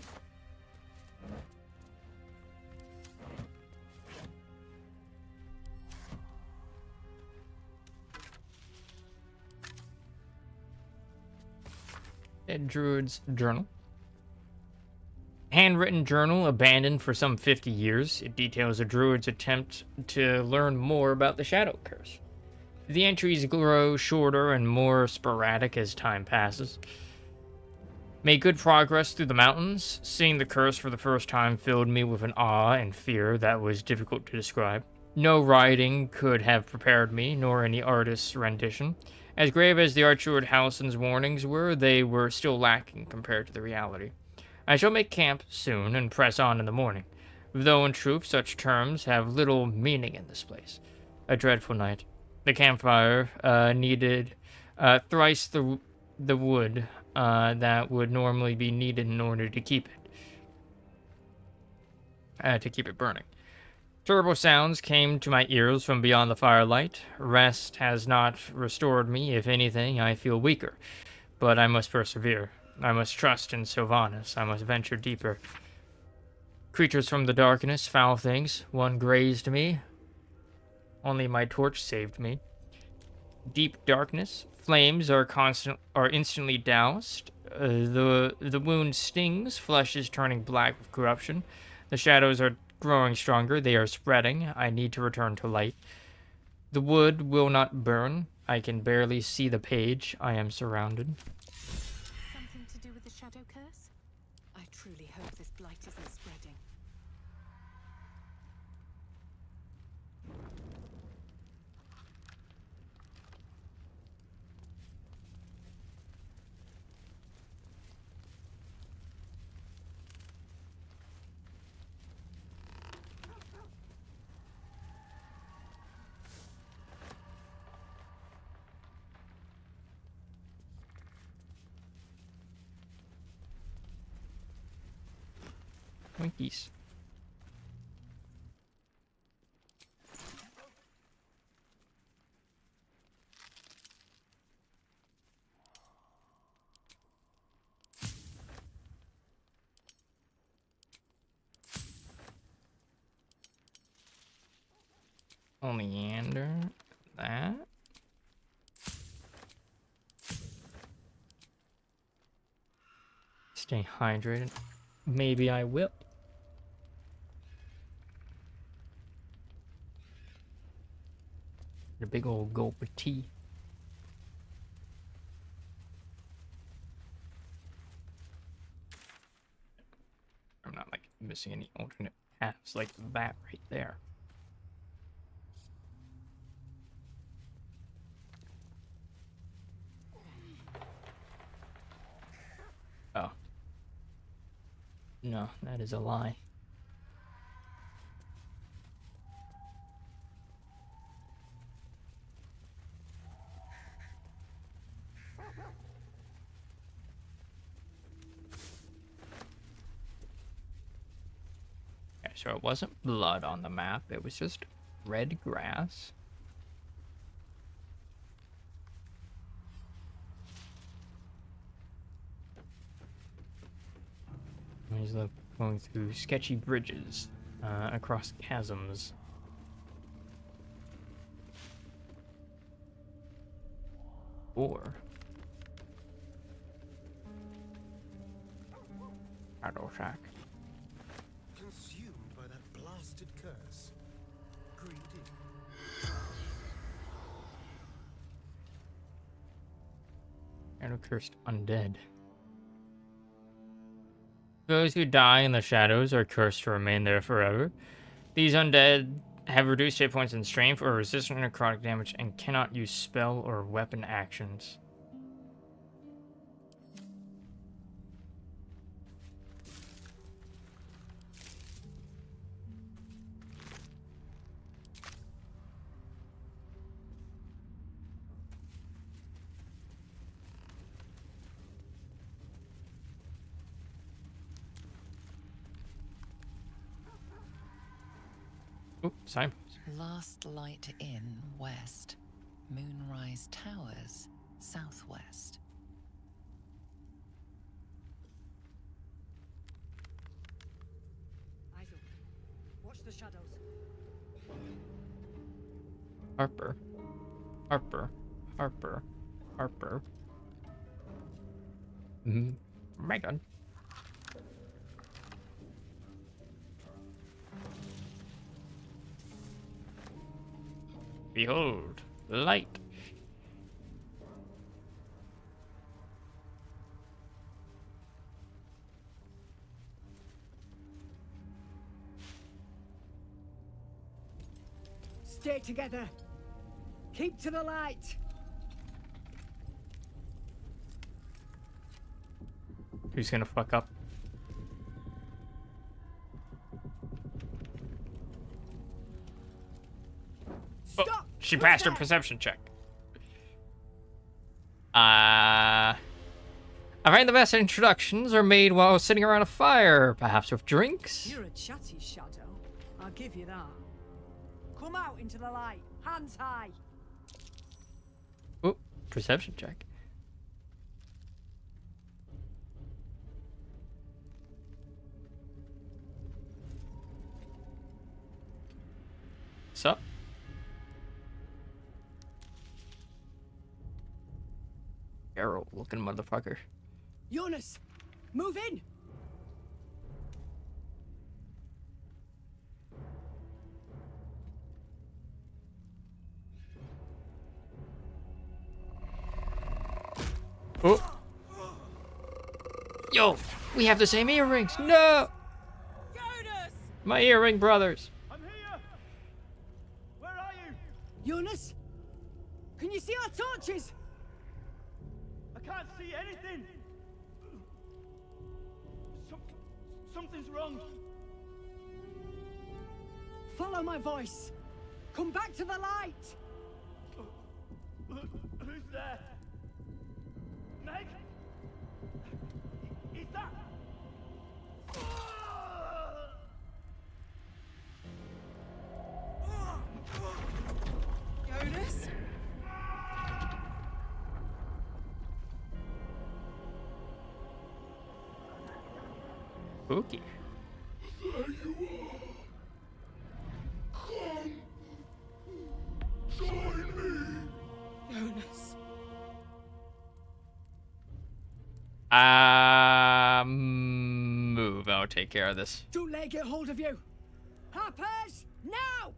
Dead Druid's Journal. Handwritten journal abandoned for some 50 years. It details a druid's attempt to learn more about the Shadow Curse. The entries grow shorter and more sporadic as time passes. Made good progress through the mountains. Seeing the curse for the first time filled me with an awe and fear that was difficult to describe. No writing could have prepared me, nor any artist's rendition. As grave as the Archduke Halsin's warnings were, they were still lacking compared to the reality. I shall make camp soon and press on in the morning, though in truth such terms have little meaning in this place. A dreadful night. The campfire needed thrice the wood that would normally be needed in order to keep it burning. Terrible sounds came to my ears from beyond the firelight. Rest has not restored me. If anything, I feel weaker. But I must persevere. I must trust in Sylvanas. I must venture deeper. Creatures from the darkness, foul things. One grazed me. Only my torch saved me. Deep darkness. Flames are instantly doused. The wound stings. Flesh is turning black with corruption. The shadows are growing stronger. They are spreading. I need to return to light. The wood will not burn. I can barely see the page. I am surrounded. Something to do with the Shadow Curse? I truly hope this blight isn't spreading. Twinkies. Oleander. That. Stay hydrated. Maybe I will. A big old gulp of tea. I'm not like missing any alternate paths like that right there. Oh. No, that is a lie. Okay, so it wasn't blood on the map, it was just red grass. He's going through sketchy bridges across chasms. Or Shadow Shack. Consumed by that blasted curse. Greedy. Shadow Cursed Undead. Those who die in the shadows are cursed to remain there forever. These undead have reduced hit points and strength or resistant to necrotic damage and cannot use spell or weapon actions. Oop, Simon. Last Light Inn, west. Moonrise Towers, southwest. Eyes open. Watch the shadows. Harper. Harper. Harper. Harper. Megan. Behold, light. Stay together. Keep to the light. Who's gonna fuck up? Stop! Oh, she passed her perception check. I find the best introductions are made while sitting around a fire, perhaps with drinks. You're a chatty shadow. I'll give you that. Come out into the light. Hands high. Oh, perception check. Sup? Arrow looking motherfucker. Jonas, move in. Oh. Yo, we have the same earrings. No. Jonas! My earring brothers. I'm here. Where are you? Jonas? Can you see our torches? I can't see anything. Something's wrong. Follow my voice. Come back to the light. Who's there? Meg? Is that? Jonas? Spooky. There you are. Come. Join me. Jonas. Move. I'll take care of this. Don't let it get hold of you. Harpers, now!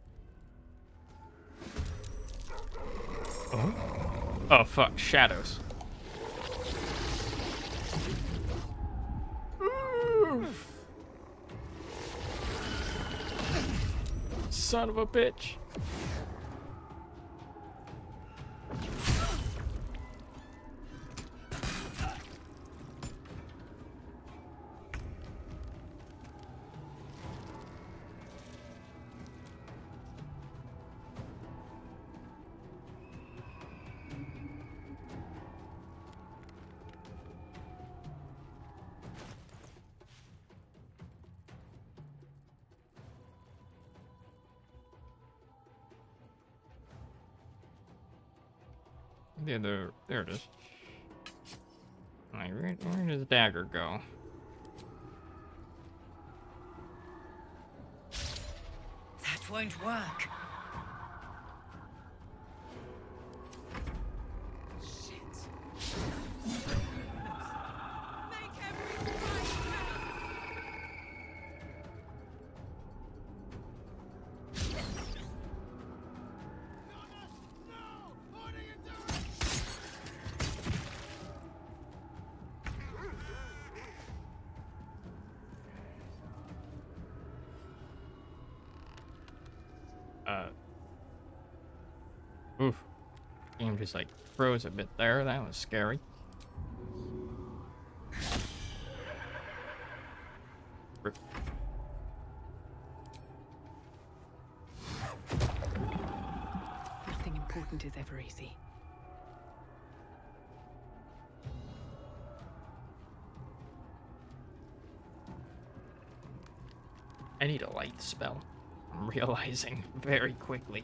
Oh? Oh, fuck. Shadows. Son of a bitch. Yeah, there it is. Like, where does the dagger go? That won't work. Oof. Game just like froze a bit there. That was scary. Nothing important is ever easy. I need a light spell. I'm realizing very quickly.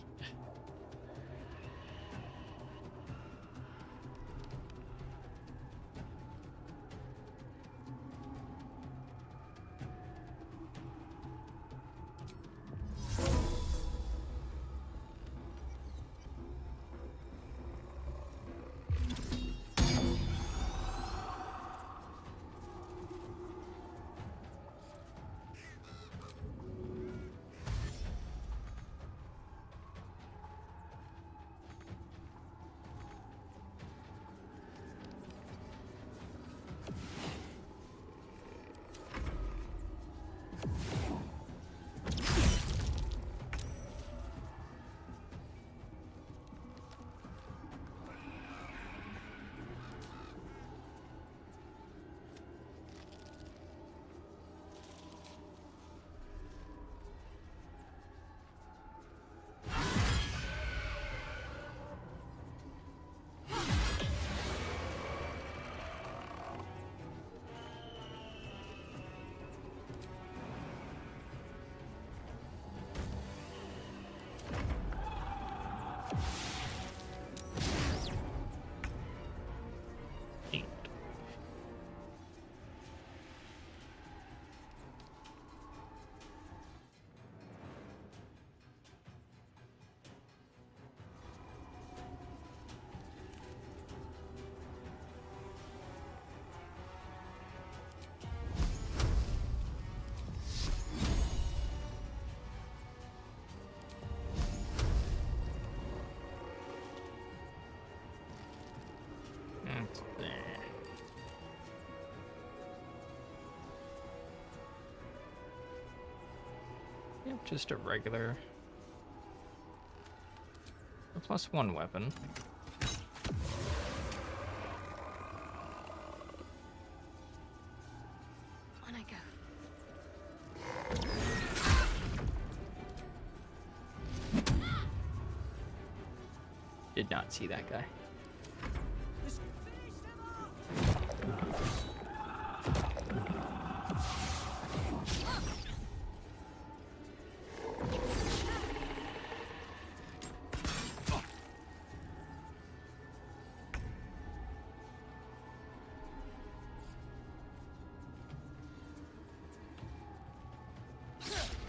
Yep, just a regular. A +1 weapon. On I go. Did not see that guy.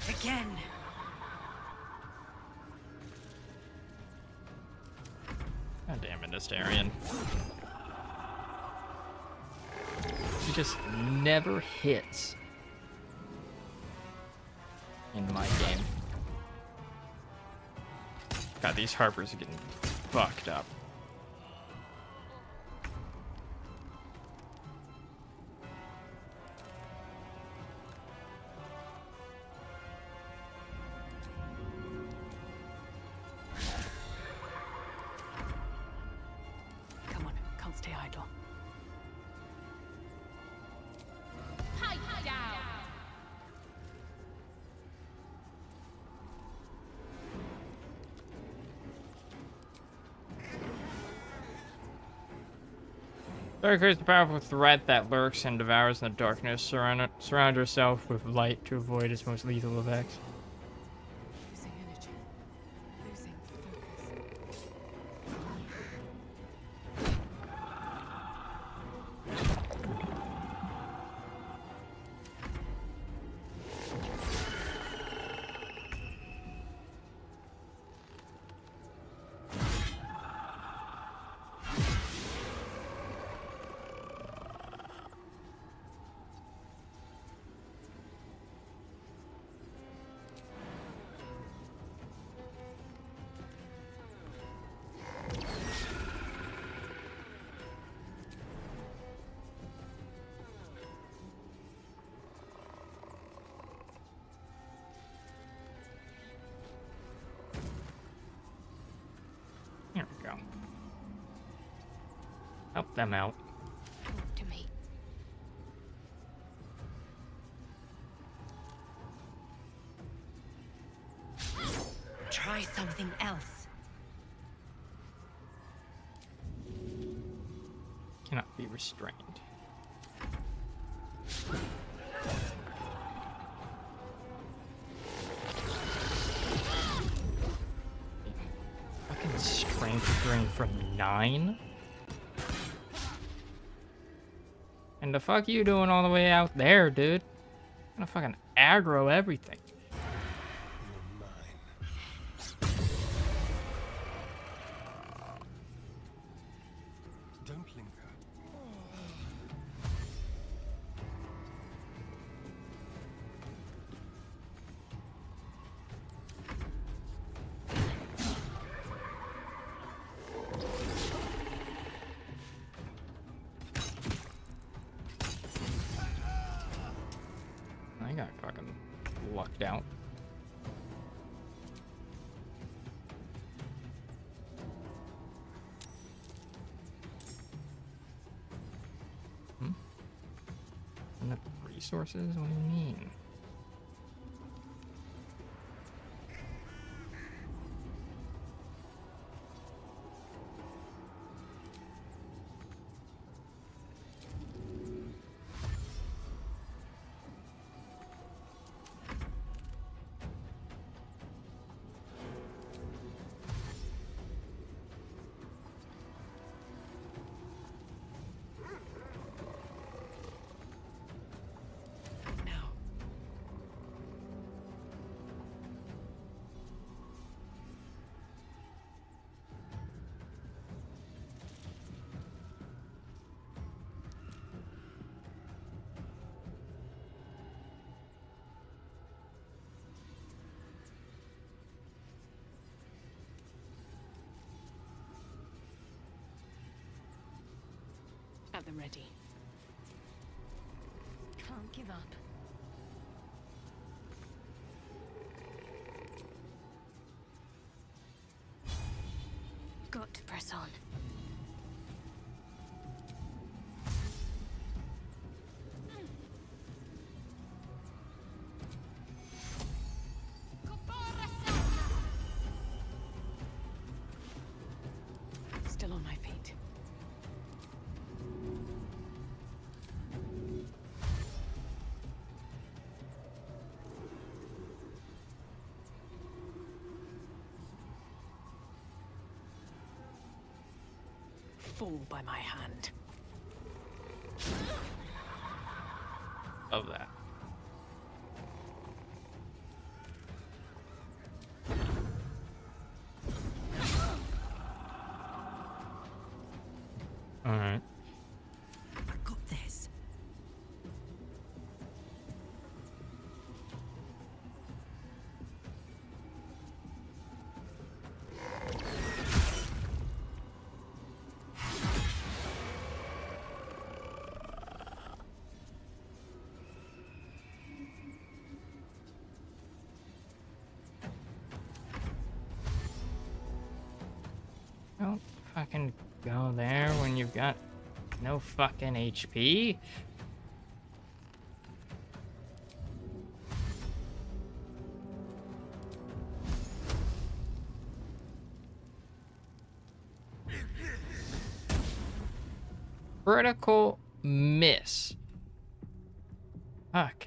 Again. God damn it, Astarion. He just never hits in my game. God, these Harpers are getting fucked up. Darker is the powerful threat that lurks and devours in the darkness. Surround yourself with light to avoid its most lethal effects. Losing energy. Losing focus. Here we go. Help them out. Talk to me. Try something else. Cannot be restrained. anchoring for 9? And the fuck you doing all the way out there, dude? I'm gonna fucking aggro everything. Don't linger. I got fucking lucked out. Enough resources? What do you mean? At the ready. Can't give up. Got to press on. Still on my feet. Fall by my hand. Of that. All right. I got this. Don't fucking go there when you've got no fucking HP. Critical miss. Fuck.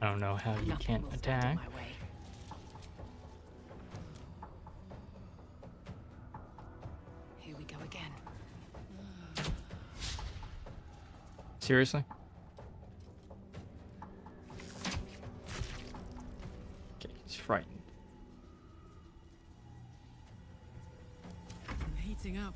I don't know how you can't attack. Here we go again. Seriously? Okay, he's frightened. I'm heating up.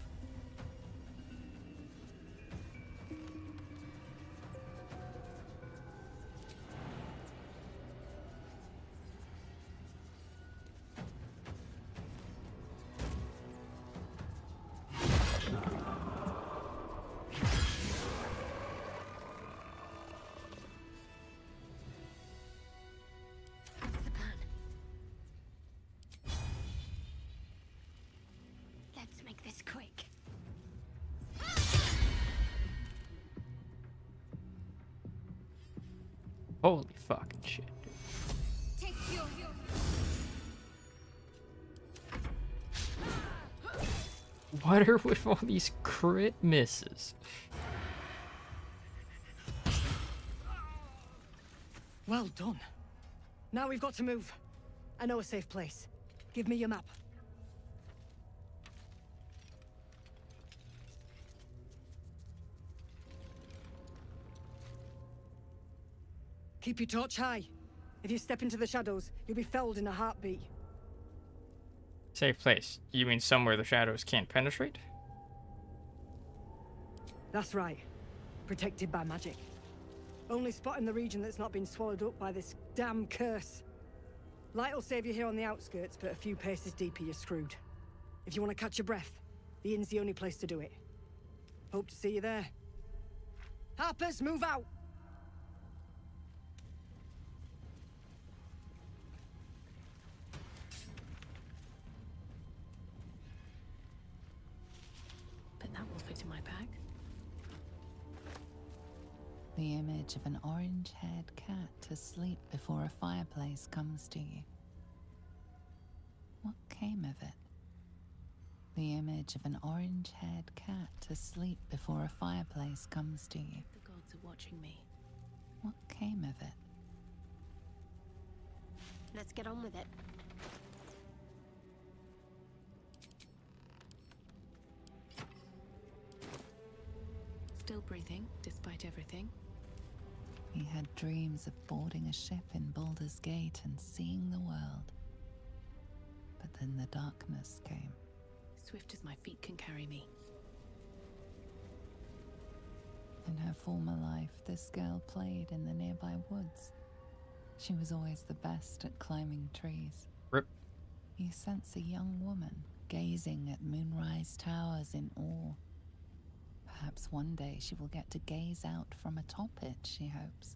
Holy fucking shit. What are with all these crit misses? Well done. Now we've got to move. I know a safe place. Give me your map. Keep your torch high. If you step into the shadows, you'll be felled in a heartbeat. Safe place. You mean somewhere the shadows can't penetrate? That's right. Protected by magic. Only spot in the region that's not been swallowed up by this damn curse. Light will save you here on the outskirts, but a few paces deeper you're screwed. If you want to catch your breath, the inn's the only place to do it. Hope to see you there. Harpers, move out! But that will fit in my bag. The image of an orange-haired cat asleep before a fireplace comes to you. What came of it? The image of an orange-haired cat asleep before a fireplace comes to you. The gods are watching me. What came of it? Let's get on with it. Still breathing, despite everything. He had dreams of boarding a ship in Baldur's Gate and seeing the world. But then the darkness came. Swift as my feet can carry me. In her former life, this girl played in the nearby woods. She was always the best at climbing trees. Rip. You sense a young woman gazing at moonrise towers in awe. Perhaps one day she will get to gaze out from atop it, she hopes.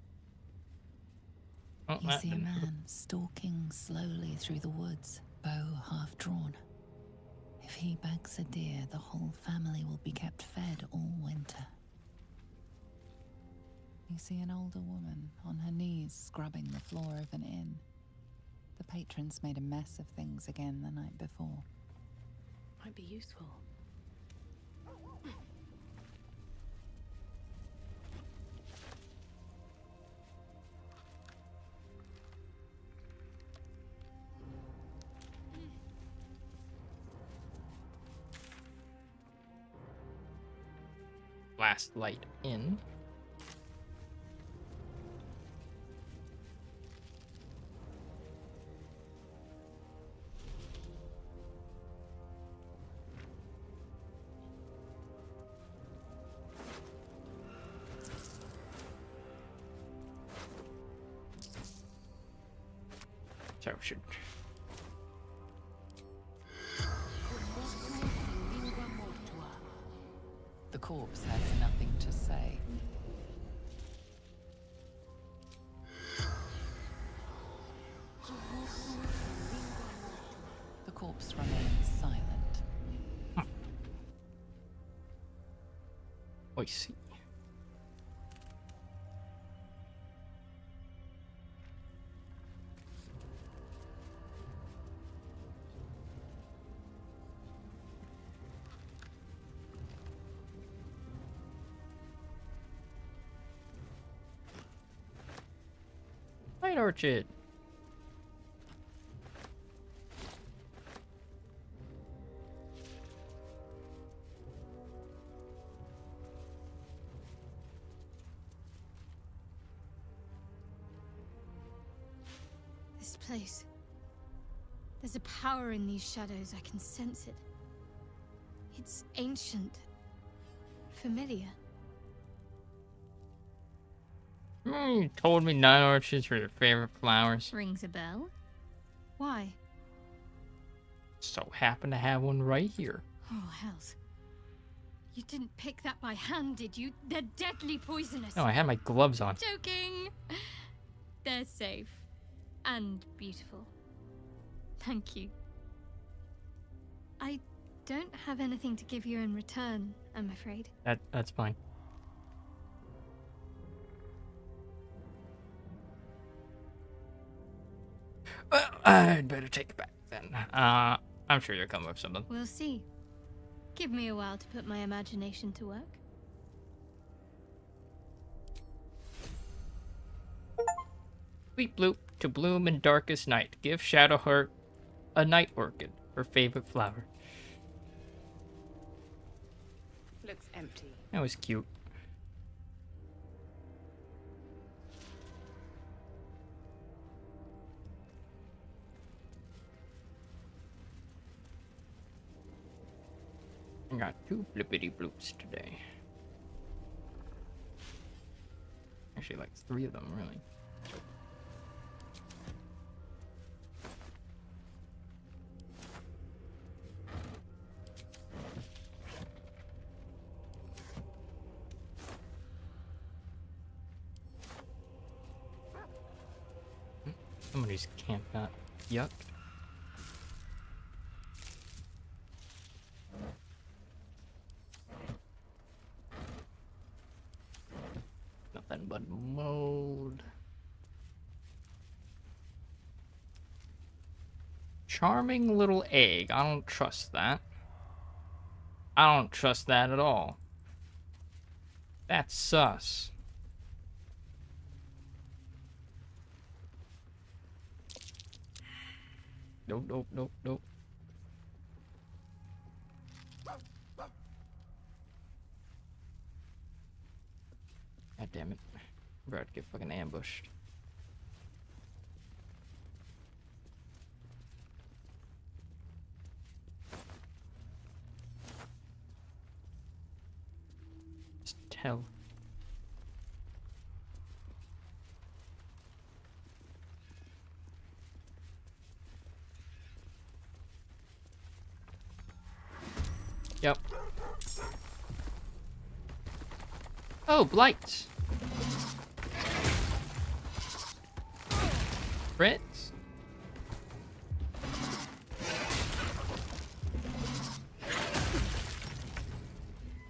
Oh, You see a man stalking slowly through the woods, bow half drawn. If he bags a deer, the whole family will be kept fed all winter. You see an older woman on her knees scrubbing the floor of an inn. The patrons made a mess of things again the night before. Might be useful. Last light in. So should. The corpse has nothing to say. The corpse remains silent. I see. Night orchid. This place. There's a power in these shadows. I can sense it. It's ancient. Familiar. You told me night orchids were your favorite flowers. Rings a bell. Why? So happen to have one right here. Oh, hells. You didn't pick that by hand, did you? They're deadly poisonous. No, I had my gloves on. Joking. They're safe. And beautiful. Thank you. I don't have anything to give you in return, I'm afraid. That's fine. I'd better take it back then. I'm sure you'll come up with something. We'll see. Give me a while to put my imagination to work. Sweet bloop to bloom in darkest night. Give Shadowheart a night orchid, her favorite flower. Looks empty. That was cute. I got 2 blippity bloops today. Actually, like 3 of them, really. Somebody's camped out. Yuck. Nothing but mold. Charming little egg. I don't trust that. I don't trust that at all. That's sus. Nope, nope, nope, nope. God damn it. I'm about to get fucking ambushed. Just tell. Yep. Oh, blight. Brits.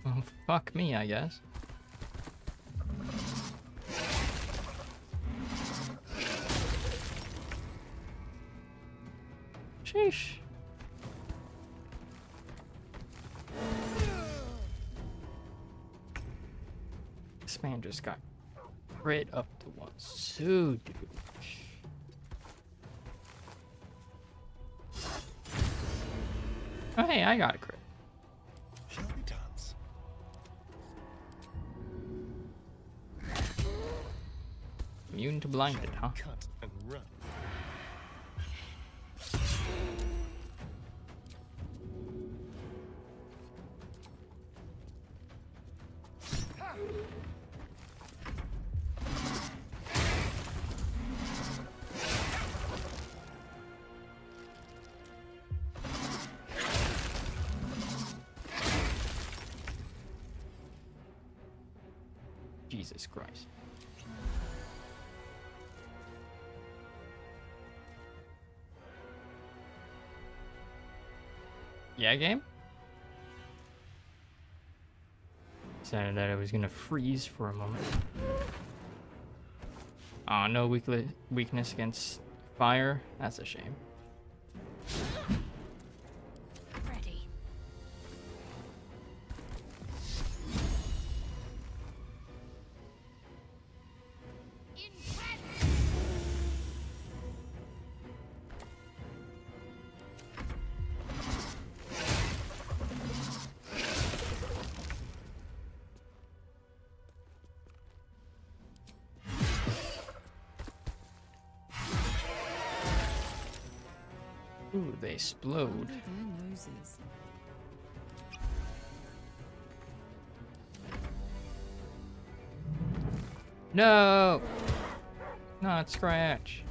Well, fuck me, I guess. Sheesh. This man just got crit up to one. So, dude. Oh, hey, I got a crit. Shall we dance? Immune to blinded, huh? Cut and run. Jesus Christ. Yeah, game? Decided that I was gonna freeze for a moment. Aw, no weakness against fire. That's a shame. Ready. Ooh, they explode. Under their noses. No! Not Scratch.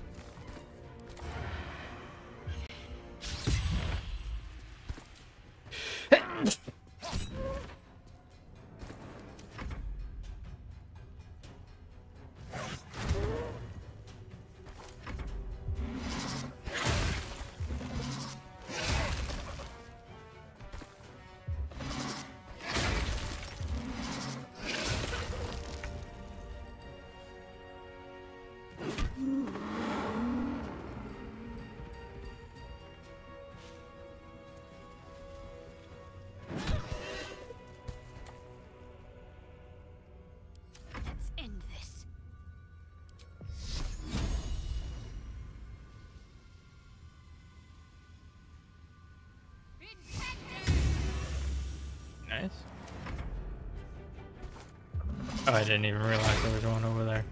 Oh, I didn't even realize there was one over there.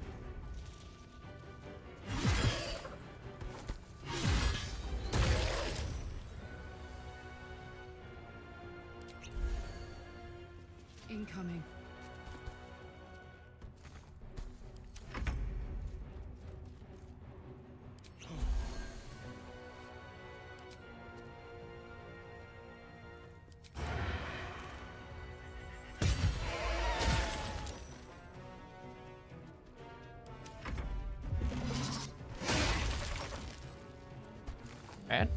Incoming. Bad.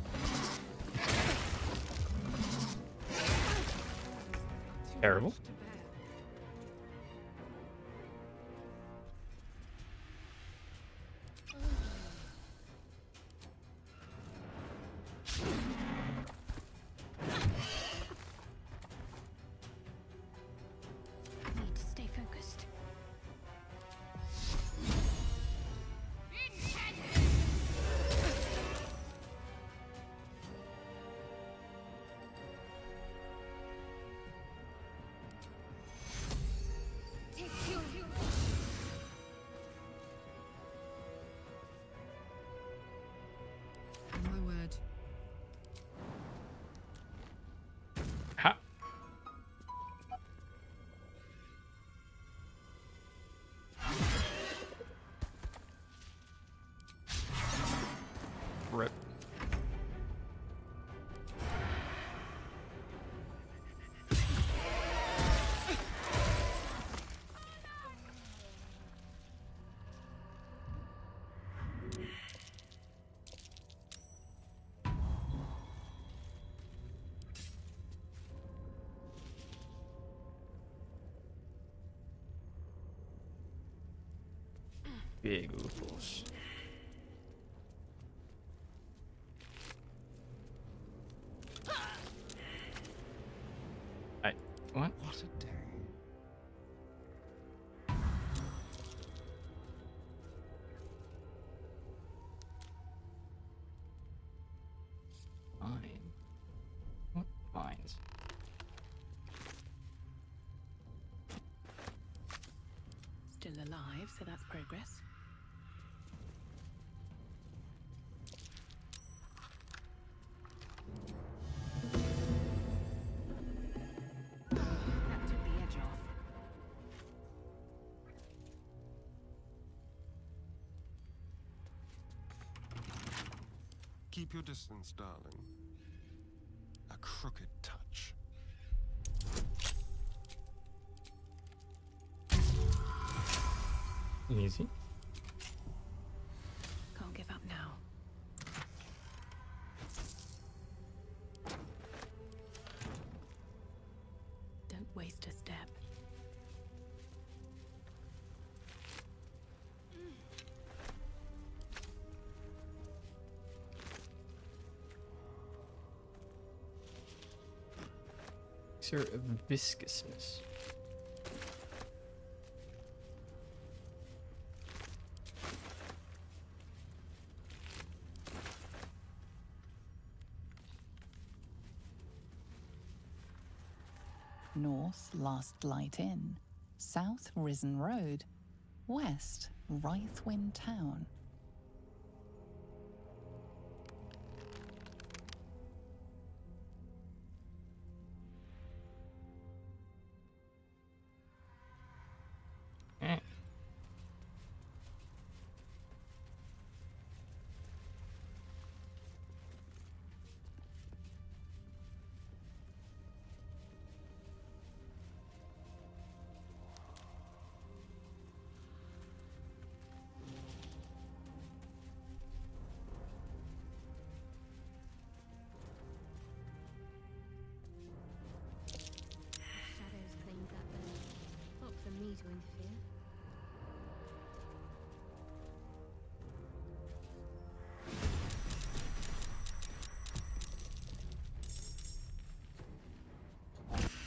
Terrible. Need to stay focused. My word. Ha. Rip. Big oofles. What? What a day. Fine. What fines? Still alive, so that's progress. That took the edge off. Keep your distance, darling. A crooked touch. Easy. Can't give up now. Don't waste a step. Elixir of viscousness. North, Last Light Inn. South, Risen Road. West, Rythwin Town. Shadows claimed that bird. Not for me to interfere.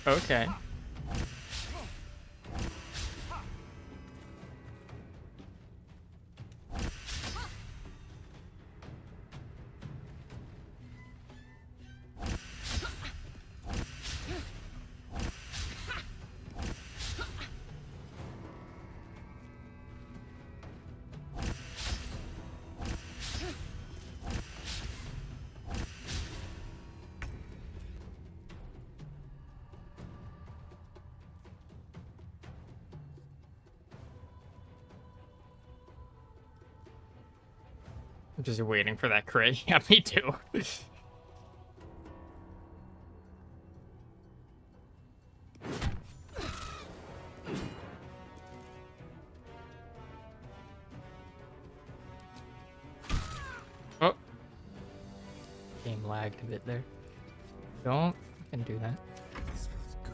Okay. I'm just waiting for that crit. Yeah, me too. Oh. Game lagged a bit there. Don't fucking do that. This feels good.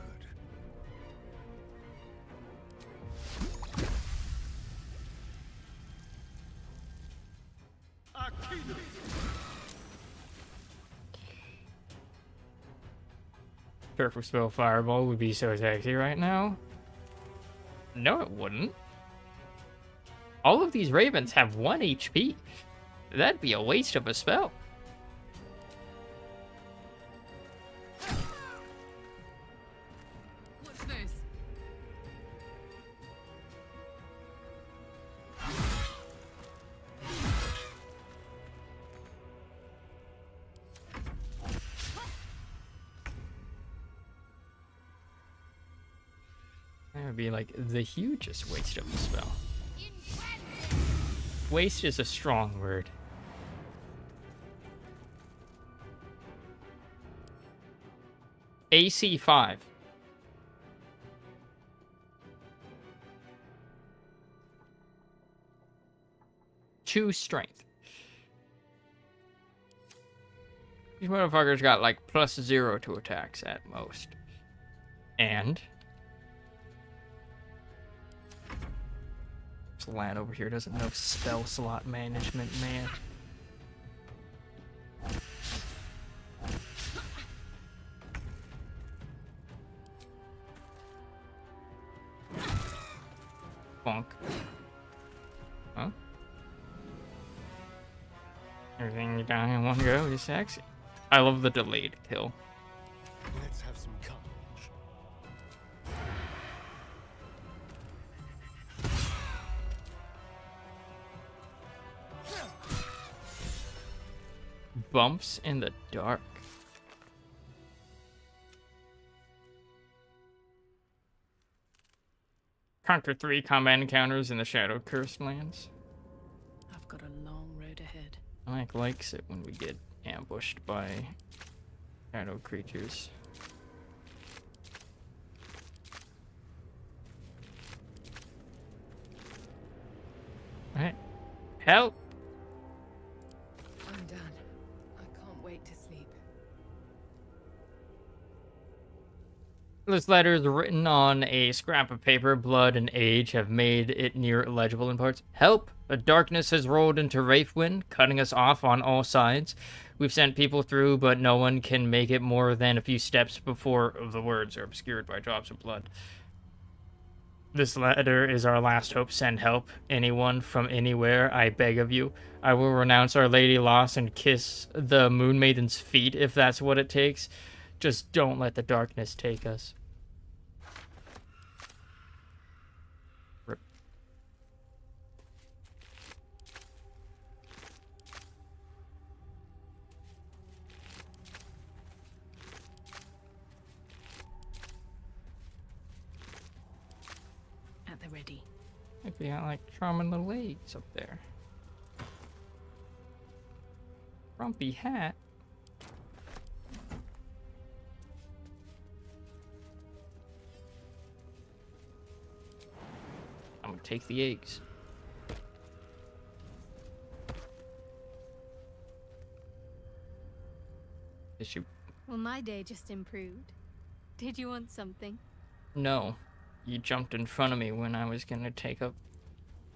Perfect spell Fireball would be so sexy right now. No, it wouldn't. All of these ravens have 1 HP. That'd be a waste of a spell. What's this? That would be like the hugest waste of a spell. Waste is a strong word. AC 5. Two strength. These motherfuckers got like +0 to attacks at most. And this lad over here doesn't know spell slot management, man. Bonk. Huh? Everything you die in one go is sexy. I love the delayed kill. Let's have some courage. Bumps in the dark. Conquer 3 combat encounters in the Shadow Cursed lands. I've got a long road ahead. Mike likes it when we get ambushed by shadow creatures. Alright. Help! I'm done. I can't wait to sleep. This letter is written on a scrap of paper. Blood and age have made it near illegible in parts. Help! The darkness has rolled into Wraithwind, cutting us off on all sides. We've sent people through, but no one can make it more than a few steps before the words are obscured by drops of blood. This letter is our last hope. Send help. Anyone from anywhere, I beg of you. I will renounce Our Lady Lost and kiss the Moon Maiden's feet if that's what it takes. Just don't let the darkness take us. Rip. At the ready. Might be got like charming little legs up there. Frumpy hat. I'm gonna take the eggs. Issue. Well, my day just improved. Did you want something? No. You jumped in front of me when I was gonna take up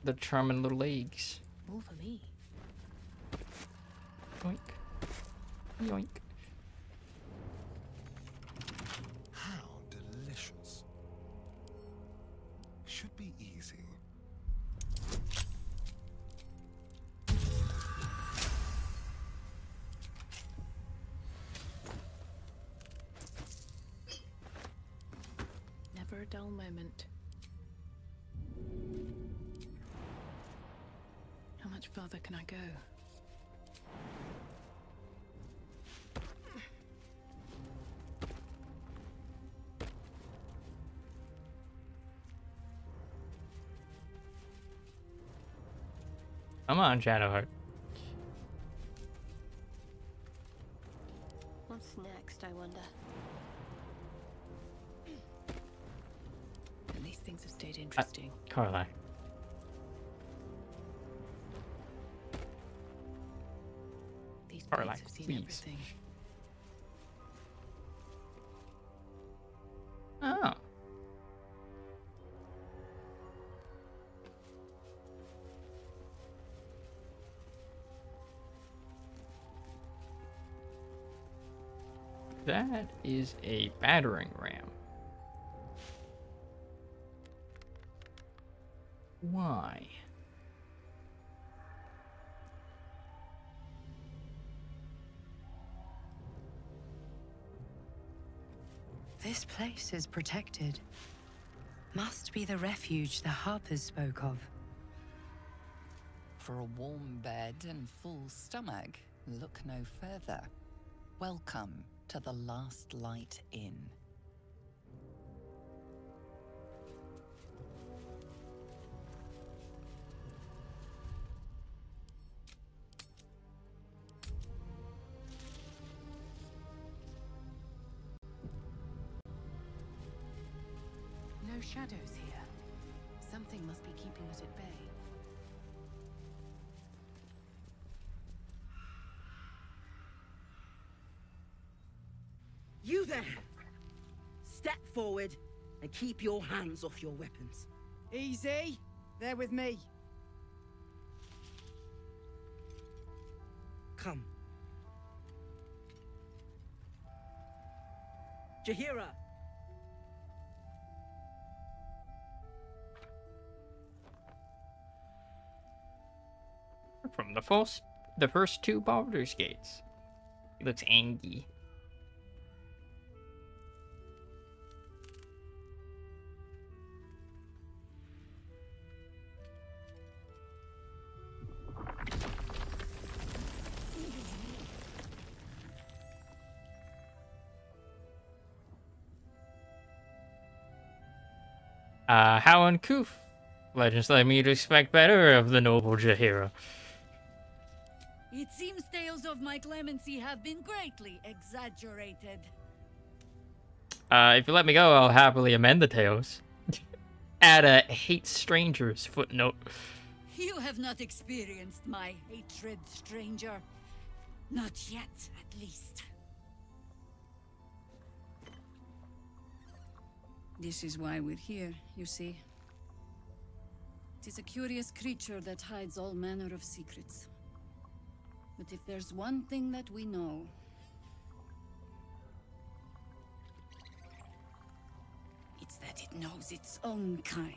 the charming little eggs. More for me. Yoink. Yoink. How delicious. Should be easy. Never a dull moment. How much further can I go? Come on, Shadowheart. What's next, I wonder? At least things have stayed interesting. Carla. These Carla, blades have seen please. everything. Oh. That is a battering ram. Why? This place is protected. Must be the refuge the Harpers spoke of. For a warm bed and full stomach, look no further. Welcome to the Last Light Inn. No shadows here. Something must be keeping it at bay. You there! Step forward and keep your hands off your weapons. Easy. They're with me. Come. Jahira! From the first two Baldur's Gates. He looks angry. How uncouth. Legends led me to expect better of the noble Jahira. It seems tales of my clemency have been greatly exaggerated. If you let me go, I'll happily amend the tales. Add a hate strangers footnote. You have not experienced my hatred, stranger. Not yet, at least. This is why we're here, you see. It is a curious creature that hides all manner of secrets. But if there's one thing that we know, it's that it knows its own kind.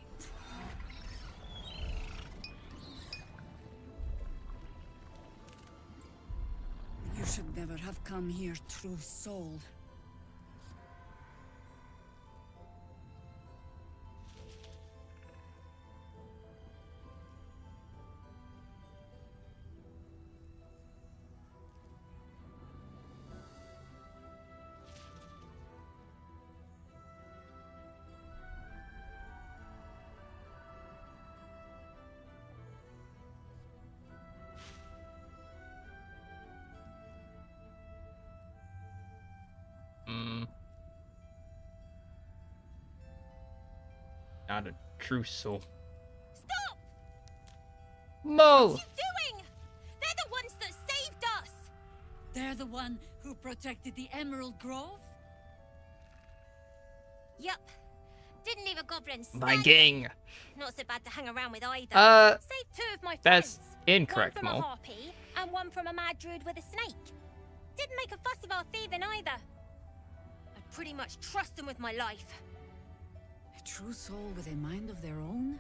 You should never have come here, true soul. Not a true soul. Stop! Mo! What are you doing? They're the ones that saved us! They're the one who protected the Emerald Grove? Yup. Didn't leave a goblin My standing. gang. Not so bad to hang around with either. Saved 2 of my that's friends. incorrect, One from Mo. a harpy, and one from a mad druid with a snake. Didn't make a fuss of our thieving either. I'd pretty much trust them with my life. A true soul with a mind of their own?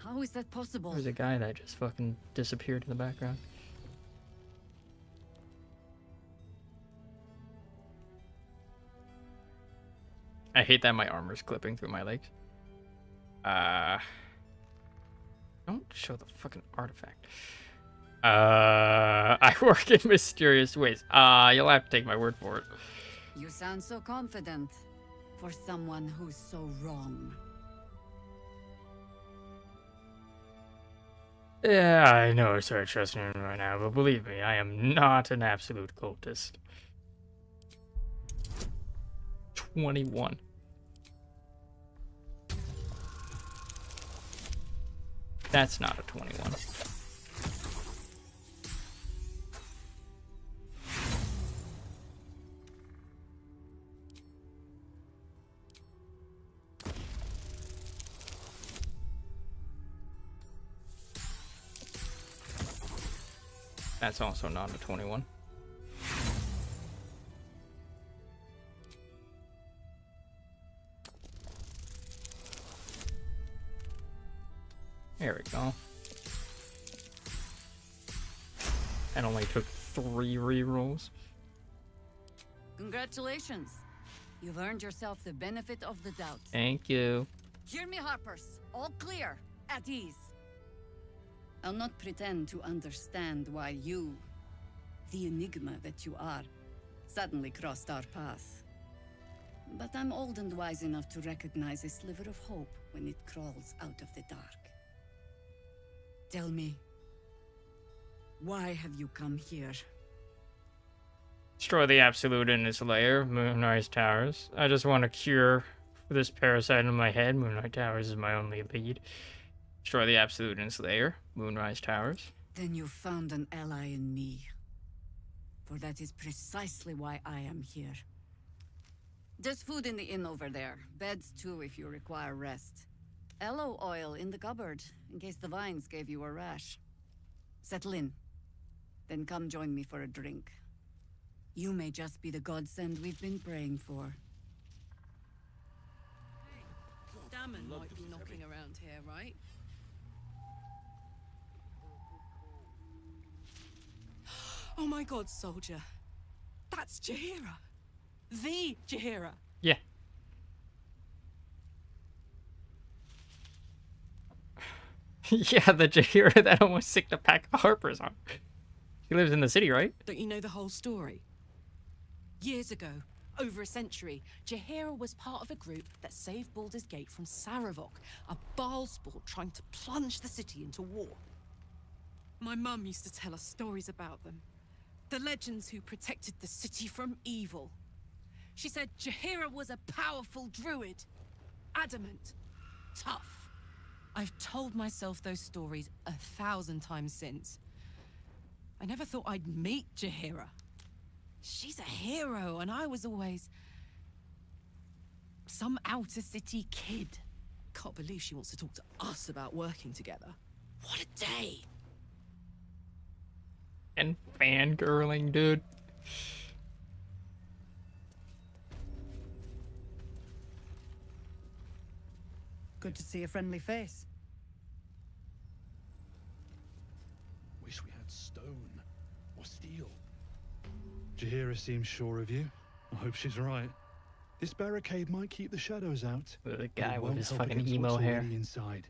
How is that possible? There's a guy that just fucking disappeared in the background. I hate that my armor's clipping through my legs. Don't show the fucking artifact. I work in mysterious ways. You'll have to take my word for it. You sound so confident for someone who's so wrong. Yeah, I know I started trusting him right now, but believe me, I am not an absolute cultist. 21. That's not a 21. That's also not a 21. There we go. That only took 3 rerolls. Congratulations. You've earned yourself the benefit of the doubt. Thank you. Hear me, Harpers. All clear. At ease. I'll not pretend to understand why you, the enigma that you are, suddenly crossed our path. But I'm old and wise enough to recognize a sliver of hope when it crawls out of the dark. Tell me, why have you come here? Destroy the Absolute in its lair, Moonrise Towers. I just want a cure for this parasite in my head. Moonrise Towers is my only lead. Destroy the Absolute in its lair, Moonrise Towers. Then you found an ally in me. For that is precisely why I am here. There's food in the inn over there. Beds too if you require rest. Aloe oil in the cupboard, in case the vines gave you a rash. Settle in. Then come join me for a drink. You may just be the godsend we've been praying for. Damon might be knocking around here, right? Oh my god, soldier. That's Jaheira. The Jaheira. Yeah. Yeah, the Jaheira that almost sicked a pack of Harpers on. He lives in the city, right? Don't you know the whole story? Years ago, over a century, Jaheira was part of a group that saved Baldur's Gate from Saravok, a Baalsport trying to plunge the city into war. My mum used to tell us stories about them. The legends who protected the city from evil. She said Jaheira was a powerful druid. Adamant. Tough. I've told myself those stories 1,000 times since. I never thought I'd meet Jaheira. She's a hero, and I was always some outer city kid. Can't believe she wants to talk to us about working together. What a day! And fangirling, dude. Good to see a friendly face. Wish we had stone or steel. Jaheira seems sure of you. I hope she's right. This barricade might keep the shadows out. The guy with his fucking emo hair. Inside.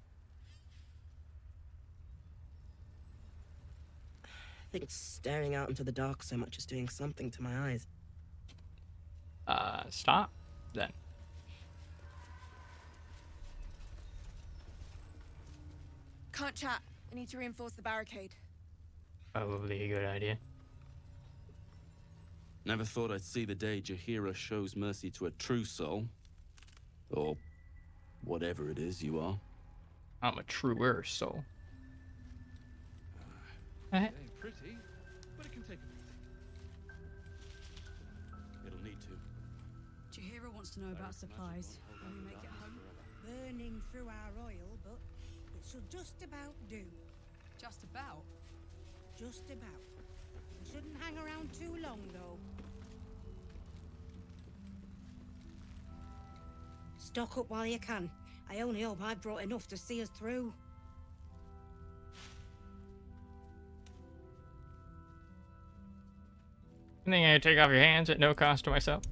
I think staring out into the dark so much is doing something to my eyes. Stop, then. Can't chat. I need to reinforce the barricade. Probably a good idea. Never thought I'd see the day Jaheira shows mercy to a true soul. Or whatever it is you are. I'm a truer soul. It ain't pretty, but it can take a beating. It'll need to. Jaheira wants to know about supplies. When we make it home. Burning through our oil, but it should just about do. Just about? Just about. We shouldn't hang around too long, though. Stock up while you can. I only hope I've brought enough to see us through. Anything I take off your hands at no cost to myself?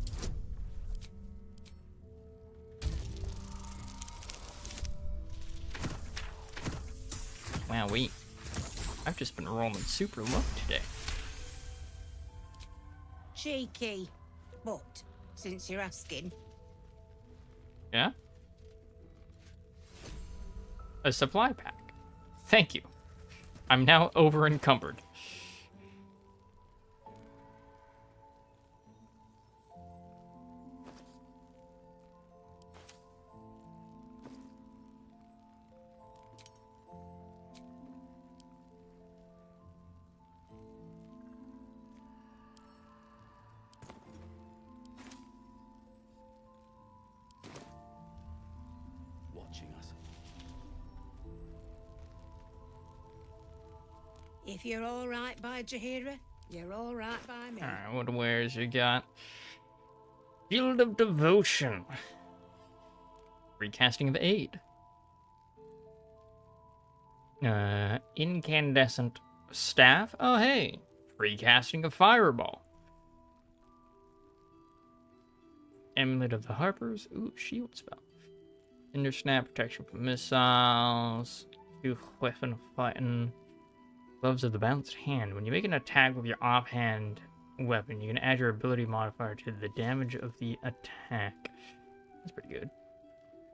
Wow, I've just been rolling super low today. Cheeky. But, since you're asking... Yeah? A supply pack. Thank you. I'm now over encumbered. Watching us. If you're all right by Jaheira, you're all right by me. Alright, what wares you got? Field of Devotion. Recasting of Aid. Incandescent Staff. Oh, hey. Free casting of Fireball. Amulet of the Harpers. Ooh, shield spell. Cinder Snap, protection from missiles. 2 weapon of fighting. Gloves of the Balanced Hand. When you make an attack with your offhand weapon, you can add your ability modifier to the damage of the attack. That's pretty good.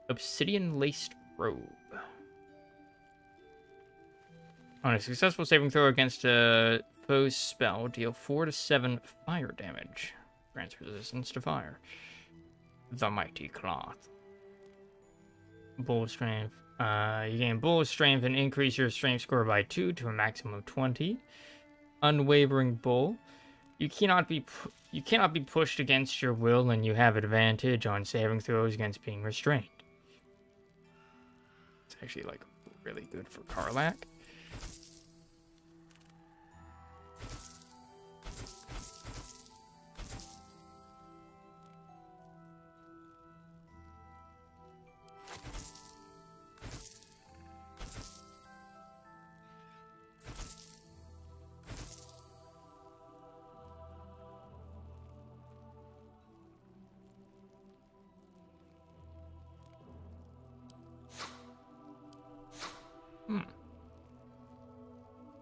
Obsidian Laced Robe. On a successful saving throw against a foe's spell, deal 4 to 7 fire damage. Grants resistance to fire. The Mighty Cloth. Bull Strength. You gain Bull Strength and increase your Strength score by 2 to a maximum of 20. Unwavering Bull. You cannot be pushed against your will, and you have advantage on saving throws against being restrained. It's actually like really good for Karlak.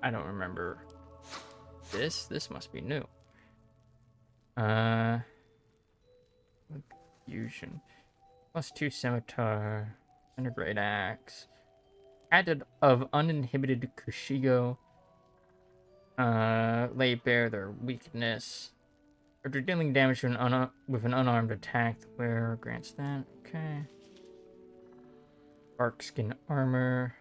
I don't remember this. This must be new. Fusion. +2 Scimitar. Integrate Axe. Added of uninhibited Kushigo. Lay bare their weakness. After dealing damage to with an unarmed attack, the wearer grants that. Okay. Bark Skin Armor.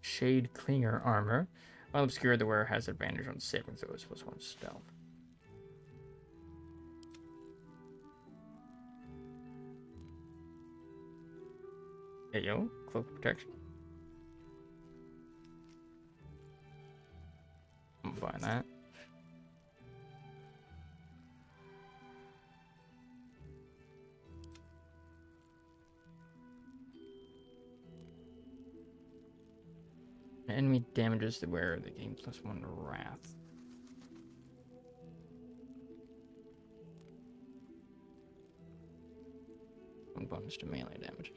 Shade Clinger Armor. While obscured, the wearer has advantage on saving throws +1 stealth. There you go. Cloak Protection. I'm gonna buy that. Enemy damages the wearer, they gain +1 to Wrath. One bonus to melee damage.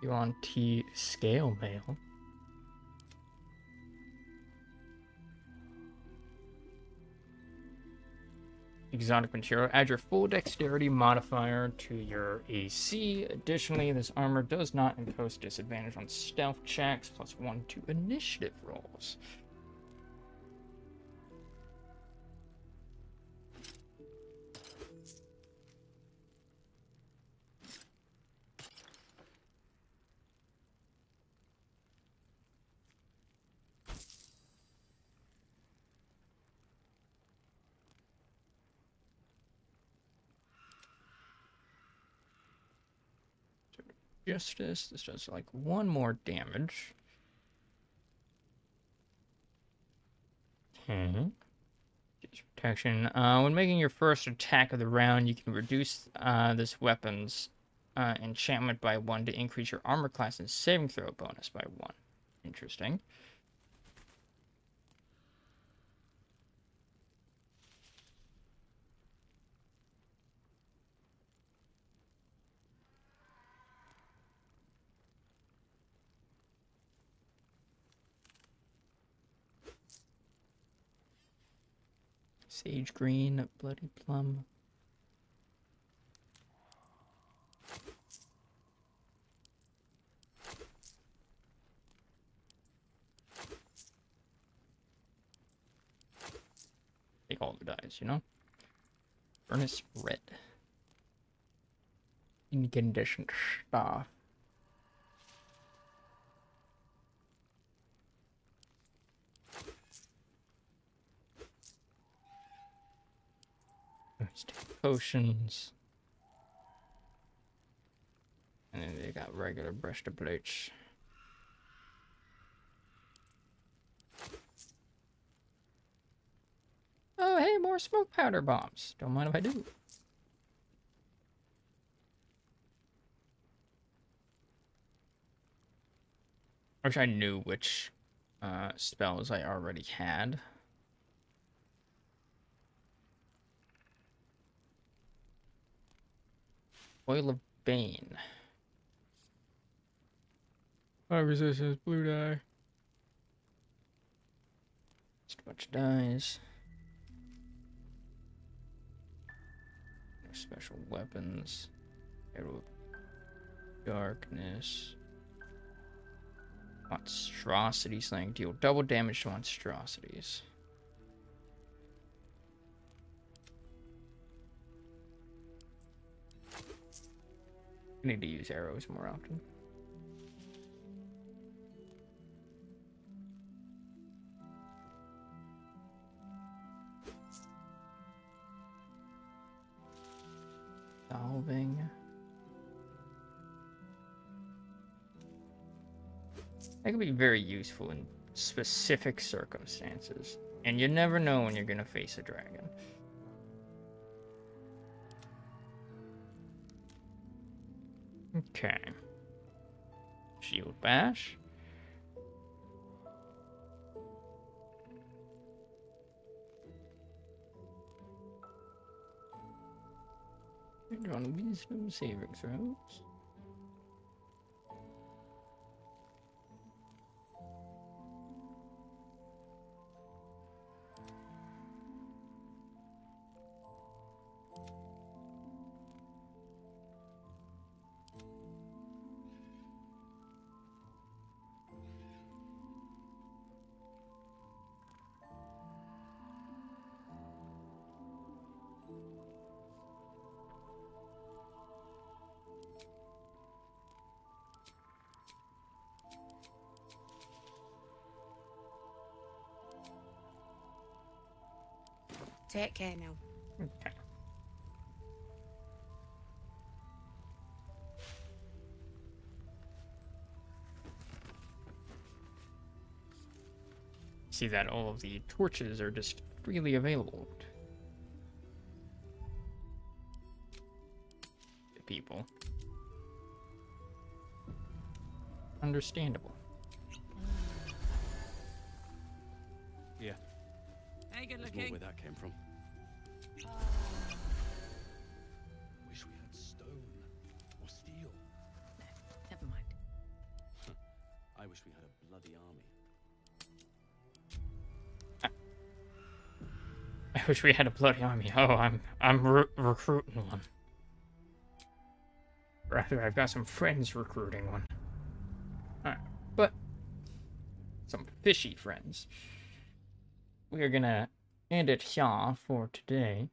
You on T Scale Mail. Exotic material. Add your full dexterity modifier to your AC. Additionally, this armor does not impose disadvantage on stealth checks, +1 to initiative rolls. Justice. This does like 1 more damage. Okay. Protection. When making your first attack of the round, you can reduce this weapon's enchantment by 1 to increase your armor class and saving throw bonus by 1. Interesting. Sage green, bloody plum. Take all the dyes, you know? Furnace red. Incandescent stuff. Let's take potions. And then they got regular brush to bleach. Oh, hey, more smoke powder bombs. Don't mind if I do. I wish I knew which spells I already had. Oil of Bane. Fire resistance, blue dye. Just a bunch of dyes. No special weapons. Arrow of Darkness. Monstrosity Slaying. Deal double damage to monstrosities. I need to use arrows more often. Solving. That could be very useful in specific circumstances. And you never know when you're gonna face a dragon. Okay. Shield bash. And on wisdom saving throws. Take care now. Okay. See that all of the torches are just freely available to people. Understandable. Yeah. Hey, good There's looking. more where that came from. Wish we had stone or steel. Never mind. I wish we had a bloody army. I wish we had a bloody army. Oh, I'm recruiting one. Rather, I've got some friends recruiting one. Alright, but some fishy friends. We are gonna end it here for today.